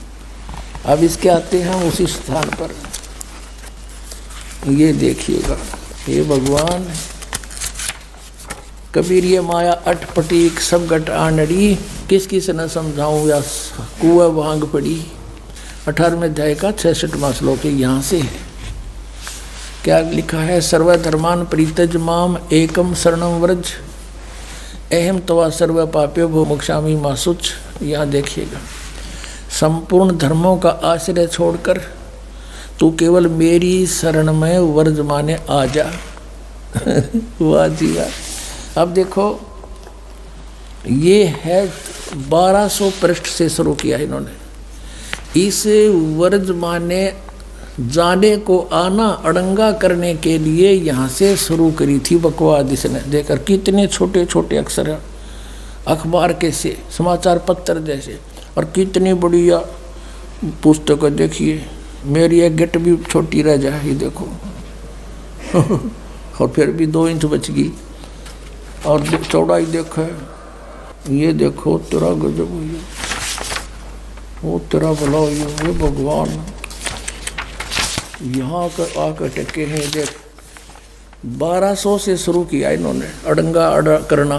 अब इसके आते हैं उसी स्थान पर, ये देखिएगा। ये भगवान कबीर, ये माया अटपटी सब गट आनड़ी, किस किस न समझाऊं या कुआ भांग पड़ी। 18वें अध्याय का 66वां श्लोक यहाँ से है। क्या लिखा है? सर्वधर्मान परित्यज माम एकम शरणं व्रज अहम तवा सर्व पाप्यो भो मोक्षामि मा शुच। यहाँ देखिएगा, संपूर्ण धर्मों का आश्रय छोड़कर तू केवल मेरी शरण में व्रज माने आ जा। वाह जी वाह। अब देखो, ये है 1200 पृष्ठ से शुरू किया इन्होंने। इस व्रज माने जाने को आना, अड़ंगा करने के लिए यहाँ से शुरू करी थी बकवाद इसने। देखकर कितने छोटे छोटे अक्षर हैं, अखबार के से, समाचार पत्र जैसे, और कितनी बढ़िया पुस्तक देखिए। मेरी एक गिट भी छोटी रह जाए, ये देखो। और फिर भी 2 इंच बच गई। और चौड़ाई देखो, ये देखो तेरा गजब हुई। वो तेरा भला हो ये भगवान। यहाँ आकर टके हैं देख, 1200 से शुरू किया इन्होंने अड़ंगा अड़ा करना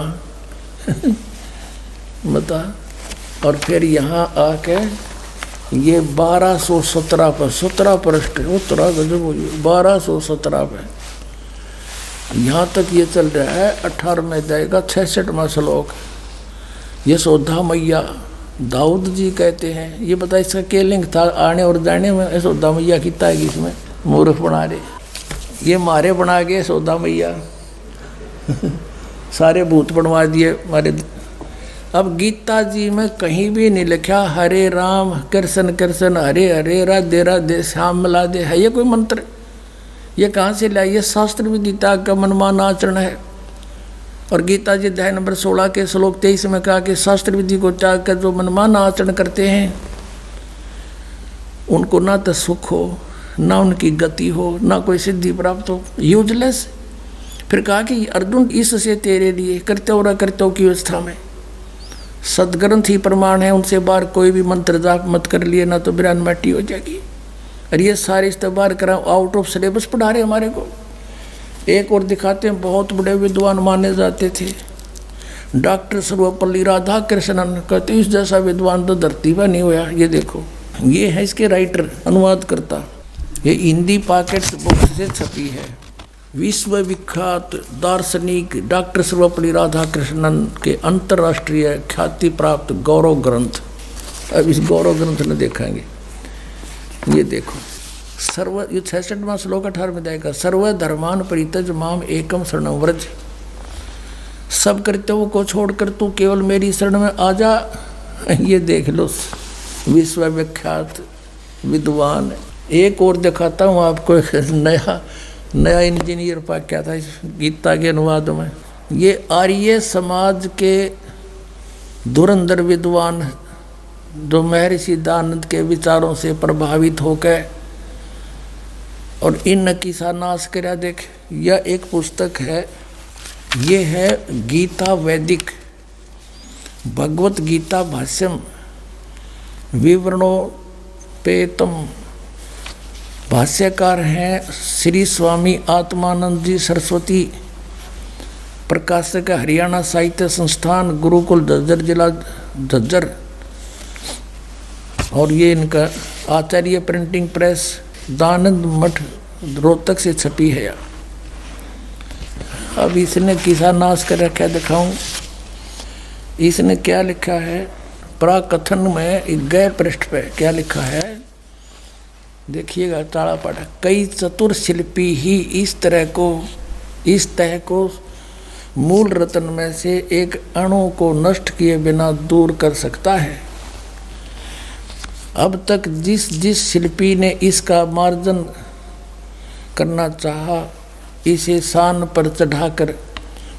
बता। और फिर यहाँ आके ये 1217 पर 17 पृष्ठ उत्तरा गजब हो 1217 पे यहाँ तक ये चल रहा है। 18वें अध्याय का 66वां श्लोक। यशोदा मैया दाऊद जी कहते हैं। ये बता इसका क्या लिंक था आने और जाने में? यशोदा मैया कितना है इसमें? मूर्ख बना रहे, ये मारे बना गए यशोदा मैया सारे भूत बनवा दिए मारे। अब गीता जी में कहीं भी नहीं लिखा हरे राम कृष्ण कृष्ण हरे हरे राधे राधे श्याम मिला दे। है ये कोई मंत्र? ये कहाँ से लाया? ये शास्त्र विदिता का मनमाना आचरण है। और गीता जी अध्याय नंबर 16 के श्लोक 23 में कहा कि शास्त्र विधि को त्याग कर जो मनमाना आचरण करते हैं उनको ना तो सुख हो, ना उनकी गति हो, ना कोई सिद्धि प्राप्त हो, यूजलेस। फिर कहा कि अर्जुन इससे तेरे लिए कर्तव्य की व्यवस्था में सदग्रंथ ही प्रमाण है, उनसे बाहर कोई भी मंत्र जाप मत कर लिए, ना तो बिरान माटी हो जाएगी। और ये सारे इस्तेबार करा आउट ऑफ सिलेबस पढ़ा रहे हमारे को। एक और दिखाते हैं, बहुत बड़े विद्वान माने जाते थे डॉक्टर सर्वपल्ली राधाकृष्णन, कहते इस जैसा विद्वान तो धरती पर नहीं हुआ। ये देखो, ये है इसके राइटर, अनुवाद करता। ये हिंदी पॉकेट्स बुक से छपी है। विश्व विख्यात दार्शनिक डॉक्टर सर्वपल्ली राधाकृष्णन के अंतर्राष्ट्रीय ख्याति प्राप्त गौरव ग्रंथ। अब इस गौरव ग्रंथ में देखेंगे। ये देखो, सर्व ये 66वां श्लोक 18वें अध्याय का। सर्वधर्मान परित्यज माम एकम शरणं व्रज। सब कर्तव्यों को छोड़कर तू केवल मेरी शरण में आ जा। ये देख लो, विश्व विख्यात विद्वान। एक और दिखाता हूँ आपको, नया इंजीनियर पाक क्या था इस गीता के अनुवाद में। ये आर्य समाज के धुरंधर विद्वान जो महर्षि दयानंद के विचारों से प्रभावित होकर और इन की सा नाश करा। देख, यह एक पुस्तक है, ये है गीता वैदिक भगवत गीता भाष्यम विवरणोपेतम। भाष्यकार हैं श्री स्वामी आत्मानंद जी सरस्वती। प्रकाशक हरियाणा साहित्य संस्थान, गुरुकुल झज्जर, जिला झज्जर। और ये इनका आचार्य प्रिंटिंग प्रेस, दानंद मठ, रोहतक से छपी है। अब इसने किसा नाश कर रखा है, दिखाऊं। इसने क्या लिखा है प्राकथन में, गए पृष्ठ पे क्या लिखा है देखिएगा, ताड़ा पाड़ा। कई चतुर शिल्पी ही इस तह को मूल रत्न में से एक अणु को नष्ट किए बिना दूर कर सकता है। अब तक जिस शिल्पी ने इसका मार्जन करना चाहा, इसे शान पर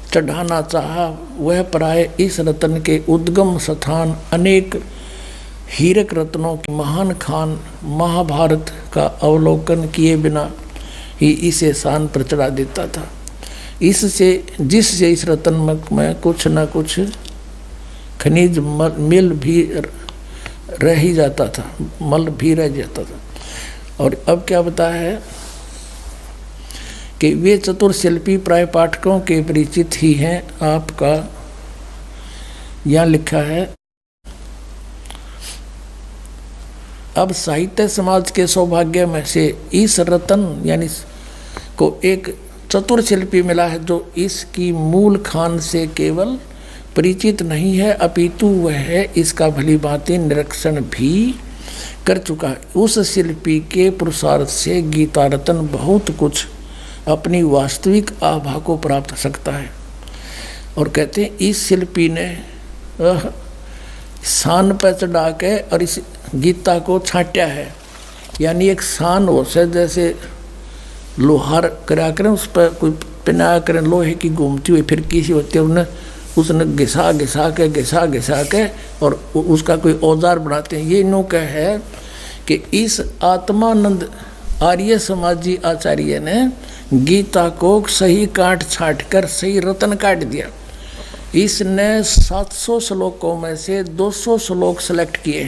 चढ़ाना चाहा, वह प्राय इस रत्न के उद्गम स्थान अनेक हीरक रत्नों के महान खान महाभारत का अवलोकन किए बिना ही इसे शान पर चढ़ा देता था। जिससे इस रत्न में कुछ न कुछ खनिज मिल भी रह ही जाता था, मल भी रह जाता था। और अब क्या बताया है कि वे चतुर शिल्पी प्राय पाठकों के परिचित ही हैं। आपका यहाँ लिखा है, अब साहित्य समाज के सौभाग्य में से इस रत्न यानी को एक चतुर शिल्पी मिला है जो इसकी मूल खान से केवल परिचित नहीं है, अपितु वह इसका भली भांति निरीक्षण भी कर चुका है। उस शिल्पी के पुरुषार्थ से गीता रत्न बहुत कुछ अपनी वास्तविक आभा को प्राप्त कर सकता है। और कहते हैं इस शिल्पी ने शान पर चढ़ा के और इस गीता को छांटा है। यानी एक शान हो से जैसे लोहार करा करें, उस पर कोई पिनाया करें लोहे की घूमती हुई फिर किसी होती है, उसने घिसा के और उसका कोई औजार बनाते हैं। ये इन्हों का है कि इस आत्मानंद आर्य समाजी आचार्य ने गीता को सही काट छाट कर सही रत्न काट दिया। इसने 700 श्लोकों में से 200 श्लोक सेलेक्ट किए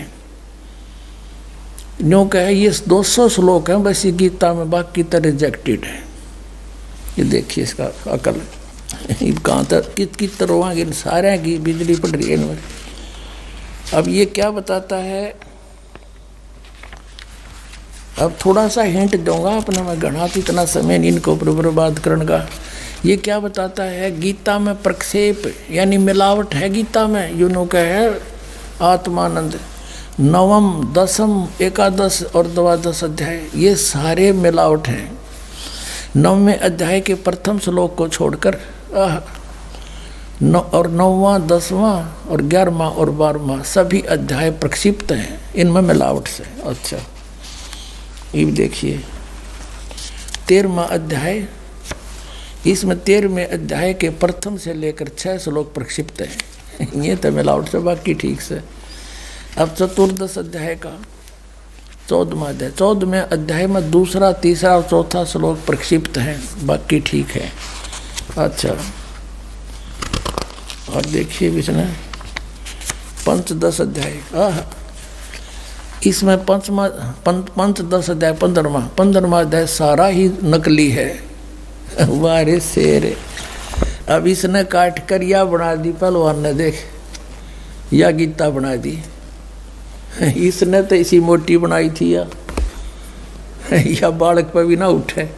न्यू कहे ये 200 श्लोक हैं बस ये गीता में, बाकी तो रिजेक्टेड है। ये देखिए इसका अकल कहाँ तक कित रोवांगे, सारे की बिजली पड़ रही है इनमें। अब ये क्या बताता है, अब थोड़ा सा हिंट दूंगा अपने, मैं घना तो इतना समय नहीं इनको बर्बाद करने का। ये क्या बताता है, गीता में प्रक्षेप यानी मिलावट है गीता में। यूनो का है आत्मानंद, नवम, दसम, एकादश और द्वादश अध्याय ये सारे मिलावट हैं। 9वें अध्याय के प्रथम श्लोक को छोड़कर और 9वां, 10वां और 11वां और 12वां सभी अध्याय प्रक्षिप्त हैं, इनमें मिलावट से। अच्छा ये देखिए 13वां अध्याय, इसमें 13वें अध्याय के प्रथम से लेकर 6 श्लोक प्रक्षिप्त हैं। ये तो मिलावट से, बाकी ठीक से। अब चतुर्दश अध्याय का 14वां अध्याय, 14वें अध्याय में दूसरा, तीसरा और चौथा श्लोक प्रक्षिप्त हैं, बाकी ठीक है। अच्छा और देखिए इसमें पंचदश अध्याय, इसमें पंचदश अध्याय 15वां अध्याय सारा ही नकली है। वारे शेर, अब इसने काट कर या बना दी पहलवान ने, देख या गीता बना दी। इसने तो इसी मोटी बनाई थी या बालक पर भी ना उठे,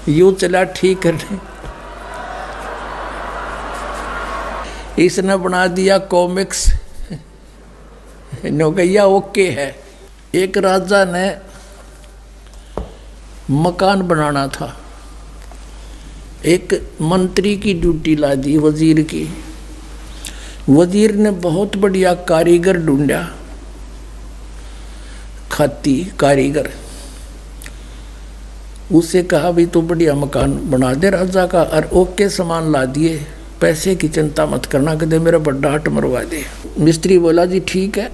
यूं चला ठीक करने। इसने बना दिया कॉमिक्स, नौकैया ओके है। एक राजा ने मकान बनाना था, एक मंत्री की ड्यूटी ला दी वजीर की। वजीर ने बहुत बढ़िया कारीगर ढूंढा, खाती कारीगर। उससे कहा भी तू बढ़िया मकान बना दे राजा का, और ओके सामान ला दिए, पैसे की चिंता मत करना, कदे मेरा बड्डा हट मरवा दे। मिस्त्री बोला जी ठीक है।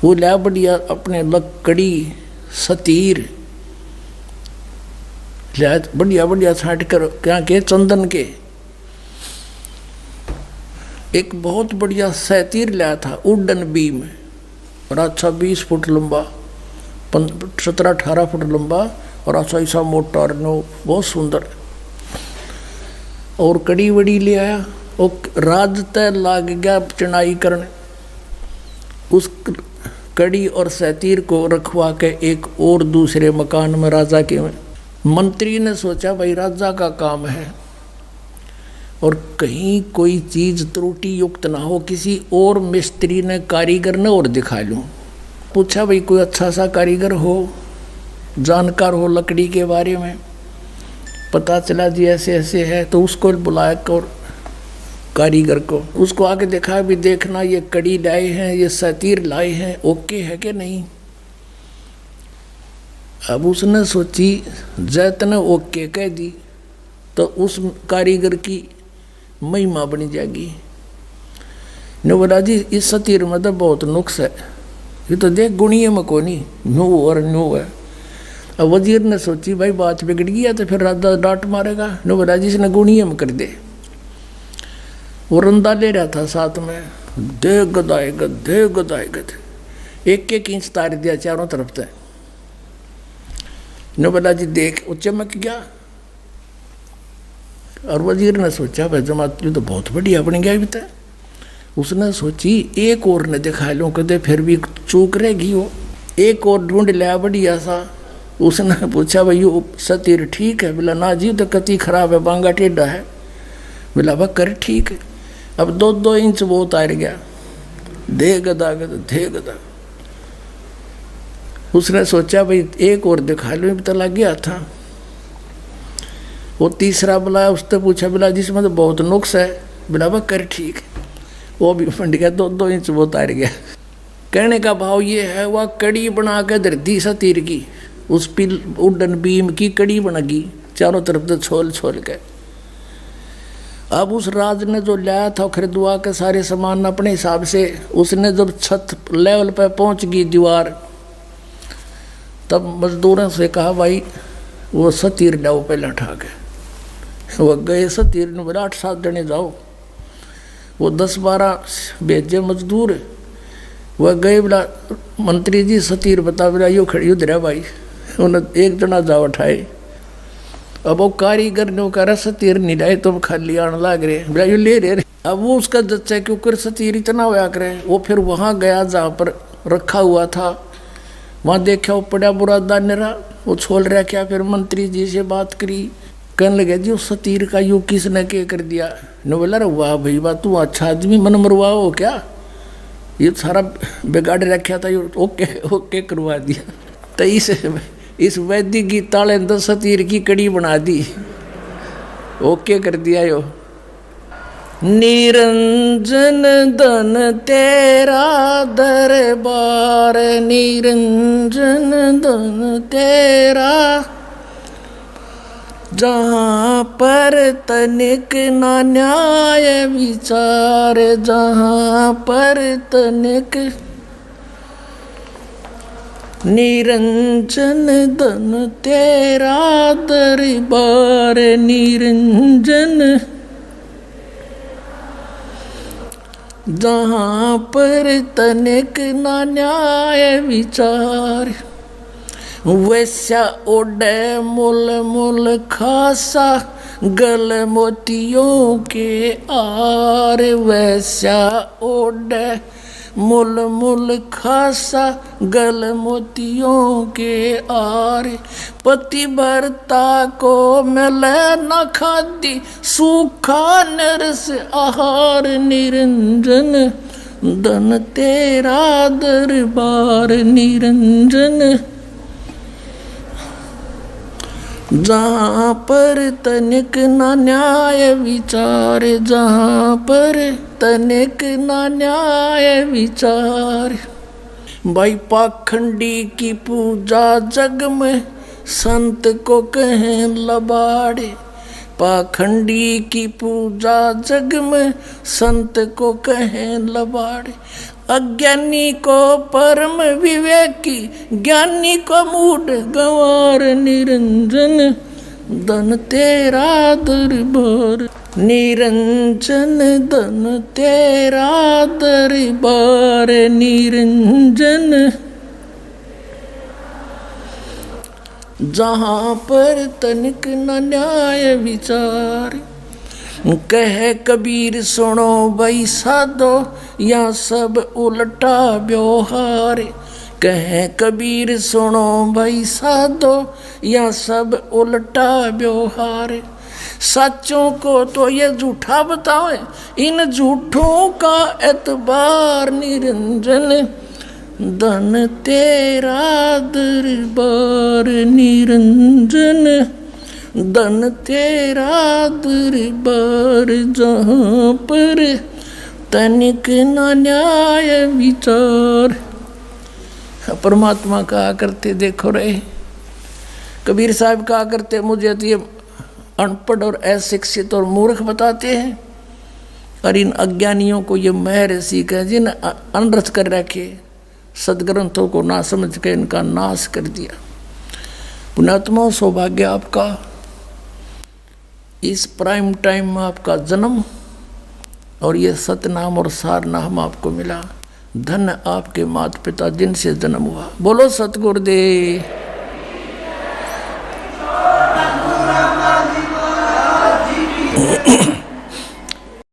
वो ला बढ़िया अपने लकड़ी सतीर लिया, बढ़िया बढ़िया छाट कर क्या के चंदन के एक बहुत बढ़िया सैतीर लिया था, वुडन बीम, और अच्छा 20 फुट लंबा, 17-18 फुट लंबा, और अच्छा ऐसा मोटा और नो बहुत सुंदर। और कड़ी वड़ी ले आया, और राज तय लाग गया चढ़ाई करने। उस कड़ी और सैतीर को रखवा के एक और दूसरे मकान में राजा के में। मंत्री ने सोचा भाई राजा का काम है और कहीं कोई चीज त्रुटि युक्त ना हो, किसी और मिस्त्री ने कारीगर ने और दिखा लूं। पूछा भाई कोई अच्छा सा कारीगर हो, जानकार हो लकड़ी के बारे में। पता चला जी ऐसे ऐसे है, तो उसको बुलाया और कारीगर को, उसको आके देखा भी देखना ये कड़ी लाए हैं, ये सतीर लाए हैं, ओके है कि नहीं। अब उसने सोची जैत ने ओके कह दी तो उस कारीगर की महिमा बनी जाएगी। ने बोला जी इस सतीर में तो बहुत नुक्स है, ये तो देख गुणिये में को नहीं, न्यू और न्यू है। अब वजीर ने सोची भाई बात बिगड़ गया तो फिर राजा डांट मारेगा। ने बोला जी इसने गुणिये में कर दे। वो रंदा ले रहा था साथ में, दे गदाए गद, दे गदाए गद, एक एक इंच तार दिया चारों तरफ से। ने बोला जी देख वो चमक गया। और वजीर ने सोचा भाई जमात तो बहुत बढ़िया बन गया भी था। उसने सोची एक और ने दिखा लो, कदे फिर भी चूक रहेगी वो। एक और ढूंढ लिया बढ़िया सा। उसने पूछा भाई यो सतीर ठीक है? बोला ना जी तो कति खराब है, बांगा टेढ़ा है। बोला भाई कर ठीक है। अब 2-2 इंच वो उतार गया, दे गदा गद, दे गदा। उसने सोचा भाई एक और दिखा लो, भी तो लग गया था। वो तीसरा बुलाया, उसने पूछा बोला जिसमें तो बहुत नुक्स है। बोला भाई कर ठीक है। वो भी फंड गया, 2-2 इंच वो उतार गया। कहने का भाव ये है वह कड़ी बना के धरती सतीर की, उस पिल उडन बीम की कड़ी बनेगी चारों तरफ से छोल छोल के। अब उस राज ने जो लाया था खरीदवा के सारे सामान अपने हिसाब से, उसने जब छत लेवल पे पहुंच गई दीवार, तब मजदूरों से कहा भाई वो सतीर लाओ पहले उठा के। वो गए सतीर ने, बोला 8-7 जने जाओ। वो 10-12 भेजे मजदूर, वह गए बोला मंत्री जी सतीर बता बोला यो खड़ी उधर है भाई, उन्हें एक जना जा उठाए। अब वो कारीगर ने कह रहा सतीर नहीं लाए तुम खाली आने लग रहे, बोला यो ले रहे। अब वो उसका जच्चा क्यों कर सतीर इतना होया करे। वो फिर वहाँ गया जहाँ पर रखा हुआ था, वहाँ देखा वो पड़ा बुरा दानेरा, वो छोड़ रहा क्या। फिर मंत्री जी से बात करी, कहने लगे जी उस सतीर का यू किसने क्या कर दिया। ने बोला अरे वाह भाई वाह तू अच्छा आदमी, मन मरवा हो क्या, ये सारा बिगाड़ रखा था, ये ओके ओके करवा दिया। तो इस वैदिक गीता ने 10 सतीर की कड़ी बना दी, ओके कर दिया यो। निरंजन धन तेरा दरबार, निरंजन धन तेरा, जहाँ पर तनिक ना न्याय विचार, जहाँ पर तनिक निरंजन धन तेरा दरबार, निरंजन जहाँ पर तनिक ना न्याय विचार, वैसा ओढ़े मुल मुल खासा गल मोतियों के आर, वैसा ओढ़े मुल मुल खासा गल मोतियों के आर, पतिव्रता को मिले न खादी सूखा नरस आहार, निरंजन धन तेरा दरबार, निरंजन जहाँ पर तनिक ना न्याय विचार, जहाँ पर तनिक ना न्याय विचार। भाई पाखंडी की पूजा जग में संत को कहें लबाड़े, पाखंडी की पूजा जग में संत को कहें लबाड़े, अज्ञानी को परम विवेकी, ज्ञानी को मूढ़ गंवार, निरंजन धन तेरा दरबार, निरंजन धन तेरा दरबार, निरंजन जहाँ पर तनिक न न्याय विचार। कहे कबीर सुनो भाई साधो या सब उल्टा व्यवहार, कहे कबीर सुनो भाई साधो या सब उल्टा व्यवहार। सच्चों को तो ये झूठा बताए, इन झूठों का एतबार, निरंजन धन तेरा दरबार, निरंजन धन तेरा दरबार, जहाँ पर तनिक न न्याय विचार। परमात्मा कहा करते देखो रहे, कबीर साहब कहा करते मुझे तो ये अनपढ़ और अशिक्षित और मूर्ख बताते हैं, और इन अज्ञानियों को ये महर्षि कह जिन अनर्थ कर रखे, सदग्रंथों को ना समझ के इनका नाश कर दिया। पुण्यात्मा सौभाग्य आपका, इस प्राइम टाइम में आपका जन्म और ये सतनाम और सारनाम आपको मिला। धन्य आपके माता पिता जिनसे जन्म हुआ। बोलो सतगुरुदेव।